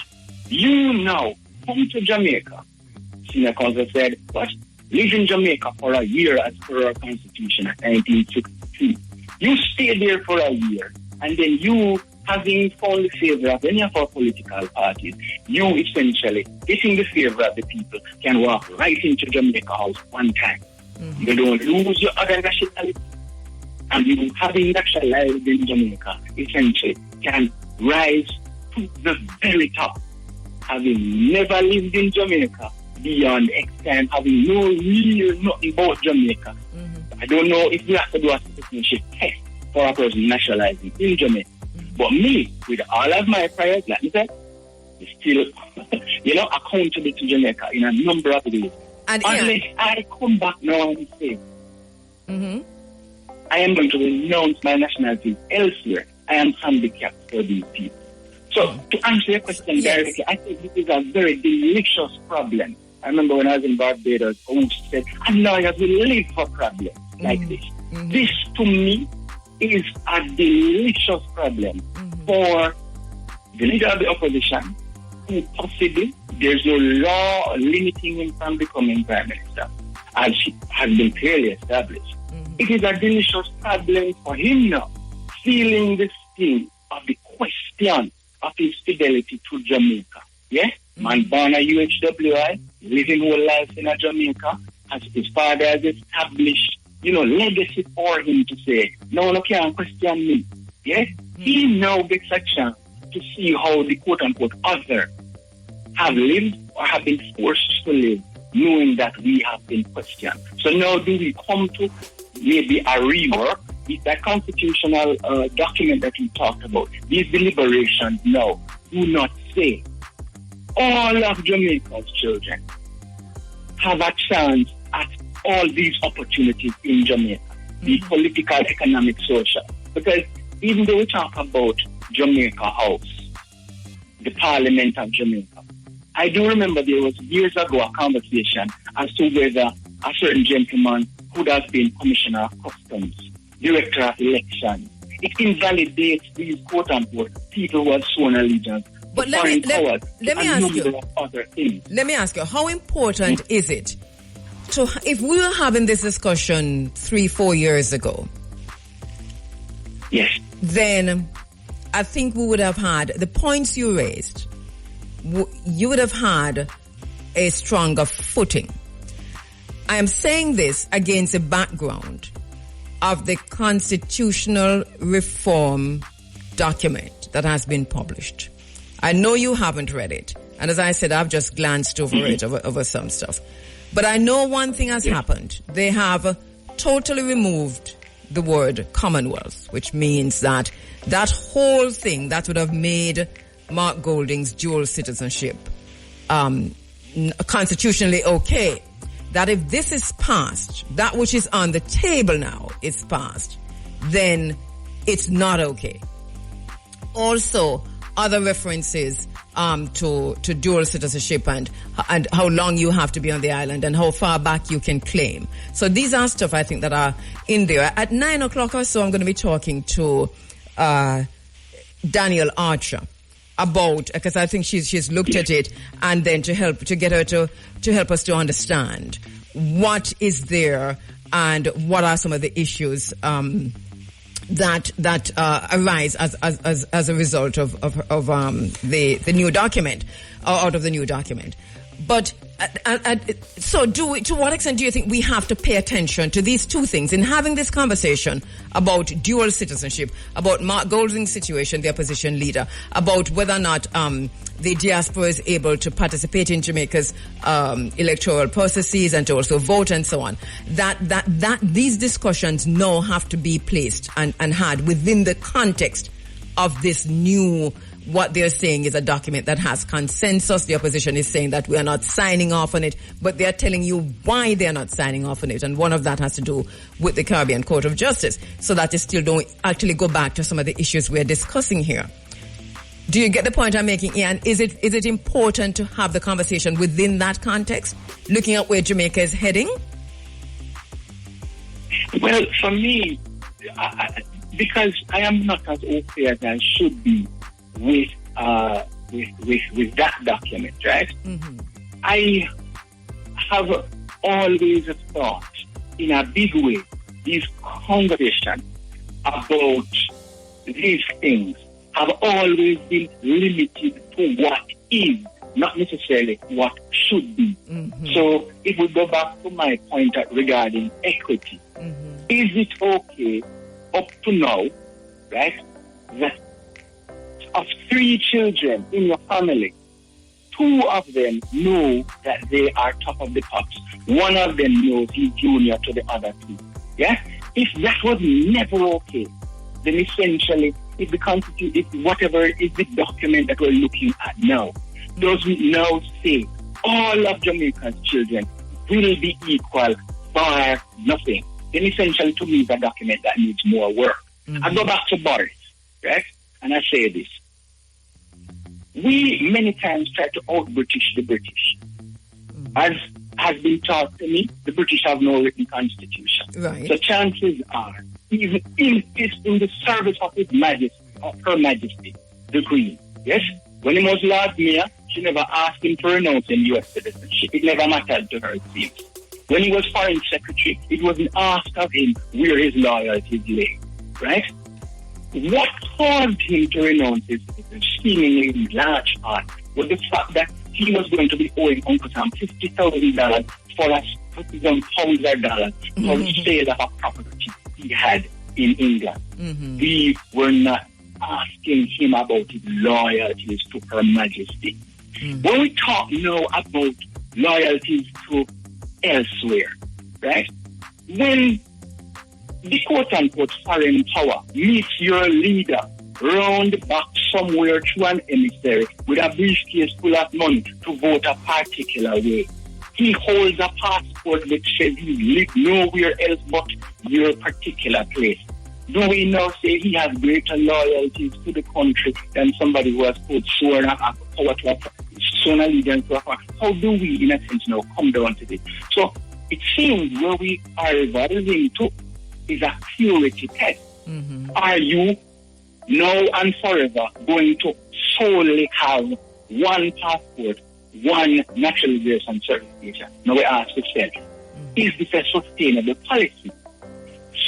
you now come to Jamaica. Senior counsel said, what? Live in Jamaica for a year as per our constitution of 1962. You stay there for a year, and then you, having found the favor of any of our political parties, you essentially, getting the favor of the people, can walk right into Jamaica House one time. Mm-hmm. You don't lose your other nationality. And you, having naturalized in Jamaica, essentially can rise to the very top. Having never lived in Jamaica beyond X time, having no real nothing about Jamaica. Mm-hmm. I don't know if we have to do a citizenship test for a person nationalizing in Jamaica. But me, with all of my priors, like I said, is still, accountable to Jamaica in a number of ways. And unless I come back now and say, I am going to renounce my nationality elsewhere, I am handicapped for these people. So, to answer your question directly, I think this is a very delicious problem. I remember when I was in Barbados, who said, and lawyers will live for problems like this. Mm-hmm. This, to me, is a delicious problem for the leader of the opposition, who possibly there's no law limiting him from becoming prime minister, as has been clearly established. Mm-hmm. It is a delicious problem for him now, feeling the sting of the question of his fidelity to Jamaica. Yeah? Mm-hmm. Man born a UHWI, living whole life in a Jamaica, as his father has established legacy for him to say, no can't question me. Yes? He now gets a chance to see how the quote-unquote other have lived or have been forced to live, knowing that we have been questioned. So now do we come to maybe a rework? That constitutional document that we talked about, these deliberations now do not say all of Jamaica's children have a chance at all these opportunities in Jamaica, the political, economic, social. Because even though we talk about Jamaica House, the Parliament of Jamaica, I do remember there was years ago a conversation as to whether a certain gentleman could have been Commissioner of Customs, Director of Elections. It invalidates these quote-unquote people who have sworn allegiance. But let me ask you, how important is it if we were having this discussion 3-4 years ago? Yes. Then I think we would have had the points you raised. You would have had a stronger footing. I am saying this against the background of the constitutional reform document that has been published. I know you haven't read it. And as I said, I've just glanced over it, over some stuff. But I know one thing has happened. They have totally removed the word Commonwealth, which means that whole thing that would have made Mark Golding's dual citizenship constitutionally okay, that if this is passed, that which is on the table now is passed, then it's not okay. Also, other references to dual citizenship and how long you have to be on the island and how far back you can claim. So these are stuff I think that are in there. At 9 o'clock or so, I'm going to be talking to Daniel Archer about, because I think she's looked at it, and then to get her to help us to understand what is there and what are some of the issues that arise as a result of the new document, or out of the new document. But so to what extent do you think we have to pay attention to these two things in having this conversation about dual citizenship, about Mark Golding's situation, the opposition leader, about whether or not the diaspora is able to participate in Jamaica's electoral processes and to also vote and so on, that these discussions now have to be placed and had within the context of this new, what they're saying is a document that has consensus. The opposition is saying that we are not signing off on it, but they're telling you why they're not signing off on it. And one of that has to do with the Caribbean Court of Justice. So that you still don't actually go back to some of the issues we're discussing here. Do you get the point I'm making, Ian? Is it important to have the conversation within that context, looking at where Jamaica is heading? Well, for me, because I am not as okay as I should be with that document, right? Mm-hmm. I have always thought, in a big way, these conversations about these things have always been limited to what is, not necessarily what should be. Mm-hmm. So if we go back to my point regarding equity, is it okay up to now, right, that of 3 children in your family, 2 of them know that they are top of the pops. 1 of them knows he's junior to the other 2. Yeah? If that was never okay, then essentially it becomes whatever is the document that we're looking at now. Does we now say all of Jamaica's children will be equal bar nothing? Then essentially to me the document that needs more work. Mm-hmm. I go back to Boris, right? And I say this. We many times try to out-British the British. As has been taught to me, the British have no written constitution. Right. So chances are, even in the service of His Majesty, of Her Majesty, the Queen, yes? When he was Lord Mayor, she never asked him to renounce in U.S. citizenship. It never mattered to her, it seems. When he was Foreign Secretary, it wasn't asked of him where his loyalties lay, right? What caused him to renounce his seemingly large part was the fact that he was going to be owing Uncle Sam $50,000 for a put them pounds or dollars for the sale of a property he had in England. We were not asking him about his loyalties to Her Majesty. When we talk now about loyalties to elsewhere, right? When the quote-unquote foreign power meets your leader round back somewhere through an emissary with a briefcase full of money to vote a particular way, he holds a passport that says he lives nowhere else but your particular place. Do we now say he has greater loyalties to the country than somebody who has put sworn allegiance to a power? How do we, in a sense, now come down to this? So it seems where we are evolving to is a purity test. Are you now and forever going to solely have one passport, one naturalization certification? Now we ask ourselves, is this a sustainable policy?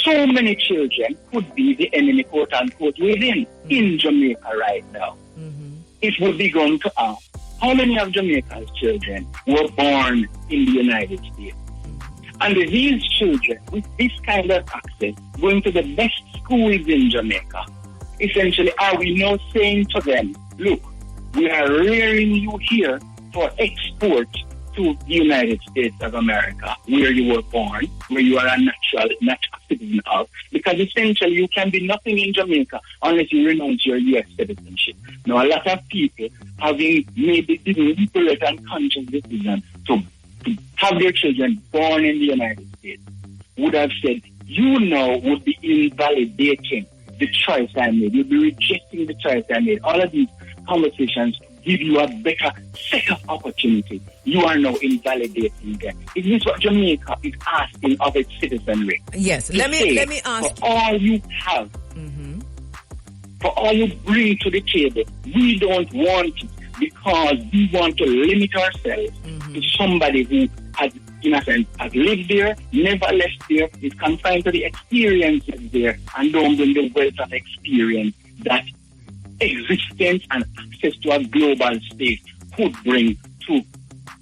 So many children could be the enemy, quote unquote, within in Jamaica right now. It would be going to ask, how many of Jamaica's children were born in the United States? And these children, with this kind of access, going to the best schools in Jamaica, essentially, are we now saying to them, look, we are rearing you here for export to the United States of America, where you were born, where you are a natural citizen of, because essentially you can be nothing in Jamaica unless you renounce your U.S. citizenship. Now, a lot of people, having made the deliberate and conscious decision to have their children born in the United States, would have said, you now would be invalidating the choice I made. You'd be rejecting the choice I made. All of these conversations give you a better set of opportunity. You are now invalidating them. Is this what Jamaica is asking of its citizenry? Yes. Let me ask. For all you have, for all you bring to the table, we don't want it because we want to limit ourselves to somebody who has, in a sense, has lived there, never left there, is confined to the experiences there, and don't bring the wealth of experience that existence and access to a global space could bring to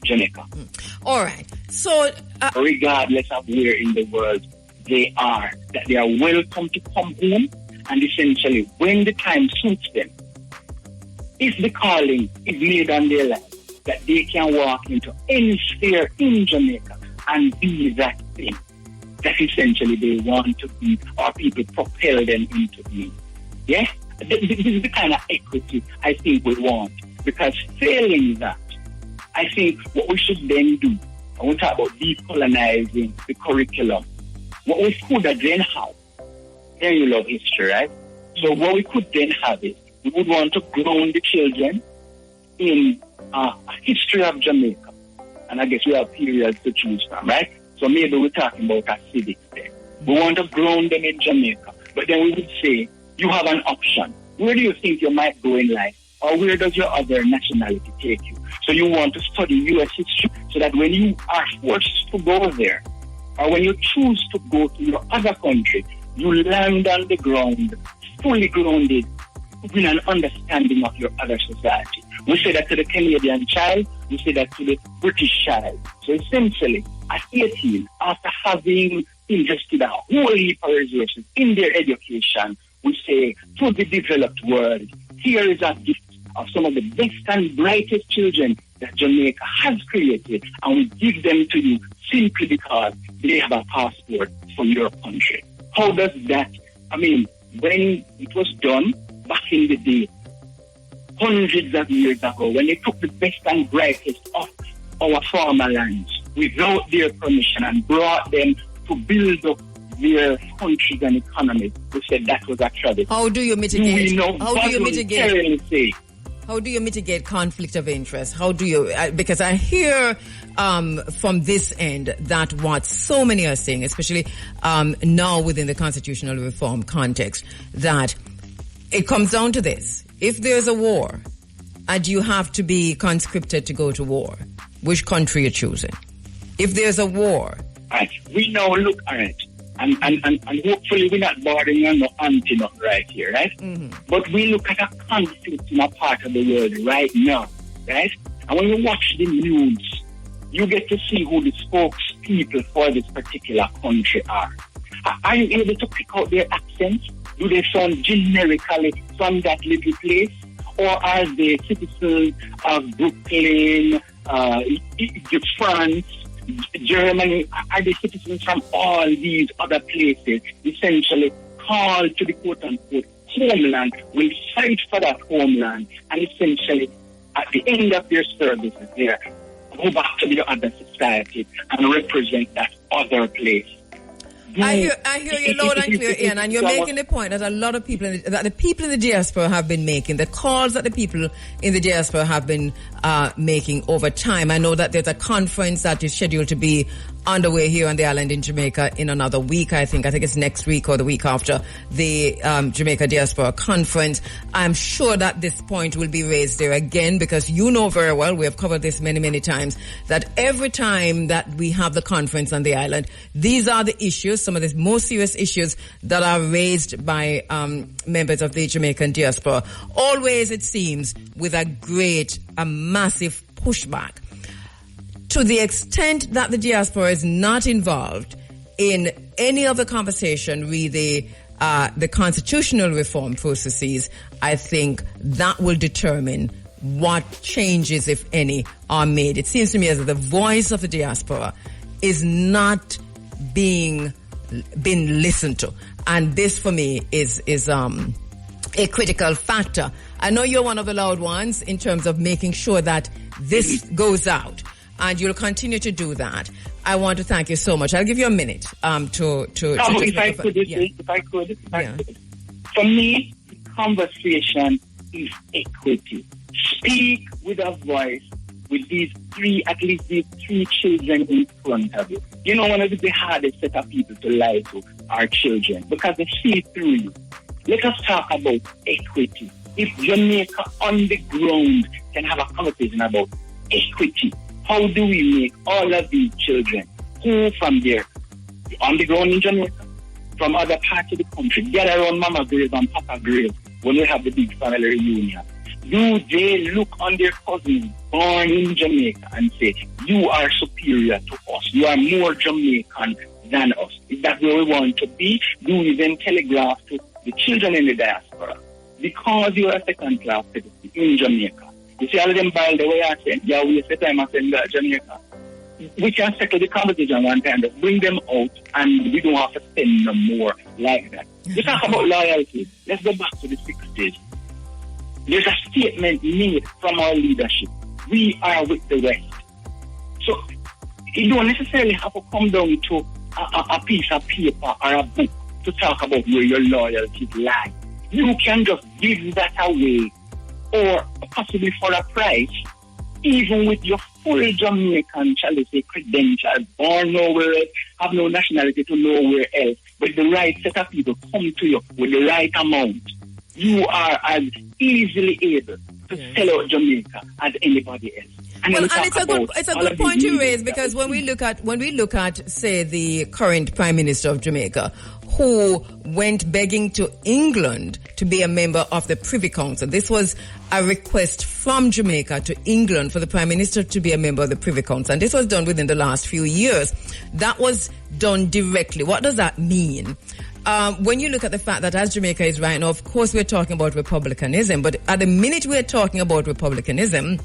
Jamaica. All right. So, regardless of where in the world they are, that they are welcome to come home, and essentially, when the time suits them, if the calling is made on their life, that they can walk into any sphere in Jamaica and be that thing that essentially they want to be, or people propel them into being. Yeah? This is the kind of equity I think we want. Because failing that, I think what we should then do, when we talk about decolonizing the curriculum, what we could then have, here you love history, right? So what we could then have is, we would want to ground the children in a history of Jamaica. And I guess we have periods to choose from, right? So maybe we're talking about a civics there. We want to ground them in Jamaica. But then we would say, you have an option. Where do you think you might go in life? Or where does your other nationality take you? So you want to study U.S. history so that when you are forced to go there, or when you choose to go to your other country, you land on the ground, fully grounded, in an understanding of your other society. We say that to the Canadian child, we say that to the British child. So essentially, at 18, after having invested a whole heap of resources in their education, we say to the developed world, here is a gift of some of the best and brightest children that Jamaica has created, and we give them to you simply because they have a passport for your country. How does that, when it was done back in the day, hundreds of years ago, when they took the best and brightest of our former lands without their permission and brought them to build up their countries and economies, we said that was a tragedy. How do you mitigate? How do you mitigate conflict of interest? How do you, because I hear from this end that what so many are saying, especially now within the constitutional reform context, that it comes down to this. If there's a war and you have to be conscripted to go to war, which country you're choosing? If there's a war. Right. We now look at it. And hopefully we're not bordering on no anti-nut right here, right? But we look at a conflict in a part of the world right now, right? And when you watch the news, you get to see who the people for this particular country are. Are you able to pick out their accents? Do they sound generically from that little place? Or are they citizens of Brooklyn, France, Germany? Are they citizens from all these other places, essentially called to the quote-unquote homeland, will fight for that homeland, and essentially at the end of their services there, go back to the other society and represent that other place? I hear you loud and clear, Ian, and you're making the point that a lot of people, that the people in the diaspora have been making, the calls that the people in the diaspora have been making over time. I know that there's a conference that is scheduled to be underway here on the island in Jamaica in another week. I think it's next week or the week after the Jamaica Diaspora Conference. I'm sure that this point will be raised there again, because you know very well, we have covered this many, many times, that every time that we have the conference on the island, these are the issues, some of the most serious issues that are raised by members of the Jamaican diaspora. Always, it seems, with a massive pushback. To the extent that the diaspora is not involved in any of the conversation, really, the constitutional reform processes, I think that will determine what changes, if any, are made. It seems to me as if the voice of the diaspora is not being listened to. And this, for me, is a critical factor. I know you're one of the loud ones in terms of making sure that this goes out. And you'll continue to do that. I want to thank you so much. I'll give you a minute if I could. For me, the conversation is equity. Speak with a voice with at least these three children in front of you. You know, one of the hardest set of people to lie to are children, because they see through you. Let us talk about equity. If Jamaica on the ground can have a conversation about equity, how do we make all of these children who from there, on the ground in Jamaica, from other parts of the country, get around Mama grave and Papa grave when we have the big family reunion? Do they look on their cousins born in Jamaica and say, you are superior to us, you are more Jamaican than us? Is that where we want to be? Do we then telegraph to the children in the diaspora, because you are a second-class citizen in Jamaica? You see all of them bile the way I said, yeah, we waste the time I send Jamaica. We can settle the conversation one time, just bring them out, and we don't have to spend no more like that. You talk about loyalty. Let's go back to the 60s. There's a statement made from our leadership. We are with the West. So you don't necessarily have to come down to a piece of paper or a book to talk about where your loyalties lie. You can just give that away, or possibly for a price, even with your full Jamaican, shall we say, credentials, born nowhere else, have no nationality to nowhere else, but the right set of people come to you with the right amount. You are as easily able to sell out Jamaica as anybody else. And it's a good point you raise, because when we look at, say, the current Prime Minister of Jamaica, who went begging to England to be a member of the Privy Council. This was a request from Jamaica to England for the Prime Minister to be a member of the Privy Council. And this was done within the last few years. That was done directly. What does that mean? When you look at the fact that as Jamaica is right now, of course we're talking about republicanism, but at the minute we're talking about republicanism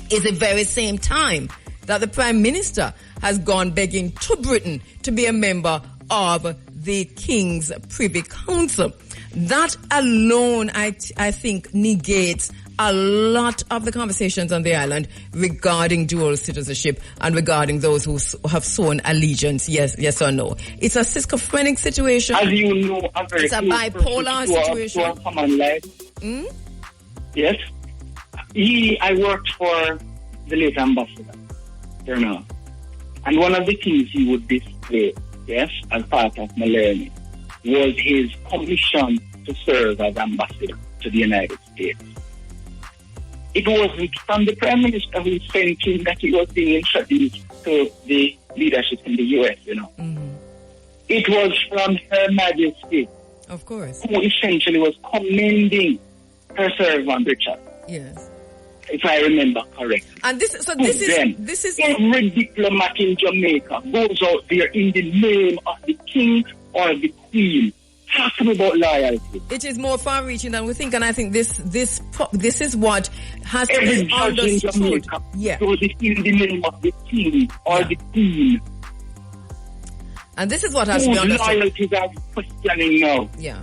is the very same time that the Prime Minister has gone begging to Britain to be a member of the King's Privy Council. That alone, I think, negates a lot of the conversations on the island regarding dual citizenship and regarding those who have sworn allegiance, yes or no. It's a schizophrenic situation. As you know, it's a bipolar situation. To our common life. Yes. I worked for the late ambassador, you know, and one of the things he would display, yes, as part of my learning, was his commission to serve as ambassador to the United States. It wasn't from the Prime Minister who sent him that he was being introduced to the leadership in the U.S., you know. It was from Her Majesty, of course, who essentially was commending her servant, Richard. Yes. if I remember correctly. And this is every diplomat in Jamaica goes out there in the name of the king or the queen. Talk to me about loyalty. It is more far-reaching than we think, and I think this is what has to every be judge in understood. Jamaica goes in the name of the king or the queen. And this is what has to be understood. Loyalties are questioning now. Yeah.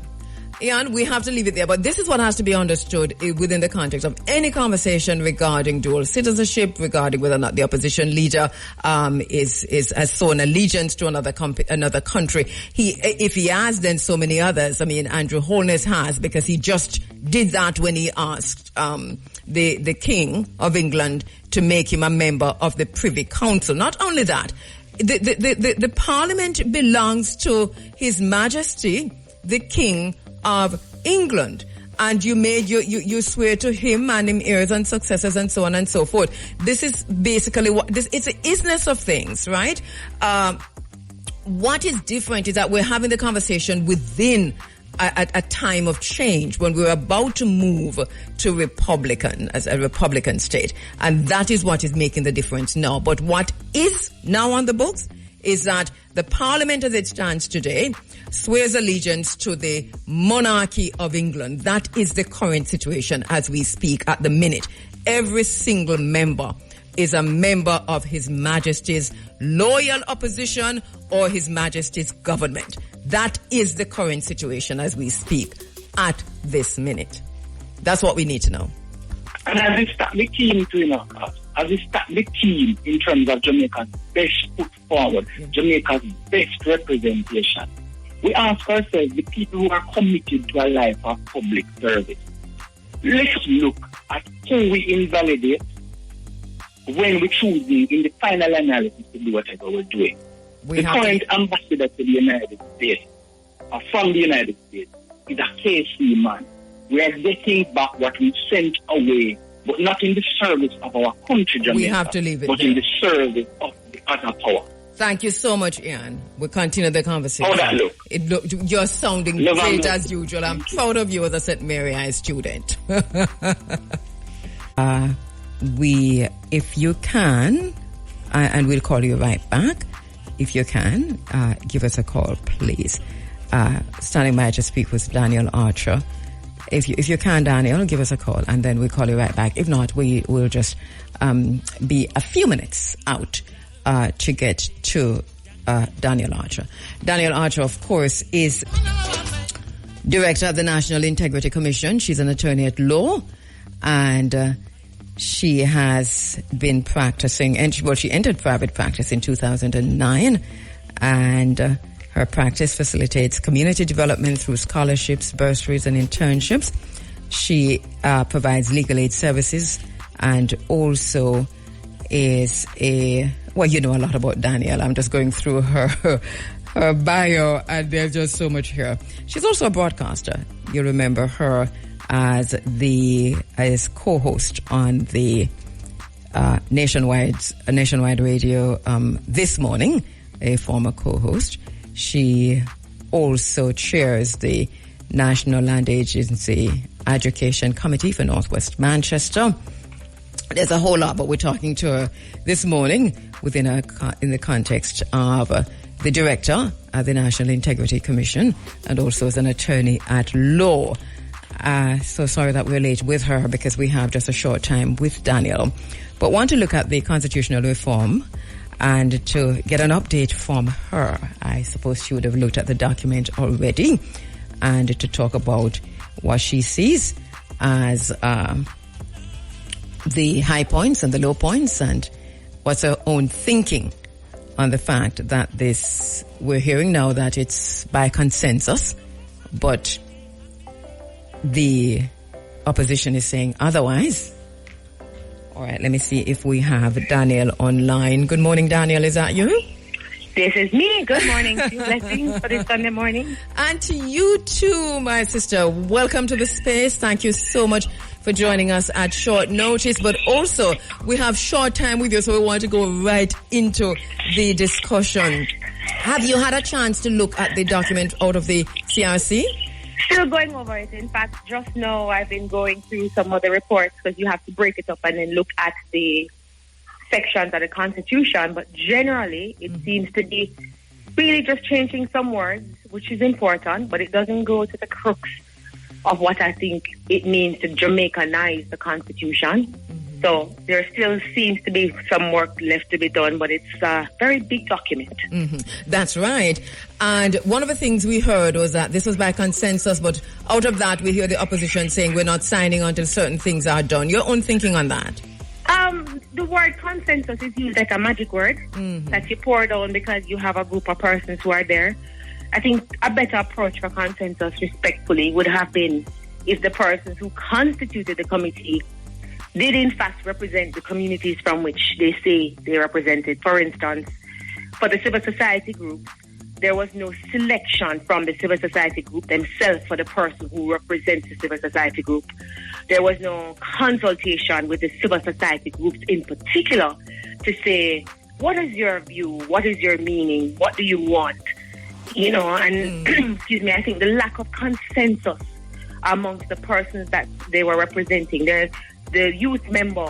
Ian, we have to leave it there, but this is what has to be understood within the context of any conversation regarding dual citizenship, regarding whether or not the opposition leader has sworn allegiance to another country. If he has, then so many others. I mean, Andrew Holness has, because he just did that when he asked the King of England to make him a member of the Privy Council. Not only that, the Parliament belongs to His Majesty, the King of England, and you swear to him and him heirs and successors and so on and so forth. This is basically it's the isness of things, right? What is different is that we're having the conversation within a time of change when we're about to move to Republican, as a Republican state, and that is what is making the difference now. But what is now on the books is that the Parliament as it stands today swears allegiance to the monarchy of England. That is the current situation as we speak at the minute. Every single member is a member of His Majesty's loyal opposition or His Majesty's government. That is the current situation as we speak at this minute. That's what we need to know. And as we start the team as we start the team in terms of Jamaica's best foot forward, Jamaica's best representation, we ask ourselves, the people who are committed to a life of public service, let's look at who we invalidate when we're choosing in the final analysis to do whatever we're doing. The current ambassador to the United States, or from the United States, is a KC man. We are getting back what we sent away, but not in the service of our country, Jamaica, we have to leave it but there. In the service of the other power. Thank you so much, Ian. We'll continue the conversation. How that look? You're sounding great as usual. I'm proud of you as a St. Mary High student. If you can, and we'll call you right back. If you can, give us a call, please. Standing by to speak with Daniel Archer. If you can, Daniel, give us a call, and then we'll call you right back. If not, we will just be a few minutes out to get to Daniel Archer. Daniel Archer, of course, is director of the National Integrity Commission. She's an attorney at law, and she has been practicing, and she entered private practice in 2009, and her practice facilitates community development through scholarships, bursaries, and internships. She provides legal aid services and also is you know a lot about Danielle. I'm just going through her bio, and there's just so much here. She's also a broadcaster. You remember her as co-host on the nationwide radio This Morning, a former co-host. She also chairs the National Land Agency Education Committee for Northwest Manchester. There's a whole lot, but we're talking to her this morning in the context of the director of the National Integrity Commission and also as an attorney at law. So sorry that we're late with her because we have just a short time with Daniel. But want to look at the constitutional reform and to get an update from her. I suppose she would have looked at the document already, and to talk about what she sees as the high points and the low points, and what's her own thinking on the fact that we're hearing now that it's by consensus, but the opposition is saying otherwise. All right, let me see if we have Daniel online. Good morning, Daniel. Is that you? This is me. Good morning. Blessings for this Sunday morning. And to you too, my sister. Welcome to the space. Thank you so much for joining us at short notice. But also, we have short time with you, so we want to go right into the discussion. Have you had a chance to look at the document out of the CRC? Still going over it. In fact, just now I've been going through some of the reports because you have to break it up and then look at the sections of the Constitution. But generally, it seems to be really just changing some words, which is important, but it doesn't go to the crux of what I think it means to Jamaicanize the Constitution. So there still seems to be some work left to be done, but it's a very big document. That's right. And one of the things we heard was that this was by consensus, but out of that we hear the opposition saying we're not signing until certain things are done. Your own thinking on that? The word consensus is used like a magic word that you pour down because you have a group of persons who are there. I think a better approach for consensus, respectfully, would have been if the persons who constituted the committee did in fact represent the communities from which they say they represented. For instance, for the civil society group, there was no selection from the civil society group themselves for the person who represents the civil society group. There was no consultation with the civil society groups in particular to say, what is your view? What is your meaning? What do you want? You know, and excuse me, I think the lack of consensus amongst the persons that they were representing. The youth member,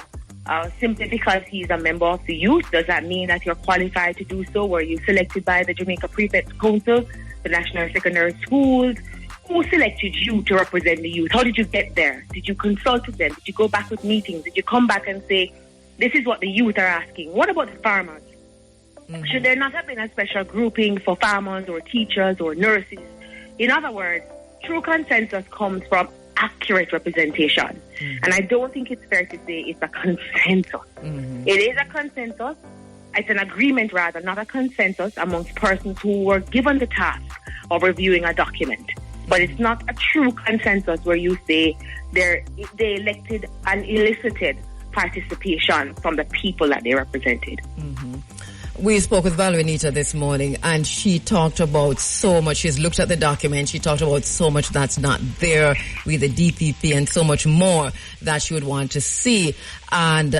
simply because he's a member of the youth, does that mean that you're qualified to do so? Were you selected by the Jamaica Prefects Council, the National Secondary Schools? Who selected you to represent the youth? How did you get there? Did you consult with them? Did you go back with meetings? Did you come back and say, this is what the youth are asking? What about the farmers? Should there not have been a special grouping for farmers or teachers or nurses? In other words, true consensus comes from accurate representation. And I don't think it's fair to say it's a consensus. It is a consensus. It's an agreement, rather, not a consensus amongst persons who were given the task of reviewing a document. But it's not a true consensus where you say they elected and elicited participation from the people that they represented. We spoke with Valvanita this morning, and she talked about so much. She's looked at the document. She talked about so much that's not there with the DPP and so much more that she would want to see, and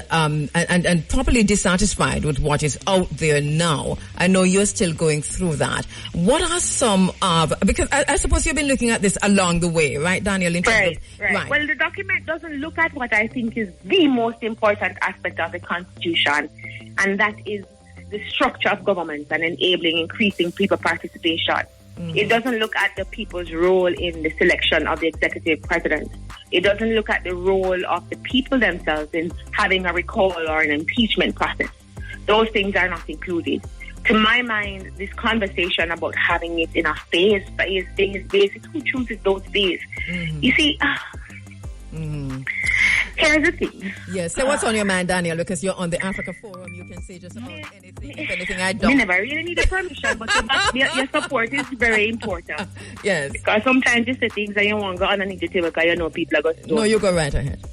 properly dissatisfied with what is out there now. I know you're still going through that. What are some of, because I suppose you've been looking at this along the way, right, Daniel? Right. Well, the document doesn't look at what I think is the most important aspect of the Constitution, and that is the structure of government and enabling increasing people participation. It doesn't look at the people's role in the selection of the executive president. It doesn't look at the role of the people themselves in having a recall or an impeachment process. Those things are not included. To my mind, this conversation about having it in a phase basis, who chooses those phases? You see, here's the thing. Yes, so what's on your mind, Daniel? Because you're on the Africa Forum, you can say just about anything. If anything, I don't. I never really need a permission, but your support is very important. Yes. Because sometimes you say things that you want to go underneath the table because you know people are going to do. No, you go right ahead.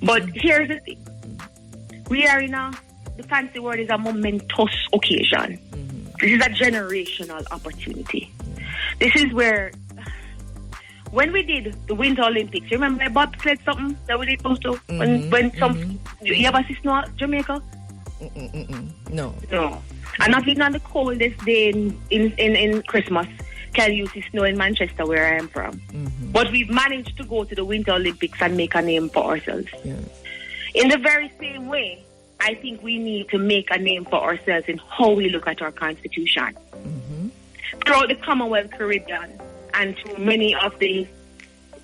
But here's the thing. We are in the fancy word is a momentous occasion. This is a generational opportunity. This is where, when we did the Winter Olympics, you remember bobsled something that we did also? When you ever see snow in Jamaica? No. And not even on the coldest day in Christmas can you see snow in Manchester, where I am from. But we've managed to go to the Winter Olympics and make a name for ourselves. Yes. In the very same way, I think we need to make a name for ourselves in how we look at our Constitution. Throughout the Commonwealth Caribbean and to many of the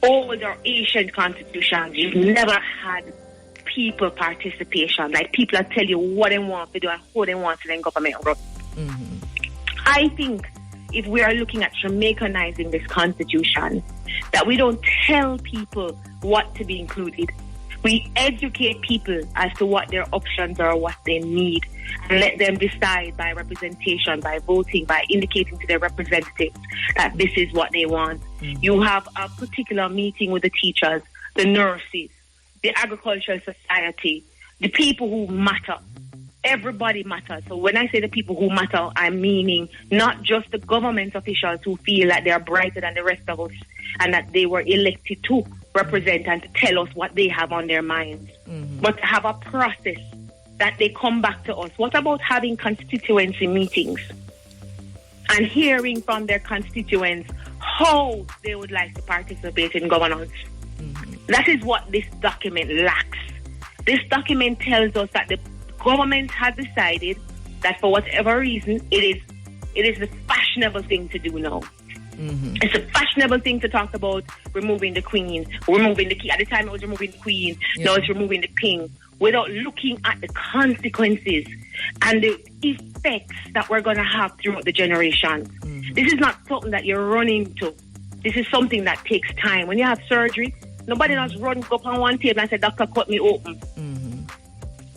older ancient constitutions, you've never had people participation. Like people that tell you what they want to do and who they want to then government run. I think if we are looking at Jamaicanizing this Constitution, that we don't tell people what to be included. We educate people as to what their options are, what they need, and let them decide by representation, by voting, by indicating to their representatives that this is what they want. You have a particular meeting with the teachers, the nurses, the agricultural society, the people who matter. Everybody matters. So when I say the people who matter, I'm meaning not just the government officials who feel that they are brighter than the rest of us and that they were elected to represent and to tell us what they have on their minds, but to have a process that they come back to us. What about having constituency meetings and hearing from their constituents how they would like to participate in governance. That is what this document lacks. This document tells us that the government has decided that for whatever reason, it is the fashionable thing to do now. It's a fashionable thing to talk about removing the queen, removing the king. At the time it was removing the queen, now it's removing the king, without looking at the consequences and the effects that we're going to have throughout the generations. This is not something that you're running to. This is something that takes time. When you have surgery, nobody else runs up on one table and say, "Doctor, cut me open."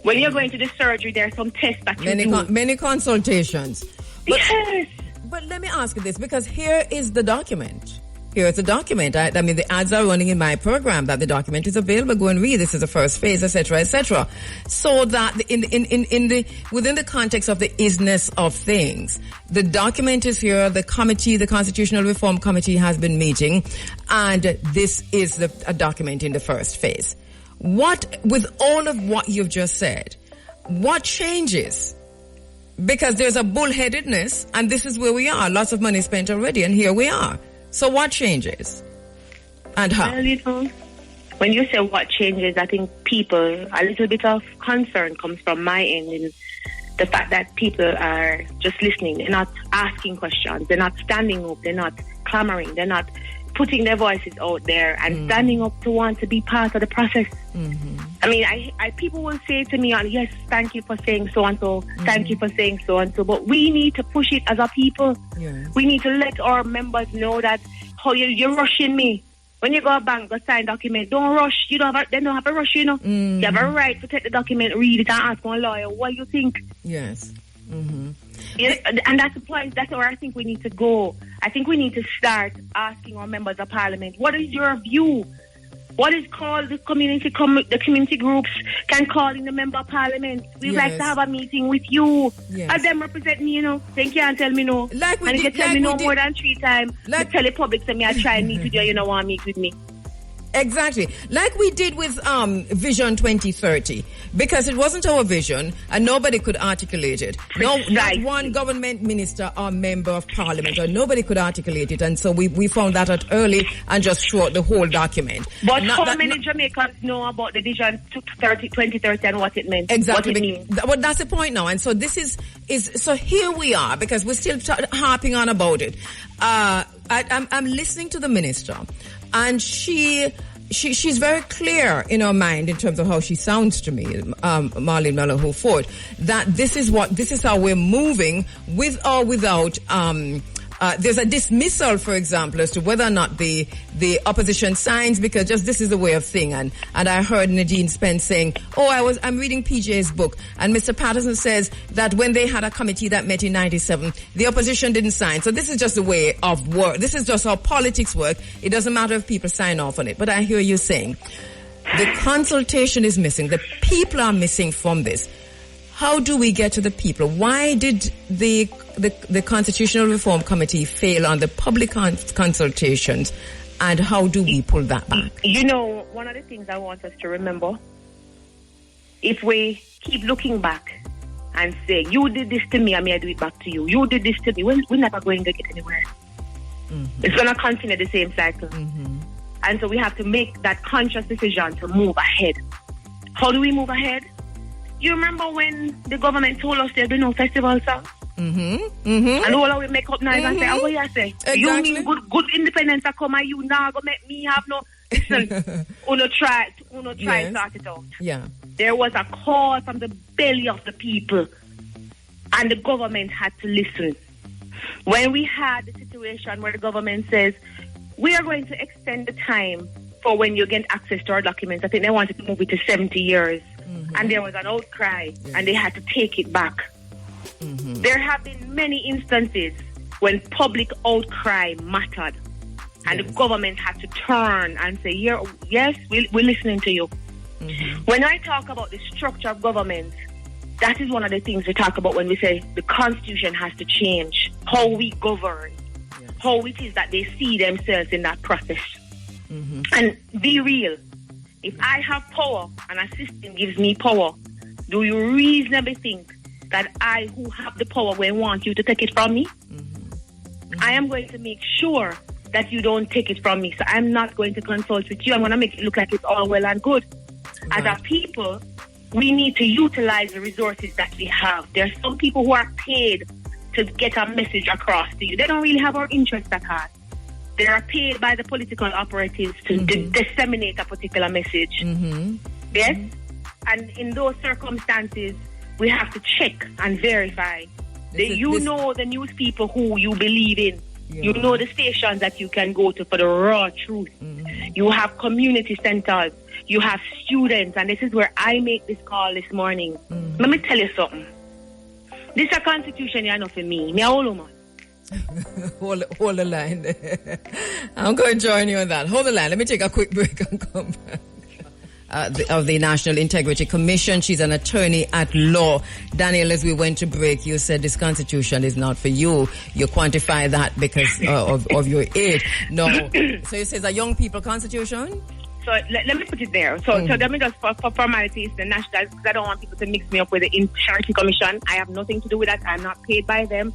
When you're going to the surgery, there are some tests that you do. Many consultations. But, yes. But let me ask you this, because here is the document. Here is the document. I mean, the ads are running in my program that the document is available. Go and read. This is the first phase, etc., etc. So that within the context of the isness of things, the document is here. The committee, the Constitutional Reform Committee, has been meeting, and this is a document in the first phase. What, with all of what you've just said, what changes? Because there's a bullheadedness, and this is where we are. Lots of money spent already, and here we are. So what changes? And how? Well, when you say what changes, I think a little bit of concern comes from my end in the fact that people are just listening. They're not asking questions. They're not standing up. They're not clamoring. They're not putting their voices out there and standing up to want to be part of the process. I mean, I people will say to me, "Yes, thank you for saying so and so. Thank you for saying so and so." But we need to push it as a people. We need to let our members know that you're rushing me. When you go to a bank, go sign document. Don't rush. They don't have to rush. You have a right to take the document, read it, and ask one lawyer what you think. Yes. And that's the point. That's where I think we need to go. I think we need to start asking our members of parliament, what is your view? What is called the community groups can call in the member of parliament. We'd like to have a meeting with you. And them represent me, They can't tell me no. And if you tell me no more than 3 times, you tell the public to me, I try and meet with you, you don't want to meet with me. Exactly. Like we did with Vision 2030. Because it wasn't our vision and nobody could articulate it. No, not one government minister or member of parliament, or nobody could articulate it. And so we found that out early and just threw out the whole document. But how many Jamaicans know about the Vision 2030 and what it meant? Exactly. What it means? Well, that's the point now. And so this is so here we are, because we're still harping on about it. I'm listening to the minister, and she's very clear in her mind in terms of how she sounds to me, Marlene Malahoo Ford, that this is how we're moving, with or without there's a dismissal, for example, as to whether or not the opposition signs, because just this is the way of thing. And I heard Nadine Spence saying, I'm reading PJ's book, and Mr. Patterson says that when they had a committee that met in 97, the opposition didn't sign. So this is just the way of work. This is just how politics work. It doesn't matter if people sign off on it. But I hear you saying the consultation is missing. The people are missing from this. How do we get to the people? Why did the Constitutional Reform Committee fail on the public consultations, and how do we pull that back? One of the things I want us to remember, if we keep looking back and say, you did this to me, I may do it back to you. You did this to me, we're never going to get anywhere. It's going to continue the same cycle. And so we have to make that conscious decision to move ahead. How do we move ahead? You remember when the government told us there'd be no festival song? And all of we make up nice and say, what you say? Exactly. You mean good independence are come and you now go make me have no... Listen, uno try and sort it out. Yeah. There was a call from the belly of the people, and the government had to listen. When we had the situation where the government says, we are going to extend the time for when you get access to our documents. I think they wanted to move it to 70 years. And there was an outcry, and they had to take it back. There have been many instances when public outcry mattered, and the government had to turn and say, yes, we're listening to you. When I talk about the structure of government, that is one of the things we talk about when we say the Constitution has to change, how we govern, how it is that they see themselves in that process. And be real. If I have power and a system gives me power, do you reasonably think that I, who have the power, will want you to take it from me? I am going to make sure that you don't take it from me. So I'm not going to consult with you. I'm going to make it look like it's all well and good. Right. As a people, we need to utilize the resources that we have. There are some people who are paid to get a message across to you. They don't really have our interest at heart. They are paid by the political operatives to disseminate a particular message. Yes? And in those circumstances, we have to check and verify. Know the news people who you believe in. Yeah. You know the stations that you can go to for the raw truth. You have community centers. You have students. And this is where I make this call this morning. Let me tell you something. This is a constitution, you know, for me. Me a whole woman. Hold the line. I'm going to join you on that. Hold the line. Let me take a quick break and come back. Of the National Integrity Commission. She's an attorney at law. Daniel, as we went to break, you said this constitution is not for you. You quantify that because of your age. No. So you say it's a young people constitution? So let me put it there. So let me just, for formalities, the national, because I don't want people to mix me up with the Integrity Commission. I have nothing to do with that. I'm not paid by them.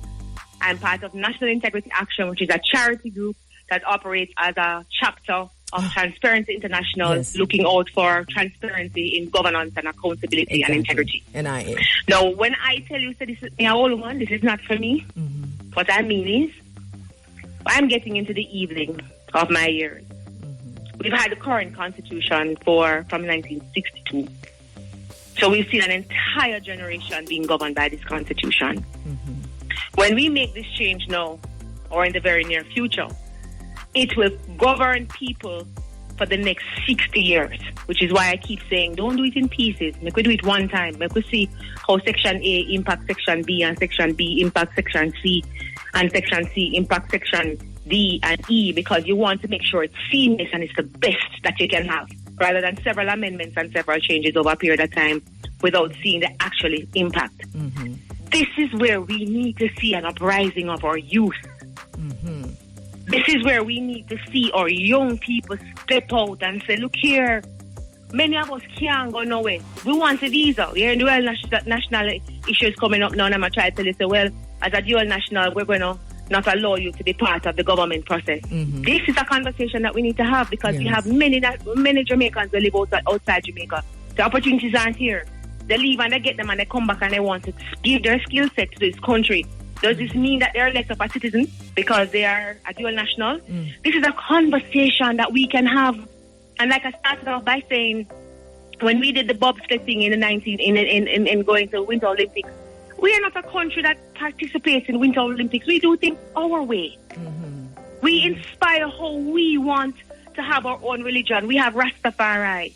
I'm part of National Integrity Action, which is a charity group that operates as a chapter of Transparency International, looking out for transparency in governance and accountability and integrity. NIA. Now, when I tell you, so this is me, old one, this is not for me. What I mean is, I'm getting into the evening of my years. We've had the current constitution from 1962. So we've seen an entire generation being governed by this constitution. When we make this change now, or in the very near future, it will govern people for the next 60 years, which is why I keep saying, don't do it in pieces. Make we do it one time. Make we see how Section A impacts Section B, and Section B impacts Section C, and Section C impacts Section D and E, because you want to make sure it's seamless and it's the best that you can have, rather than several amendments and several changes over a period of time without seeing the actual impact. This is where we need to see an uprising of our youth. This is where we need to see our young people step out and say, look here, many of us can't go nowhere. We want a visa. We're in dual national issues coming up now, and I'm going to try to tell you, say, well, as a dual national, we're going to not allow you to be part of the government process. This is a conversation that we need to have, because we have many Jamaicans that live outside Jamaica. The opportunities aren't here. They leave and they get them and they come back and they want to give their skill set to this country. Does this mean that they're less of a citizen because they are a dual national? This is a conversation that we can have. And like I started off by saying, when we did the bobsled thing in going to Winter Olympics, we are not a country that participates in Winter Olympics. We do things our way. We inspire how we want to have our own religion. We have Rastafari.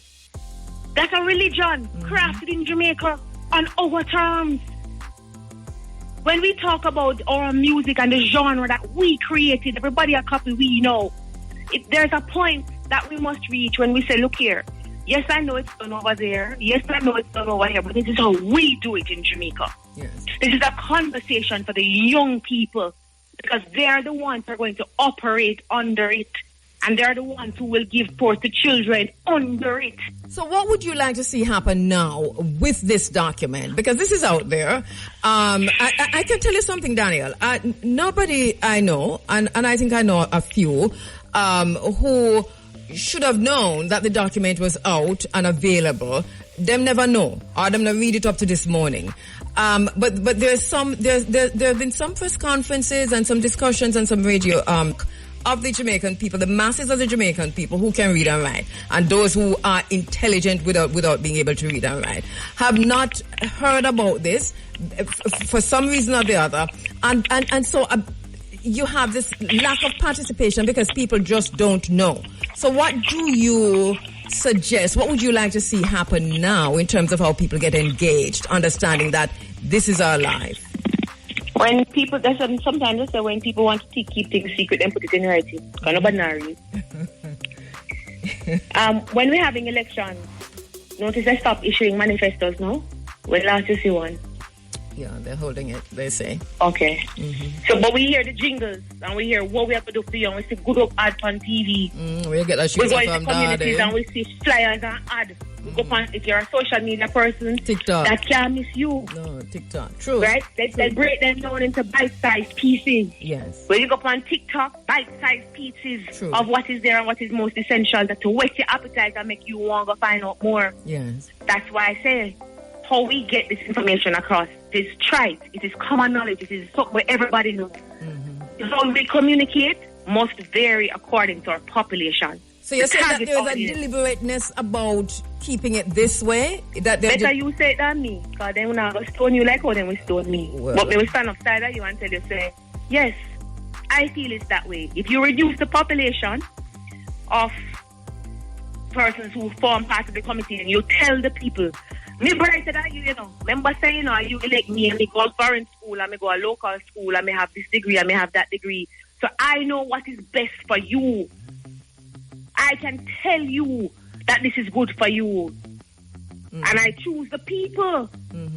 That's a religion crafted in Jamaica on our terms. When we talk about our music and the genre that we created, everybody a copy we know. There's a point that we must reach when we say, look here, yes, I know it's done over there. Yes, I know it's done over here, but this is how we do it in Jamaica. This is a conversation for the young people, because they're the ones who are going to operate under it, and they're the ones who will give forth to children under it. So what would you like to see happen now with this document? Because this is out there. I can tell you something, Daniel. Nobody I know, and I think I know a few, who should have known that the document was out and available. Them never know, or them not read it up to this morning. But there have been some press conferences and some discussions and some radio, of the Jamaican people, the masses of the Jamaican people who can read and write, and those who are intelligent without being able to read and write, have not heard about this for some reason or the other, and so you have this lack of participation because people just don't know. So what do you suggest? What would you like to see happen now in terms of how people get engaged, understanding that this is our life? When people, sometimes they say when people want to keep things secret, then put it in writing. Because nobody knows. When we're having elections, notice they stop issuing manifestos now. When last you see one? Yeah, they're holding it, they say. Okay. So, but we hear the jingles and we hear what we have to do for you, and we see good up ads on TV. We get that we go from into communities and we see flyers and ads. We go on, if you're a social media person, TikTok, that can't miss you. No, TikTok. True. Right? They break them down into bite-sized pieces. Yes. When you go on TikTok, bite-sized pieces True. of what is there and what is most essential, that to whet your appetite and make you want to find out more. Yes. That's why I say, how we get this information across, it is trite, it is common knowledge, it is something where everybody knows. How we communicate must vary according to our population. So you're saying that there is a deliberateness about keeping it this way? That better you say it than me, because then we're not going to stone you like how then we stone me. Well, but we will stand upside of you and tell you, say, yes, I feel it's that way. If you reduce the population of persons who form part of the committee and you tell the people, me brighter than you, remember saying, you elect me and me go to foreign school and me go to local school and me have this degree and me have that degree. So I know what is best for you. I can tell you that this is good for you. And I choose the people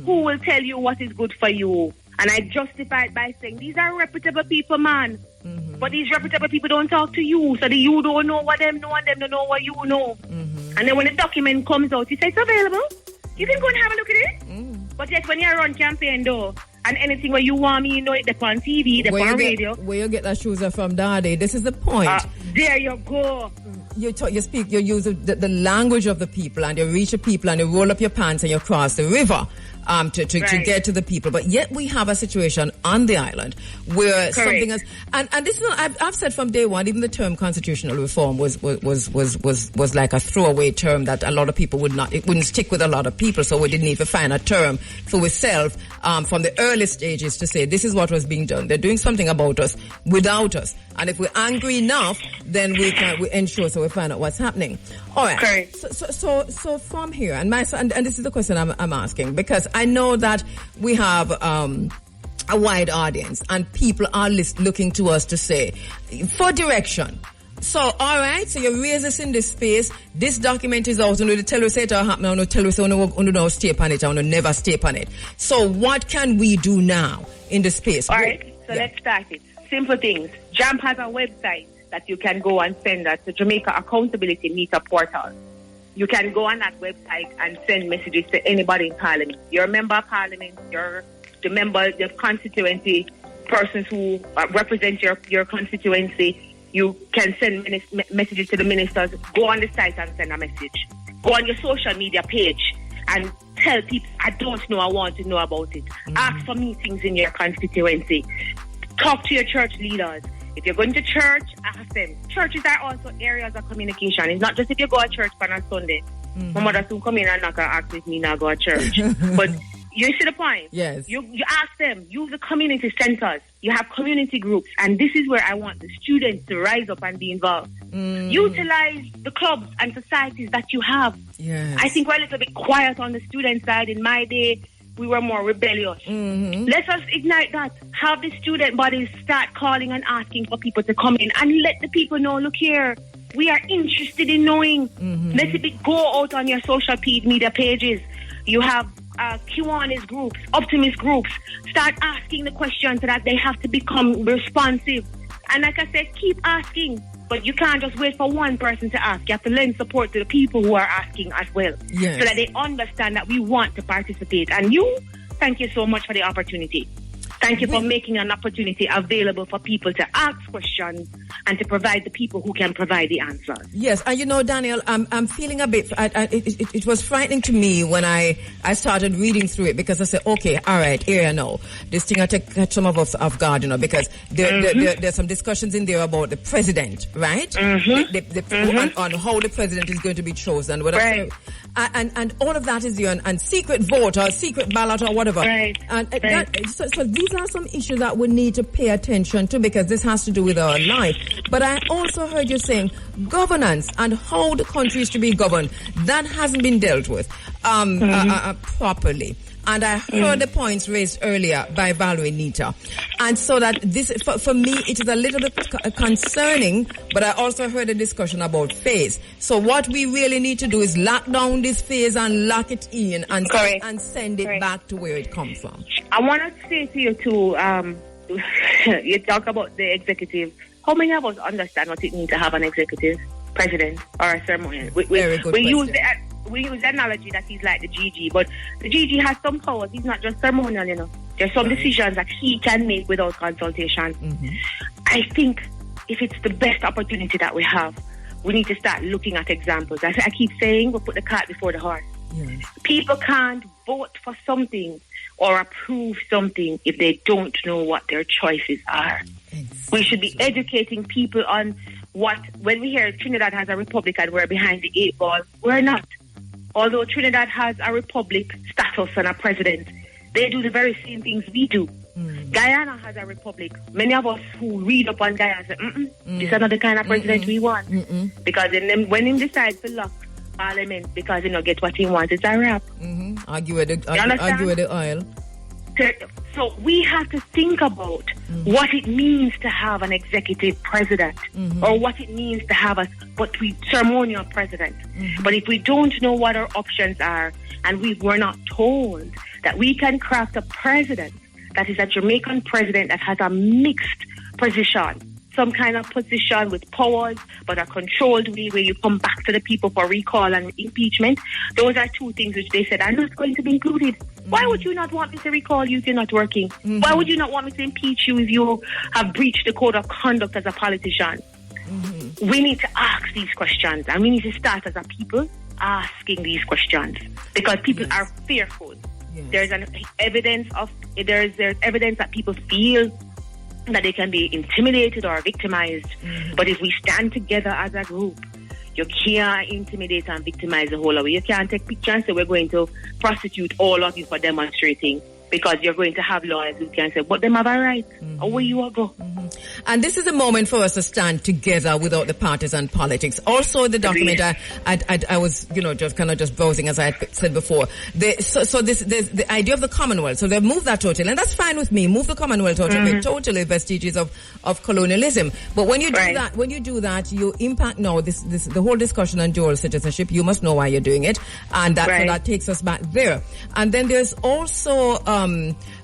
who will tell you what is good for you. And I justify it by saying, these are reputable people, man. But these reputable people don't talk to you. So you don't know what them know and them don't know what you know. And then when the document comes out, you say, it's available. You can go and have a look at it. But yes, when you run campaign, though, and anything where you want me, it they're on TV, they're on radio. Where you get that shoes from, Daddy? This is the point. There you go. You use the language of the people, and you reach the people, and you roll up your pants, and you cross the river to get to the people. But yet we have a situation on the island where something else, and this is I've said from day one, even the term constitutional reform was like a throwaway term that a lot of people wouldn't stick with a lot of people. So we didn't even find a term for ourselves from the early stages to say this is what was being done. They're doing something about us without us, and if we're angry enough, then we ensure so we find out what's happening. All right. So from here, and this is the question I'm asking, because I know that we have a wide audience and people are looking to us to say for direction. So, all right, so you raise us in this space. This document is out. You tell us it happen. You tell us you don't stay upon it. You never stay upon it. So, what can we do now in the space? All right, so let's start it. Simple things. JAMP has a website that you can go and send us, the Jamaica Accountability Meter Portal. You can go on that website and send messages to anybody in Parliament. You're a member of Parliament, you're the member, the constituency, persons who represent your constituency. You can send messages to the ministers. Go on the site and send a message. Go on your social media page and tell people, I don't know, I want to know about it. Ask for meetings in your constituency. Talk to your church leaders. If you're going to church, ask them. Churches are also areas of communication. It's not just if you go to church on a Sunday. My mother soon come in and knock her ask if me not go to church. But you see the point? Yes. You ask them. Use the community centers. You have community groups. And this is where I want the students to rise up and be involved. Utilize the clubs and societies that you have. Yes. I think we're a little bit quiet on the student side. In my day, we were more rebellious. Let us ignite that. Have the student bodies start calling and asking for people to come in and let the people know, look here, we are interested in knowing. Let it go out on your social media pages. You have Kiwanis groups, optimist groups. Start asking the questions so that they have to become responsive. And like I said, keep asking. But you can't just wait for one person to ask. You have to lend support to the people who are asking as well. Yes. So that they understand that we want to participate. And thank you so much for the opportunity. Thank you for making an opportunity available for people to ask questions and to provide the people who can provide the answers. Yes, and Daniel, I'm feeling a bit. It was frightening to me when I started reading through it, because I said, okay, all right, here I know this thing. I take some of us off guard, because there's some discussions in there about the president, right? On how the president is going to be chosen, whatever. Right. And all of that is there, and secret vote or secret ballot or whatever. Right. So these are some issues that we need to pay attention to, because this has to do with our life. But I also heard you saying governance and how the country is to be governed. That hasn't been dealt with properly. And I heard the points raised earlier by Valerie Nita. And so that this, for me, it is a little bit concerning, but I also heard a discussion about phase. So what we really need to do is lock down this phase and lock it in and send it back to where it comes from. I want to say to you too, you talk about the executive. How many of us understand what it means to have an executive president or a ceremonial? We use the analogy that he's like the GG, but the GG has some powers. He's not just ceremonial, you know. There's some decisions that he can make without consultation. I think if it's the best opportunity that we have, we need to start looking at examples. As I keep saying, we'll put the cart before the horse. Yes. People can't vote for something or approve something if they don't know what their choices are. Exactly. We should be educating people on when we hear Trinidad has a republic and we're behind the 8 ball, we're not. Although Trinidad has a republic status and a president, they do the very same things we do. Guyana has a republic. Many of us who read up on Guyana say, this is not the kind of president we want. Because when he decides to lock Parliament because he don't get what he wants, it's a wrap. Argue with the oil. So we have to think about what it means to have an executive president or what it means to have a ceremonial president. But if we don't know what our options are and we're not told that we can craft a president that is a Jamaican president that has a mixed position, some kind of position with powers, but a controlled way where you come back to the people for recall and impeachment. Those are two things which they said are not going to be included. Why would you not want me to recall you if you're not working? Why would you not want me to impeach you if you have breached the code of conduct as a politician? We need to ask these questions, and we need to start as a people asking these questions because people are fearful. There's evidence that people feel that they can be intimidated or victimized. But if we stand together as a group, you can't intimidate and victimize the whole of it. You can't take pictures and say we're going to prosecute all of you for demonstrating, because you're going to have lawyers who can say, but them have a right. Or where you will go. And this is a moment for us to stand together without the partisan politics. Also, the document, I was, just browsing, as I had said before. The idea of the Commonwealth. So they've moved that totally, and that's fine with me. Move the Commonwealth out of it, totally vestiges of colonialism. But when you do that, you impact now the whole discussion on dual citizenship. You must know why you're doing it, and that takes us back there. And then there's also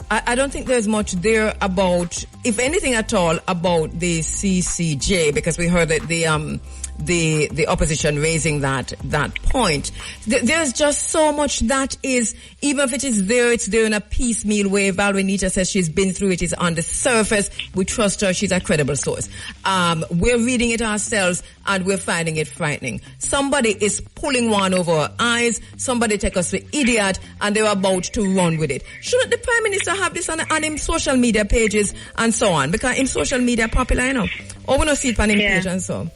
I don't think there's much there about, if anything at all, about the CCJ, because we heard that the opposition raising that point. There's just so much that is, even if it is there, it's there in a piecemeal way. Valrenita says she's been through it, is on the surface. We trust her, she's a credible source. We're reading it ourselves and we're finding it frightening. Somebody is pulling one over our eyes, somebody take us for idiot, and they're about to run with it. Shouldn't the Prime Minister have this on his social media pages and so on? Because in social media popular, or we don't see it on his page and so.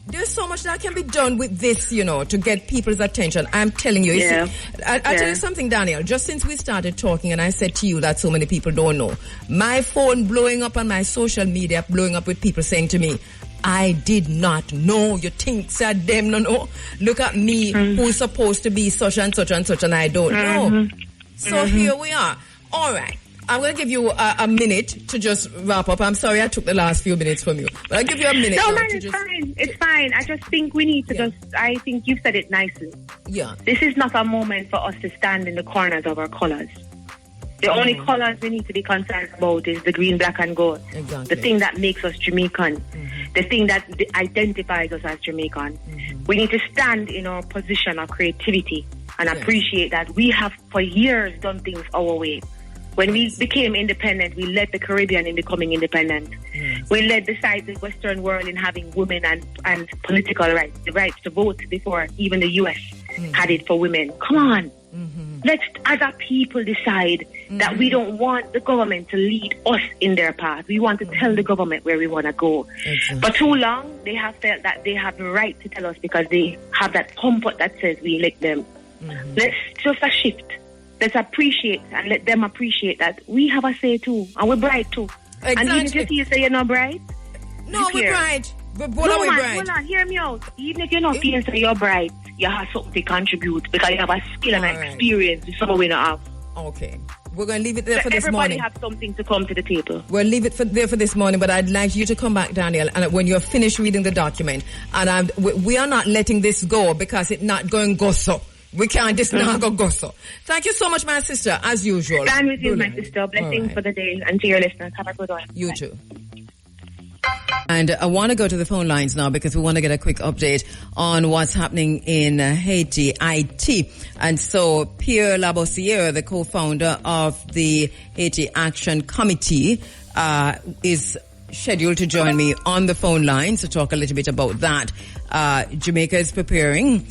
There's so much that can be done with this, to get people's attention. I'm telling you. I'll tell you something, Daniel. Just since we started talking and I said to you that so many people don't know, my phone blowing up on my social media, blowing up with people saying to me, I did not know. You think said them no. Look at me, who's supposed to be such and such and such, and I don't know. So here we are. All right. I'm going to give you a minute to just wrap up. I'm sorry I took the last few minutes from you, but I'll give you a minute. No, man, it's fine. It's fine. I just think we need to I think you've said it nicely. Yeah. This is not a moment for us to stand in the corners of our colours. The only colours we need to be concerned about is the green, black and gold. Exactly. The thing that makes us Jamaican. The thing that identifies us as Jamaican. We need to stand in our position of creativity and appreciate that we have for years done things our way. When we became independent, we led the Caribbean in becoming independent. We led the Western world in having women and political rights, the rights to vote before even the U.S. had it for women. Come on. Let's, as a people, decide that we don't want the government to lead us in their path. We want to tell the government where we want to go. For too long, they have felt that they have the right to tell us because they have that comfort that says we elect them. Let's just a shift. Let's appreciate and let them appreciate that we have a say too, and we're bright too. Exactly. And even if you say you're not bright, no, we're bright. Hold on, hear me out. Even if you're not feeling say you're bright, you have something to contribute because you have a skill and experience with someone we don't have. Okay. We're going to leave it there for this morning. Everybody have something to come to the table. We'll leave it there for this morning, but I'd like you to come back, Daniel, and when you're finished reading the document, and we are not letting this go because it's not going go so. We can't go so. Thank you so much, my sister, as usual. Stand with you, my sister. Blessings for the day and to your listeners. Have a good one. You too. And I want to go to the phone lines now because we want to get a quick update on what's happening in Haiti, And so Pierre Labossiere, the co-founder of the Haiti Action Committee, is scheduled to join me on the phone lines to talk a little bit about that. Jamaica is preparing.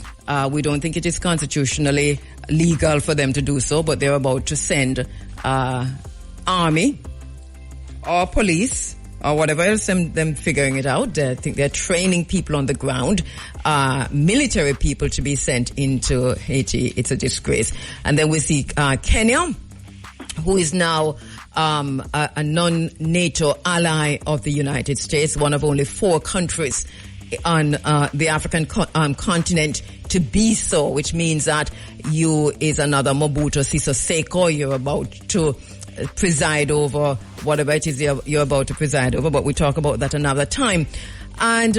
We don't think it is constitutionally legal for them to do so, but they're about to send army or police or whatever else, them figuring it out. I think they're training people on the ground, military people to be sent into Haiti. It's a disgrace. And then we see Kenya, who is now a non-NATO ally of the United States, one of only 4 countries on the African continent to be so, which means that you is another Mobutu Sese Seko. You're about to preside over whatever it is you're about to preside over, but we talk about that another time. And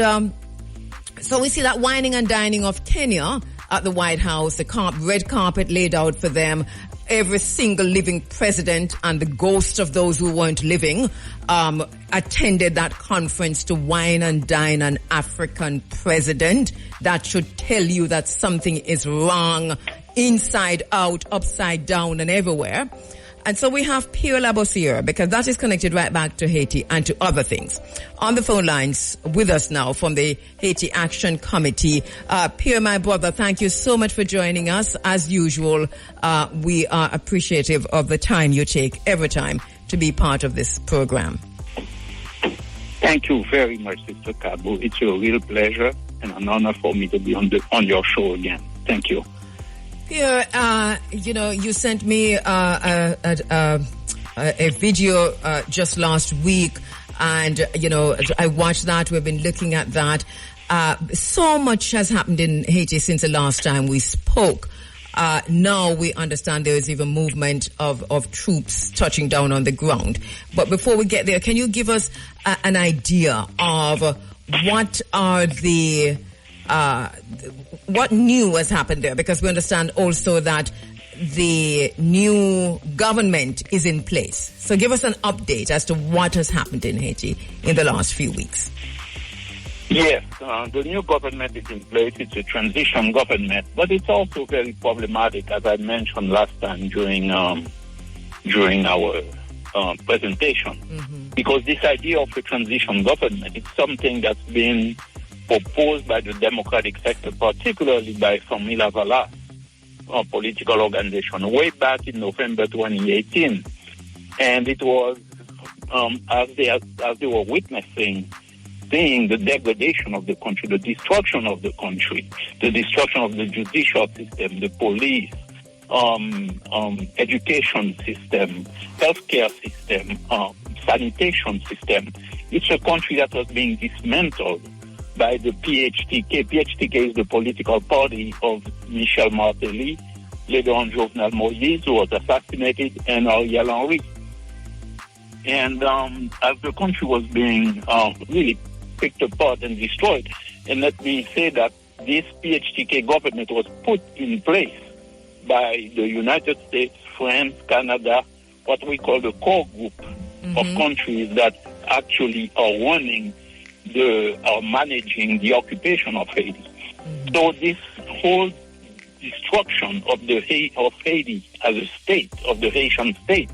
so we see that whining and dining of Kenya at the White House, the red carpet laid out for them. Every single living president and the ghost of those who weren't living attended that conference to wine and dine an African president. That should tell you that something is wrong inside out, upside down, and everywhere. And so we have Pierre Labossiere, because that is connected right back to Haiti and to other things. On the phone lines with us now from the Haiti Action Committee. Pierre, my brother, thank you so much for joining us. As usual, we are appreciative of the time you take every time to be part of this program. Thank you very much, Sister Kabu. It's a real pleasure and an honor for me to be on your show again. Thank you. Pierre, you sent me a video just last week, and I watched that. We've been looking at that. So much has happened in Haiti since the last time we spoke. Now we understand there is even movement of troops touching down on the ground. But before we get there, can you give us an idea of what are the what new has happened there? Because we understand also that the new government is in place. So give us an update as to what has happened in Haiti in the last few weeks. Yes, the new government is in place. It's a transition government, but it's also very problematic, as I mentioned last time during our presentation, because this idea of a transition government is something that's been proposed by the democratic sector, particularly by Famila Vala, a political organization, way back in November 2018. And it was as they were witnessing, seeing the degradation of the country, the destruction of the country, the destruction of the judicial system, the police, education system, healthcare system, sanitation system. It's a country that was being dismantled by the PHTK. PHTK is the political party of Michel Martelly, later on Jovenel Moïse, who was assassinated, and Ariel Henry. And as the country was being really picked apart and destroyed, and let me say that this PHTK government was put in place by the United States, France, Canada, what we call the core group of countries that actually are managing the occupation of Haiti. So this whole destruction of Haiti as a state, of the Haitian state,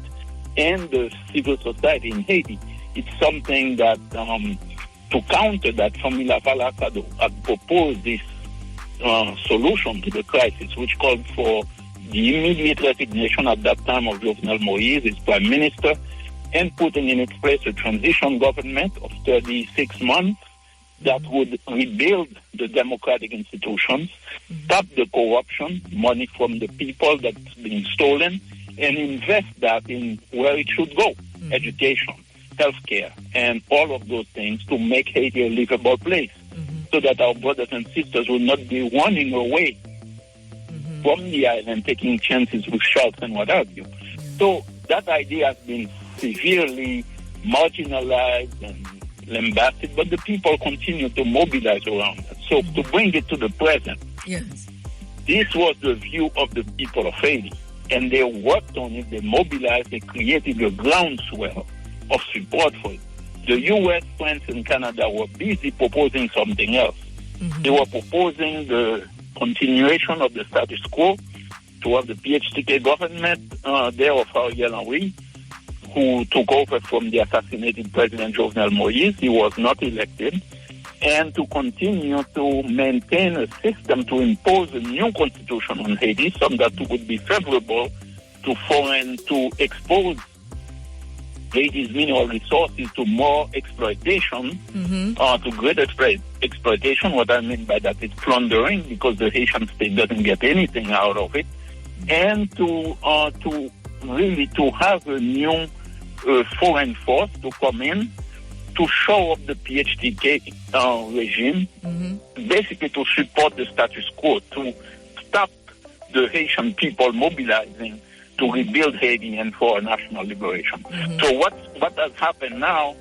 and the civil society in Haiti, it's something that to counter that, Famila Vala had proposed this solution to the crisis, which called for the immediate resignation at that time of Jovenel Moïse, his prime minister, and putting in its place a transition government of 36 months that would rebuild the democratic institutions, stop the corruption, money from the people that's being stolen, and invest that in where it should go, education, healthcare, and all of those things to make Haiti a livable place, so that our brothers and sisters will not be running away from the island, taking chances with sharks and what have you. So that idea has been severely marginalized and lambasted, but the people continue to mobilize around it. So to bring it to the present, This was the view of the people of Haiti. And they worked on it, they mobilized, they created a groundswell of support for it. The U.S., France, and Canada were busy proposing something else. Mm-hmm. They were proposing the continuation of the status quo to have the PHTK government there of Ariel Henry, who took over from the assassinated President Jovenel Moïse. He was not elected. And to continue to maintain a system to impose a new constitution on Haiti, something that would be favorable to expose Haiti's mineral resources to more exploitation, to greater exploitation. What I mean by that is plundering, because the Haitian state doesn't get anything out of it, and to have a new foreign force to come in to show up the PHTK regime, basically to support the status quo, to stop the Haitian people mobilizing to rebuild Haiti and for national liberation. So what has happened now,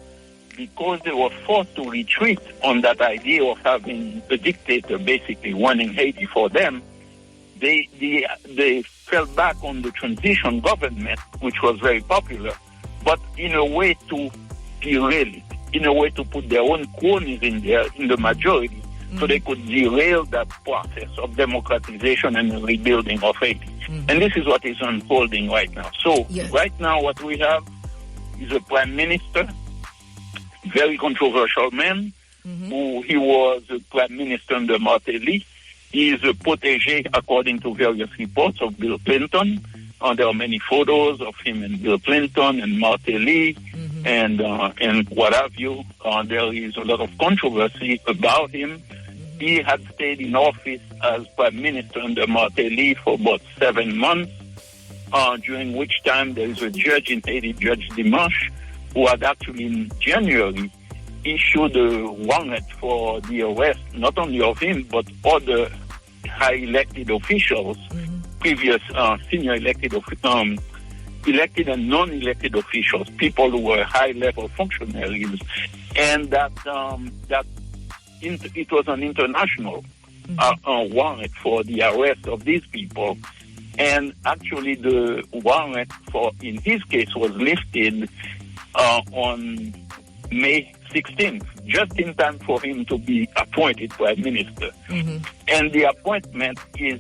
because they were forced to retreat on that idea of having a dictator basically running Haiti for them, they fell back on the transition government, which was very popular, but in a way to derail it, in a way to put their own cronies in there, in the majority, so they could derail that process of democratization and rebuilding of Haiti. And this is what is unfolding right now. So right now what we have is a prime minister, very controversial man, who he was a prime minister under Martelly. He is a protege, according to various reports, of Bill Clinton. There are many photos of him and Bill Clinton and Martelly and what have you. There is a lot of controversy about him. He had stayed in office as prime minister under Martelly for about 7 months, during which time there is a judge in Haiti, Judge Dimanche, who had actually in January issued a warrant for the arrest, not only of him, but other high elected officials, previous senior elected and non-elected officials, people who were high-level functionaries, and that it was an international warrant for the arrest of these people. And actually the warrant in his case was lifted on May 16th, just in time for him to be appointed prime minister. And the appointment is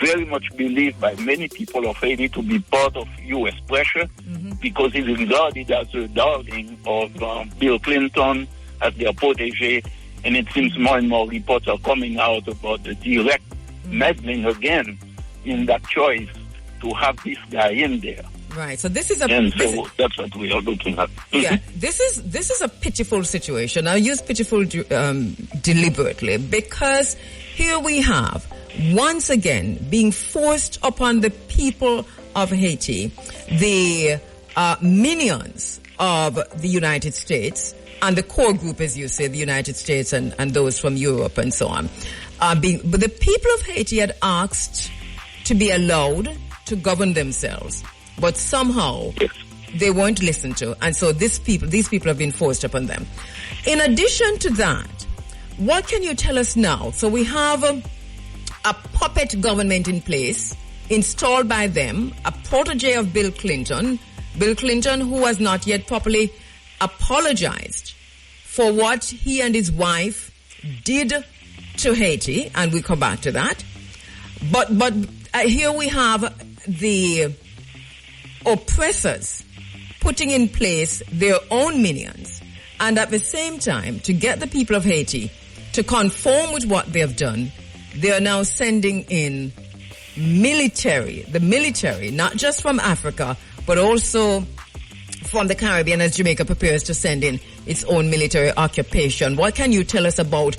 very much believed by many people of Haiti to be part of U.S. pressure, because it is regarded as a darling of Bill Clinton, as their protege, and it seems more and more reports are coming out about the direct meddling again in that choice to have this guy in there. Right. So that's what we are looking at. Yeah. This is a pitiful situation. I use pitiful deliberately, because here we have, once again, being forced upon the people of Haiti, the minions of the United States, and the core group, as you say, the United States and those from Europe and so on. But the people of Haiti had asked to be allowed to govern themselves, but somehow they weren't listened to, and so these people have been forced upon them. In addition to that, what can you tell us now? So we have a puppet government in place, installed by them, a protege of Bill Clinton, who has not yet properly apologized for what he and his wife did to Haiti, and we'll come back to that. But here we have the oppressors putting in place their own minions, and at the same time, to get the people of Haiti to conform with what they have done, they are now sending in the military, not just from Africa, but also from the Caribbean, as Jamaica prepares to send in its own military occupation. What can you tell us about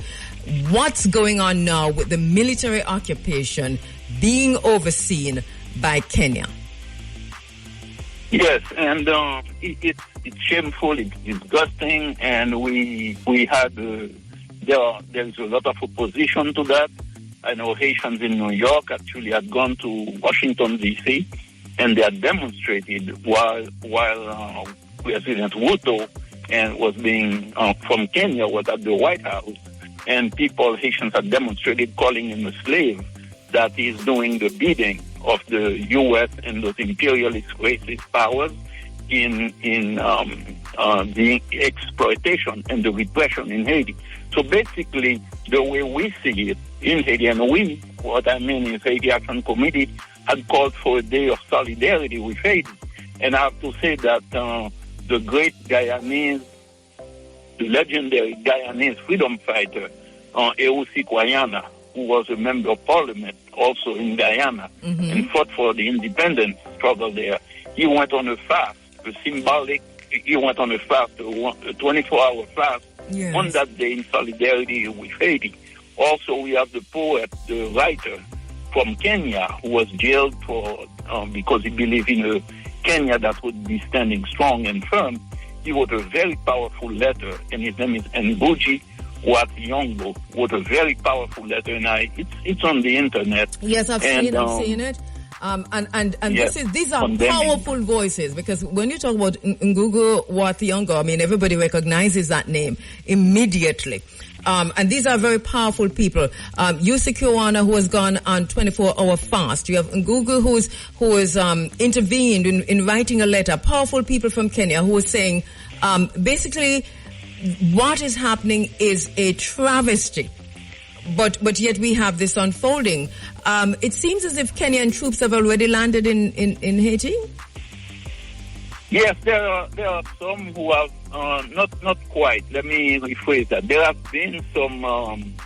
what's going on now with the military occupation being overseen by Kenya? Yes, and it's shameful, it's disgusting, and we had there's a lot of opposition to that. I know Haitians in New York actually had gone to Washington, D.C., and they had demonstrated while President Ruto was being from Kenya was at the White House, and Haitians had demonstrated calling him a slave, that is doing the bidding of the U.S. and those imperialist racist powers in the exploitation and the repression in Haiti. So basically, the way we see it in Haiti, and what I mean is Haiti Action Committee had called for a day of solidarity with Haiti. And I have to say that the great Guyanese, the legendary Guyanese freedom fighter, Kheru, who was a member of parliament also in Guyana and fought for the independence struggle there, he went on a fast, he went on a fast, a 24-hour fast on that day in solidarity with Haiti. Also, we have the poet, the writer from Kenya, who was jailed for because he believed in a Kenya that would be standing strong and firm. He wrote a very powerful letter, and his name is Ngugi Wa Thiong'o. Wrote a very powerful letter, and it's on the internet. Yes, I've seen it. And yes, these are powerful voices, because when you talk about Ngugi Wa Thiong'o, I mean, everybody recognizes that name immediately. And these are very powerful people. Yusuf Kiwana, who has gone on 24-hour fast. You have Ngugi, who has intervened in writing a letter. Powerful people from Kenya who are saying, basically, what is happening is a travesty. But yet we have this unfolding. It seems as if Kenyan troops have already landed in Haiti. Yes, there are some who have not quite. Let me rephrase that. There have been some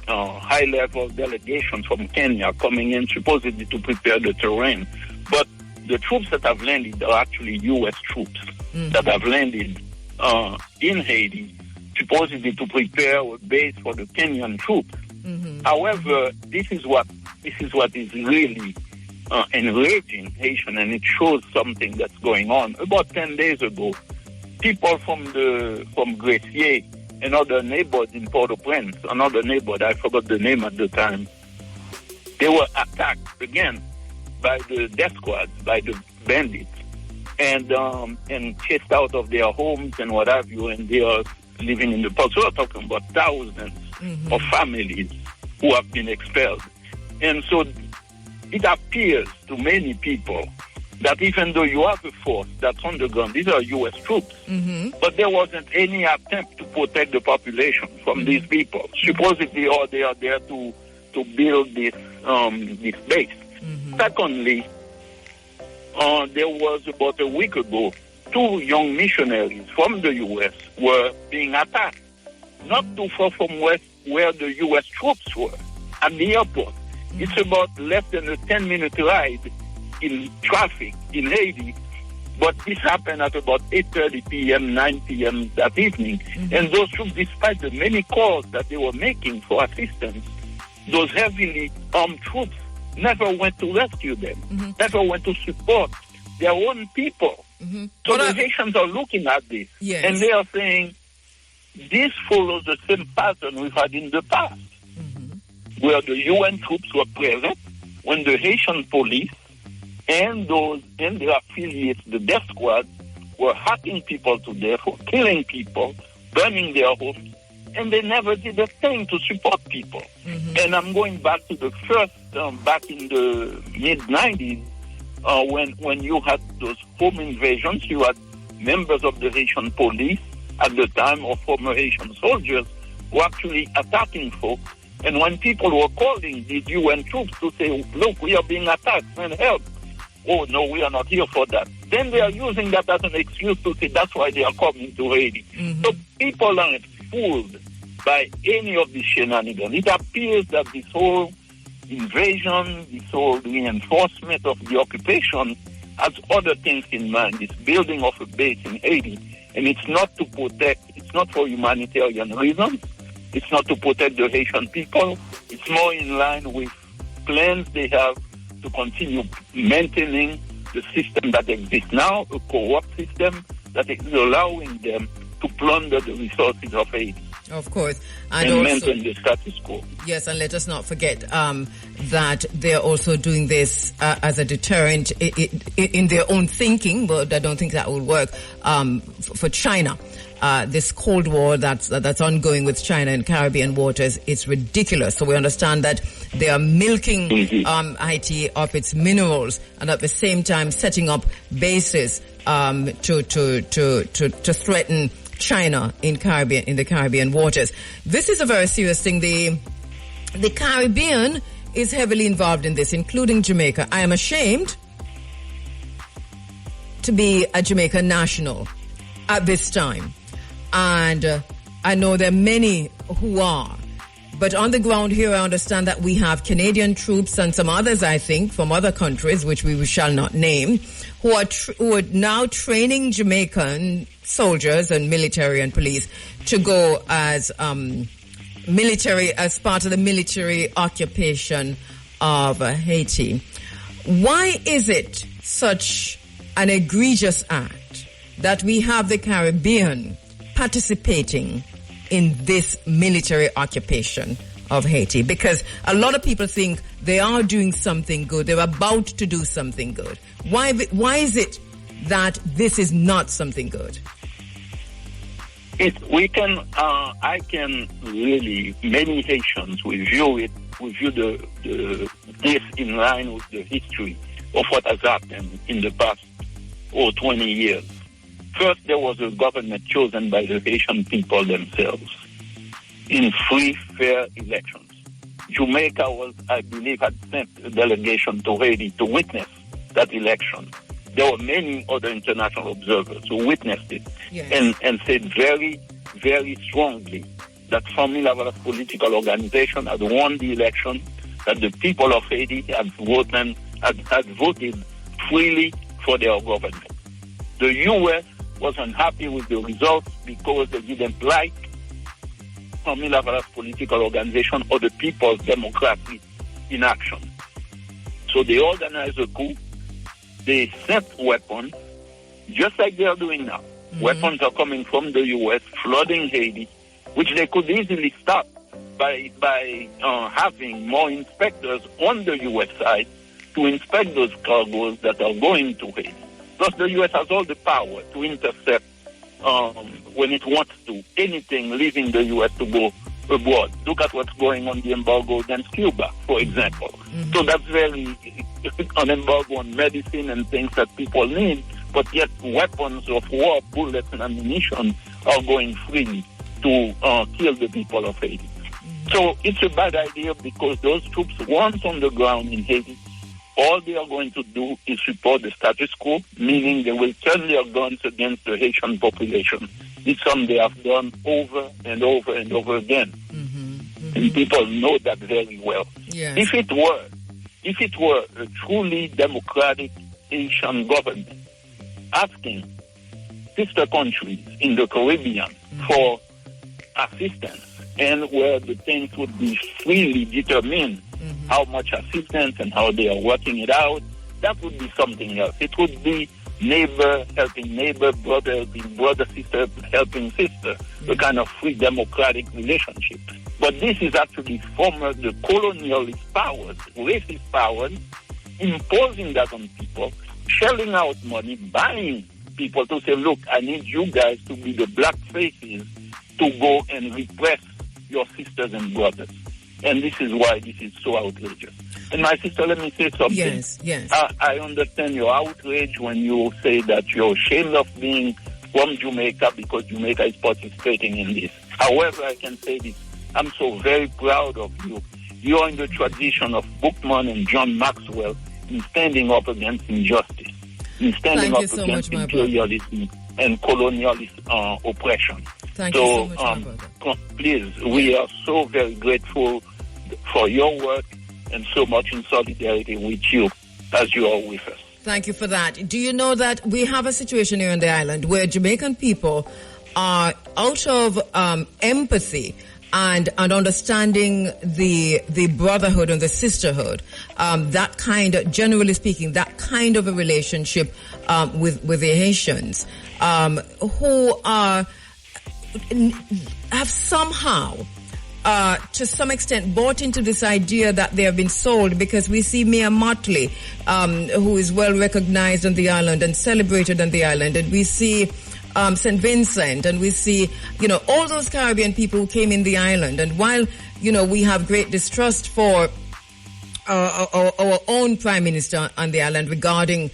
high-level delegations from Kenya coming in supposedly to prepare the terrain, but the troops that have landed are actually U.S. troops that have landed in Haiti, supposedly to prepare a base for the Kenyan troops. However, this is what is really enraging Haitian, and it shows something that's going on. About 10 days ago, people from Grecier and other neighbors in Port-au-Prince, another neighbor, I forgot the name at the time, they were attacked again by the death squads, by the bandits, and chased out of their homes and what have you, and they are living in the port. So we're talking about thousands of families who have been expelled. And so it appears to many people that even though you have a force that's on the ground, these are U.S. troops, but there wasn't any attempt to protect the population from these people. Supposedly, they are there to build this base. Secondly, there was about a week ago, 2 young missionaries from the U.S. were being attacked, not too far from where the U.S. troops were, at the airport. It's about less than a 10-minute ride in traffic in Haiti, but this happened at about 8:30 p.m., 9 p.m. that evening. And those troops, despite the many calls that they were making for assistance, those heavily armed troops never went to rescue them, never went to support their own people. So the Haitians are looking at this, and they are saying, this follows the same pattern we've had in the past, where the UN troops were present when the Haitian police and their affiliates, the death squad, were hacking people to death, or killing people, burning their homes, and they never did a thing to support people. And I'm going back to the first, back in the mid-90s, when you had those home invasions, you had members of the Haitian police at the time, or former Haitian soldiers, were actually attacking folks. And when people were calling these UN troops to say, look, we are being attacked, send help. Oh, no, we are not here for that. Then they are using that as an excuse to say that's why they are coming to Haiti. So people aren't fooled by any of these shenanigans. It appears that this whole invasion, this whole reinforcement of the occupation has other things in mind. It's building of a base in Haiti. And it's not to protect, it's not for humanitarian reasons. It's not to protect the Haitian people. It's more in line with plans they have to continue maintaining the system that exists now, a corrupt system that is allowing them to plunder the resources of Haiti. Of course. And also maintain the status quo. Yes, and let us not forget that they're also doing this as a deterrent in their own thinking, but I don't think that will work for China. this Cold War that's ongoing with China in Caribbean waters. It's ridiculous. So we understand that they are milking Haiti of its minerals, and at the same time setting up bases to threaten China in the Caribbean waters. This is a very serious thing. The Caribbean is heavily involved in this, including Jamaica. I am ashamed to be a Jamaican national at this time. And I know there are many who are. But on the ground here, I understand that we have Canadian troops and some others, I think, from other countries, which we shall not name, who are now training Jamaican soldiers and military and police to go as military, as part of the military occupation of Haiti. Why is it such an egregious act that we have the Caribbean participating in this military occupation of Haiti? Because a lot of people think they are doing something good. They're about to do something good. Why is it that this is not something good? I can really, many Haitians will view this in line with the history of what has happened in the past 20 years. First, there was a government chosen by the Haitian people themselves in free, fair elections. Jamaica I believe, had sent a delegation to Haiti to witness that election. There were many other international observers who witnessed it. Yes. and said very, very strongly that formula of political organization had won the election, that the people of Haiti had voted freely for their government. The U.S. was unhappy with the results because they didn't like formula of political organization or the people's democracy in action. So they organized a coup. They sent weapons, just like they are doing now. Mm-hmm. Weapons are coming from the U.S., flooding Haiti, which they could easily stop by having more inspectors on the U.S. side to inspect those cargoes that are going to Haiti. Plus, the U.S. has all the power to intercept when it wants to, anything leaving the U.S. to go abroad. Look at what's going on the embargo against Cuba, for example. Mm-hmm. So that's very an embargo on medicine and things that people need, but yet weapons of war, bullets and ammunition are going freely to kill the people of Haiti. Mm-hmm. So it's a bad idea because those troops, once on the ground in Haiti, all they are going to do is support the status quo, meaning they will turn their guns against the Haitian population. It's something they have done over and over and over again. Mm-hmm. Mm-hmm. And people know that very well. Yes. If it were a truly democratic Haitian government asking sister countries in the Caribbean for assistance, and where the things would be freely determined, how much assistance and how they are working it out, that would be something else. It would be neighbor helping neighbor, brother helping brother, sister helping sister, the kind of free democratic relationship. But this is actually the colonialist powers, racist powers, imposing that on people, shelling out money, buying people to say, look, I need you guys to be the black faces to go and repress your sisters and brothers. And this is why this is so outrageous. And my sister, let me say something. Yes, yes. I understand your outrage when you say that you're ashamed of being from Jamaica because Jamaica is participating in this. However, I can say this. I'm so very proud of you. You're in the tradition of Bookman and John Maxwell in standing up against injustice, in standing up against imperialism and colonialist oppression. Thank you so much, my brother. Please, we are so very grateful for your work and so much in solidarity with you as you are with us. Thank you for that. Do you know that we have a situation here on the island where Jamaican people are out of empathy and understanding the brotherhood and the sisterhood, that kind of, generally speaking, that kind of a relationship with the Haitians, who have somehow, to some extent, bought into this idea that they have been sold, because we see Mia Motley, who is well recognized on the island and celebrated on the island, and we see St. Vincent, and we see, all those Caribbean people who came in the island. And while, we have great distrust for our own Prime Minister on the island regarding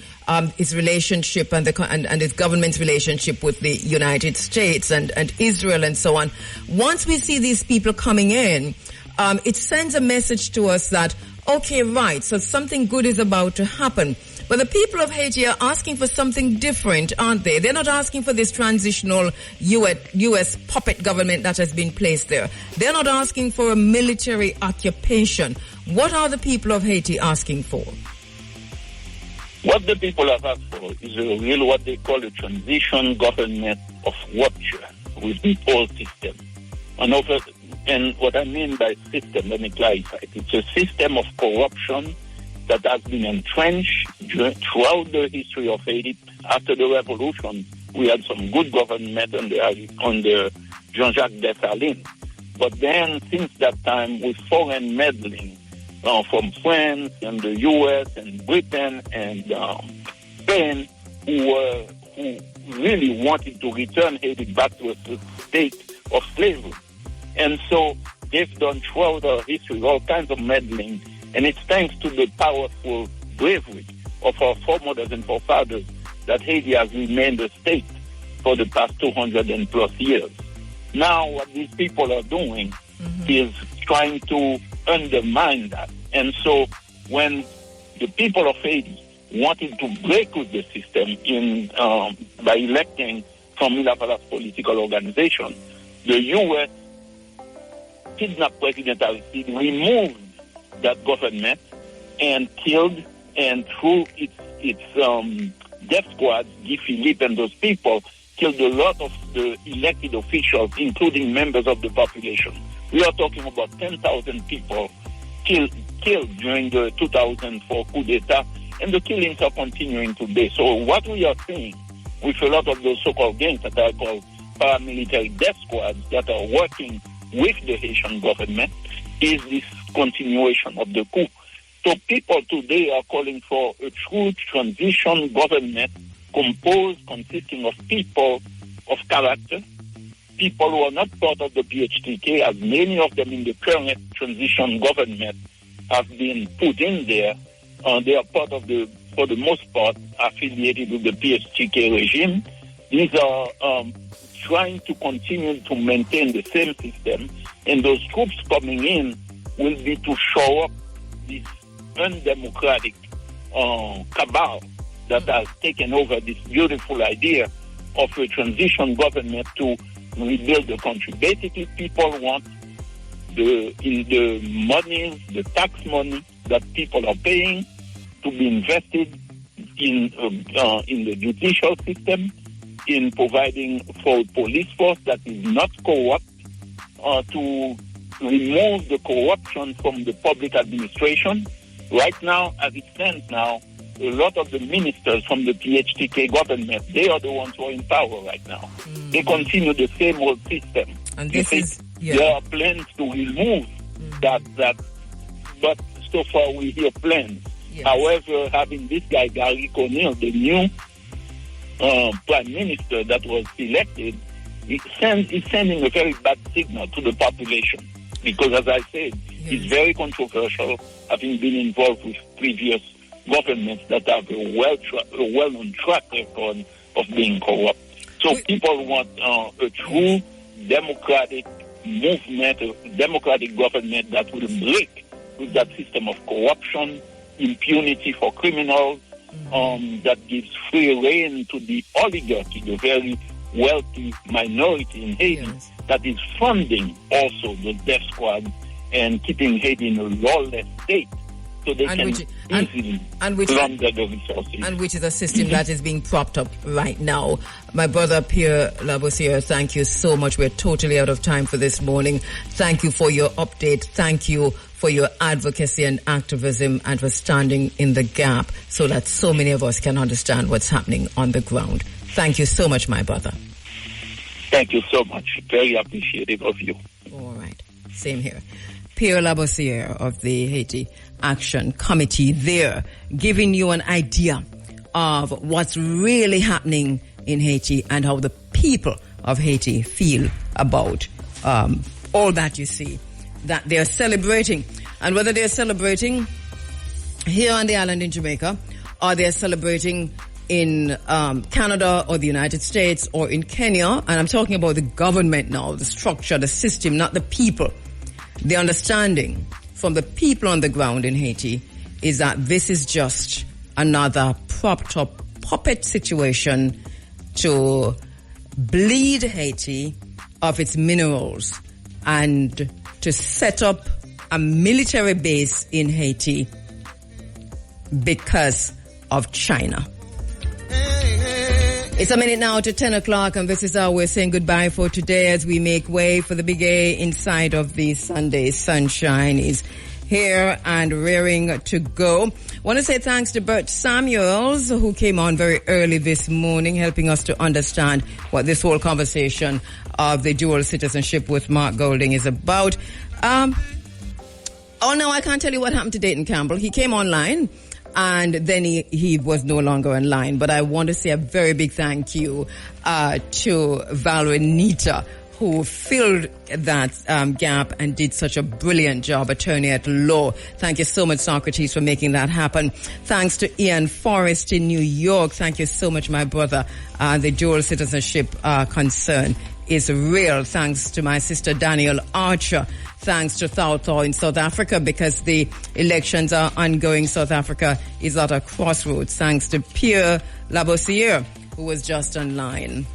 his relationship and his government's relationship with the United States and Israel and so on, once we see these people coming in, it sends a message to us that, okay, right, so something good is about to happen. But the people of Haiti are asking for something different, aren't they? They're not asking for this transitional U.S. puppet government that has been placed there. They're not asking for a military occupation. What are the people of Haiti asking for? What the people have asked for is a real, what they call a transition government of rupture with the old system. And what I mean by system, let me clarify. It's a system of corruption that has been entrenched throughout the history of Haiti. After the revolution, we had some good government under Jean-Jacques Dessalines. But then, since that time, with foreign meddling from France and the U.S. and Britain and Spain, who really wanted to return Haiti back to a state of slavery. And so they've done throughout our history all kinds of meddling. And it's thanks to the powerful bravery of our foremothers and forefathers that Haiti has remained a state for the past 200 and plus years. Now, what these people are doing is trying to undermine that. And so when the people of Haiti wanted to break with the system by electing from Milapalas political organization, the U.S. kidnapped President Aristide, removed that government, and killed, and through its death squad, Guy Philippe and those people, killed a lot of the elected officials, including members of the population. We are talking about 10,000 people killed during the 2004 coup d'etat, and the killings are continuing today. So what we are seeing with a lot of those so-called gangs that are called paramilitary death squads that are working with the Haitian government is this continuation of the coup. So people today are calling for a true transition government consisting of people of character, people who are not part of the PHTK, as many of them in the current transition government have been put in there. They are part of for the most part, affiliated with the PHTK regime. These are trying to continue to maintain the same system, and those troops coming in will be to show up this undemocratic cabal that has taken over this beautiful idea of a transition government to rebuild the country. Basically, people want the money, the tax money that people are paying to be invested in the judicial system, in providing for a police force that is not corrupt, to remove the corruption from the public administration. Right now, as it stands now, a lot of the ministers from the PHTK government, they are the ones who are in power right now. They continue the same old system. And there are plans to remove that, but so far we hear plans. Yes. However, having this guy, Gary Conil, the new prime minister that was elected, is sending a very bad signal to the population. Because, as I said, he's very controversial, having been involved with previous governments that have a well-known track record of being corrupt. So people want a true democratic movement, a democratic government that will break with that system of corruption, impunity for criminals, that gives free rein to the oligarchy, the very wealthy minority in Haiti that is funding also the death squad and keeping Haiti in a lawless state. So they can easily plunder the resources. And which is a system that is being propped up right now. My brother Pierre Labossiere, thank you so much. We're totally out of time for this morning. Thank you for your update. Thank you for your advocacy and activism and for standing in the gap so that so many of us can understand what's happening on the ground. Thank you so much, my brother. Thank you so much. Very appreciative of you. All right. Same here. Pierre Labossiere of the Haiti Action Committee there, giving you an idea of what's really happening in Haiti and how the people of Haiti feel about all that you see, that they're celebrating. And whether they're celebrating here on the island in Jamaica, or they're celebrating in Canada or the United States or in Kenya, and I'm talking about the government now, the structure, the system, not the people. The understanding from the people on the ground in Haiti is that this is just another propped up puppet situation to bleed Haiti of its minerals and to set up a military base in Haiti because of China. It's a minute now to 10 o'clock, and this is how we're saying goodbye for today as we make way for the big A inside of the Sunday sunshine is here and rearing to go. Want to say thanks to Bert Samuels, who came on very early this morning, helping us to understand what this whole conversation of the dual citizenship with Mark Golding is about. Oh no, I can't tell you what happened to Dayton Campbell. He came online, and then he was no longer online. But I want to say a very big thank you to Valerie Nita, who filled that gap and did such a brilliant job, attorney at law. Thank you so much, Socrates, for making that happen. Thanks to Ian Forrest in New York. Thank you so much, my brother. The dual citizenship concern is real. Thanks to my sister Daniel Archer. Thanks to Thao in South Africa, because the elections are ongoing. South Africa is at a crossroads. Thanks to Pierre Labossiere, who was just online.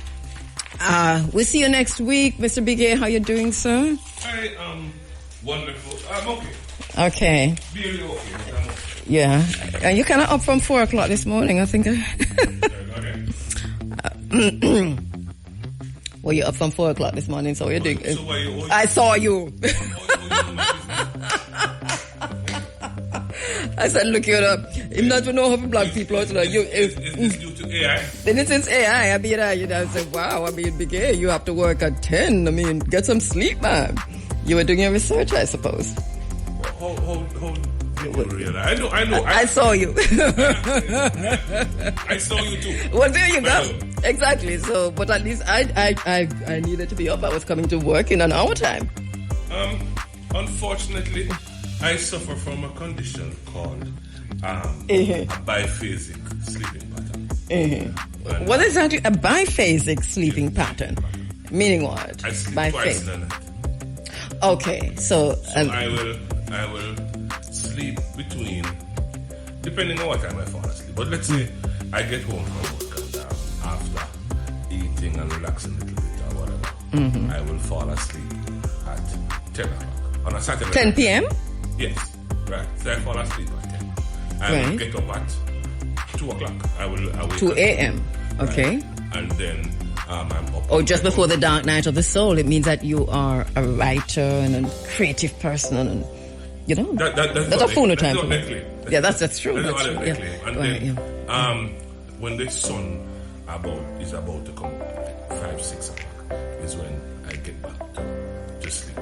We'll see you next week. Mr. Bigay, how you doing, sir? I am wonderful. I'm okay. Okay. Really okay. I'm okay. Yeah. You kind of up from 4 o'clock this morning, I think. Well, you're up from 4 o'clock this morning, so what you're doing? So you I saw you. I said, look you up. If not, you know how black people are. Is this due to AI? Then it is AI. I mean, I said, wow, I mean, Big A, you have to work at 10. I mean, get some sleep, man. You were doing your research, I suppose. How did you realize? I know. I saw you. I saw you too. Well, there you go. Exactly. So, but at least I needed to be up. I was coming to work in an hour time. Unfortunately, I suffer from a condition called a biphasic sleeping pattern. What is that? A biphasic sleeping pattern? Meaning what? I sleep twice in a night. Okay, so I will sleep between, depending on what time I fall asleep. But let's say I get home from work and after eating and relaxing a little bit or whatever, I will fall asleep at 10 o'clock on a Saturday. 10 p.m.? Yes, right. So I fall asleep at 10. I will get up at 2 o'clock. I wake 2 a.m. Okay. Right? And then I'm up. Oh, just before the dark night of the soul. It means that you are a writer and a creative person, and you know that's a full time. Yeah, that's true. That's true. Yeah. And then when the sun is about to come, 5-6 o'clock is when I get back to sleep.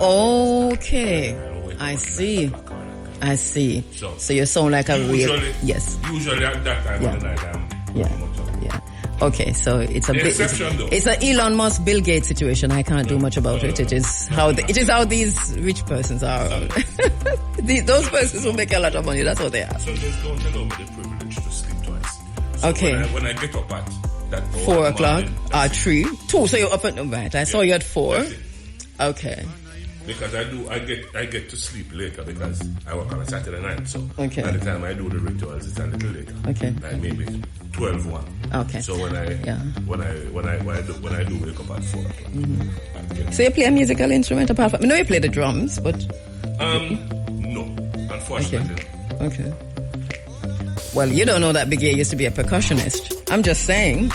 Okay, I see. So you sound like a real Usually at that time of the night I'm Okay, so it's a bit. It's an Elon Musk, Bill Gates situation. I can't do much about it. It is how these rich persons are. Those persons who make a lot of money. That's what they are. So just don't allow me the privilege to sleep twice. So okay. When I get up at that 4 o'clock, 3, 2. So you're up at right. I saw you at 4. Okay. Because I get to sleep later because I work on a Saturday night. So by the time I do the rituals, it's a little later. Okay. Like maybe 12-1. Okay. So when I do wake up at 4 o'clock. So you play a musical instrument apart from? I know you play the drums, but no, unfortunately. Okay. Well, you don't know that Big A used to be a percussionist. I'm just saying.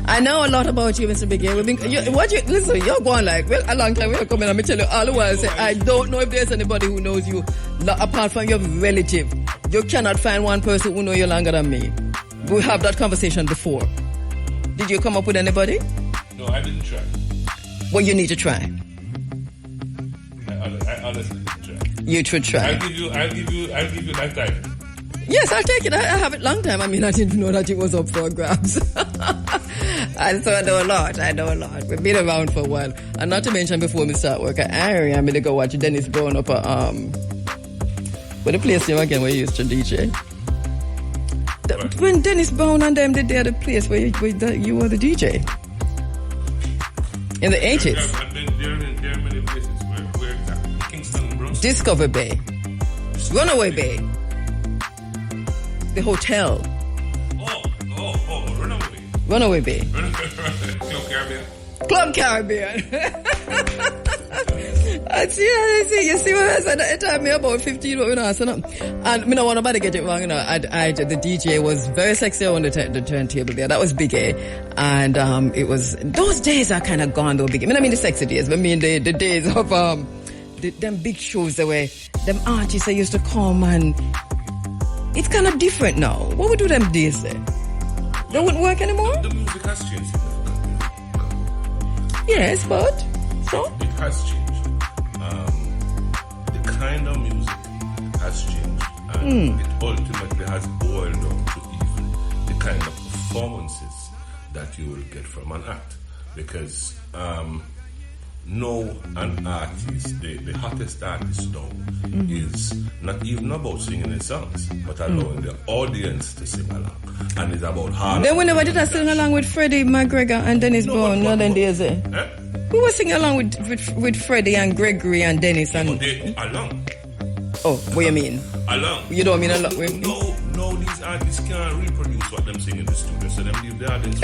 I know a lot about you, Mr. Big A. Listen, you're going like, well, a long time we're coming, let me tell you all the while, say, I don't know if there's anybody who knows you apart from your relative. You cannot find one person who knows you longer than me. We have that conversation before. Did you come up with anybody? No, I didn't try. Well, you need to try. I honestly didn't try. You should try. I'll give you that time. Yes, I'll take it. I have it long time. I mean, I didn't know that it was up for grabs. And so I know a lot. We've been around for a while. And not to mention, before we start work at Irie, I'm going to go watch Dennis Brown up at, where the place name again where you used to DJ? When Dennis Brown and them did the place where you were the DJ. In the 80s. There are many places where exactly? Kingston, Brunswick? Discover Bay. Runaway Bay. The hotel. Runaway Bay. Club Caribbean. I see. You see what I said? It took me about 15 minutes. And I don't want nobody to get it wrong. You know, the DJ was very sexy on the turntable there. That was Big A. And it was, those days are kind of gone though, Big A. I mean the sexy days, but I mean the days of them big shows that were, them artists that used to come, and it's kind of different now. What would do them days there? They wouldn't work anymore? The music has changed significantly. Yes, but so? It has changed. The kind of music has changed. And it ultimately has boiled down to even the kind of performances that you will get from an act. Because no, an artist, the hottest artist now is not even about singing the songs, but allowing the audience to sing along. And it's about how. Then whenever did I sing along with Freddie McGregor and Dennis Brown, not then days eh? We were singing along with Freddie and Gregory and Dennis and. Along. Oh, what you mean? Along. You don't mean along? No, these artists can't reproduce what them sing in the studio, so them leave the audience.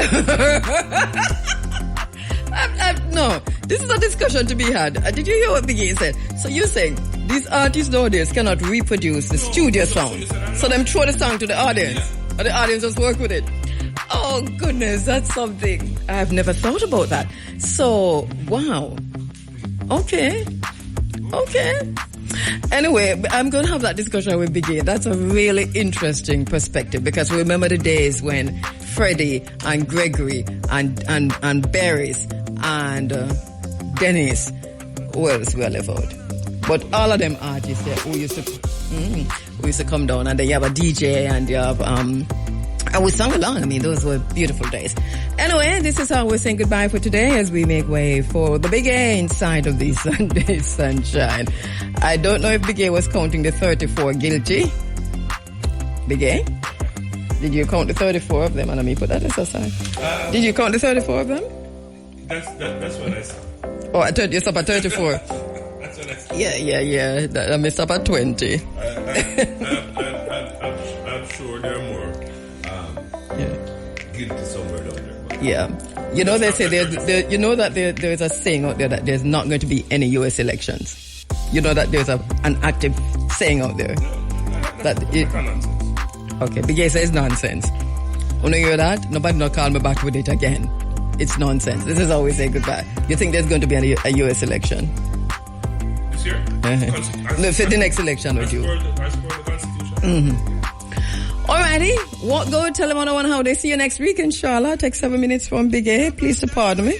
No, this is a discussion to be had. Did you hear what Biggie said? So you're saying these artists nowadays cannot reproduce the studio sound, so them throw the song to the audience, and the audience just work with it. Oh goodness, that's something I've never thought about that. So wow, okay. Anyway, I'm going to have that discussion with Biggie. That's a really interesting perspective, because remember the days when Freddie and Gregory and Barry's and Dennis, who else were left out? But all of them artists there who used to come down, and then you have a DJ and you have and we sang along. I mean, those were beautiful days. Anyway, this is how we're saying goodbye for today as we make way for the Big A inside of the Sunday Sunshine. I don't know if Big A was counting the 34 guilty. Big A? Did you count the 34 of them? And let me put that aside. Did you count the 34 of them? That's what I saw. Oh, I thought you stopped at 34. That's what I saw. Yeah. I missed up at 20. I'm sure there are more guilty somewhere down there. Yeah. You know, they say you know that there's a saying out there that there's not going to be any US elections. You know that there's an active saying out there. Okay, Big A says nonsense. When you hear that, nobody not call me back with it again. It's nonsense. This is how we say goodbye. You think there's going to be a US election? This year? No, for the next election with you. I support the Constitution. Alrighty, go tell them on how they see you next week, inshallah. Take 7 minutes from Big A. Please to pardon me.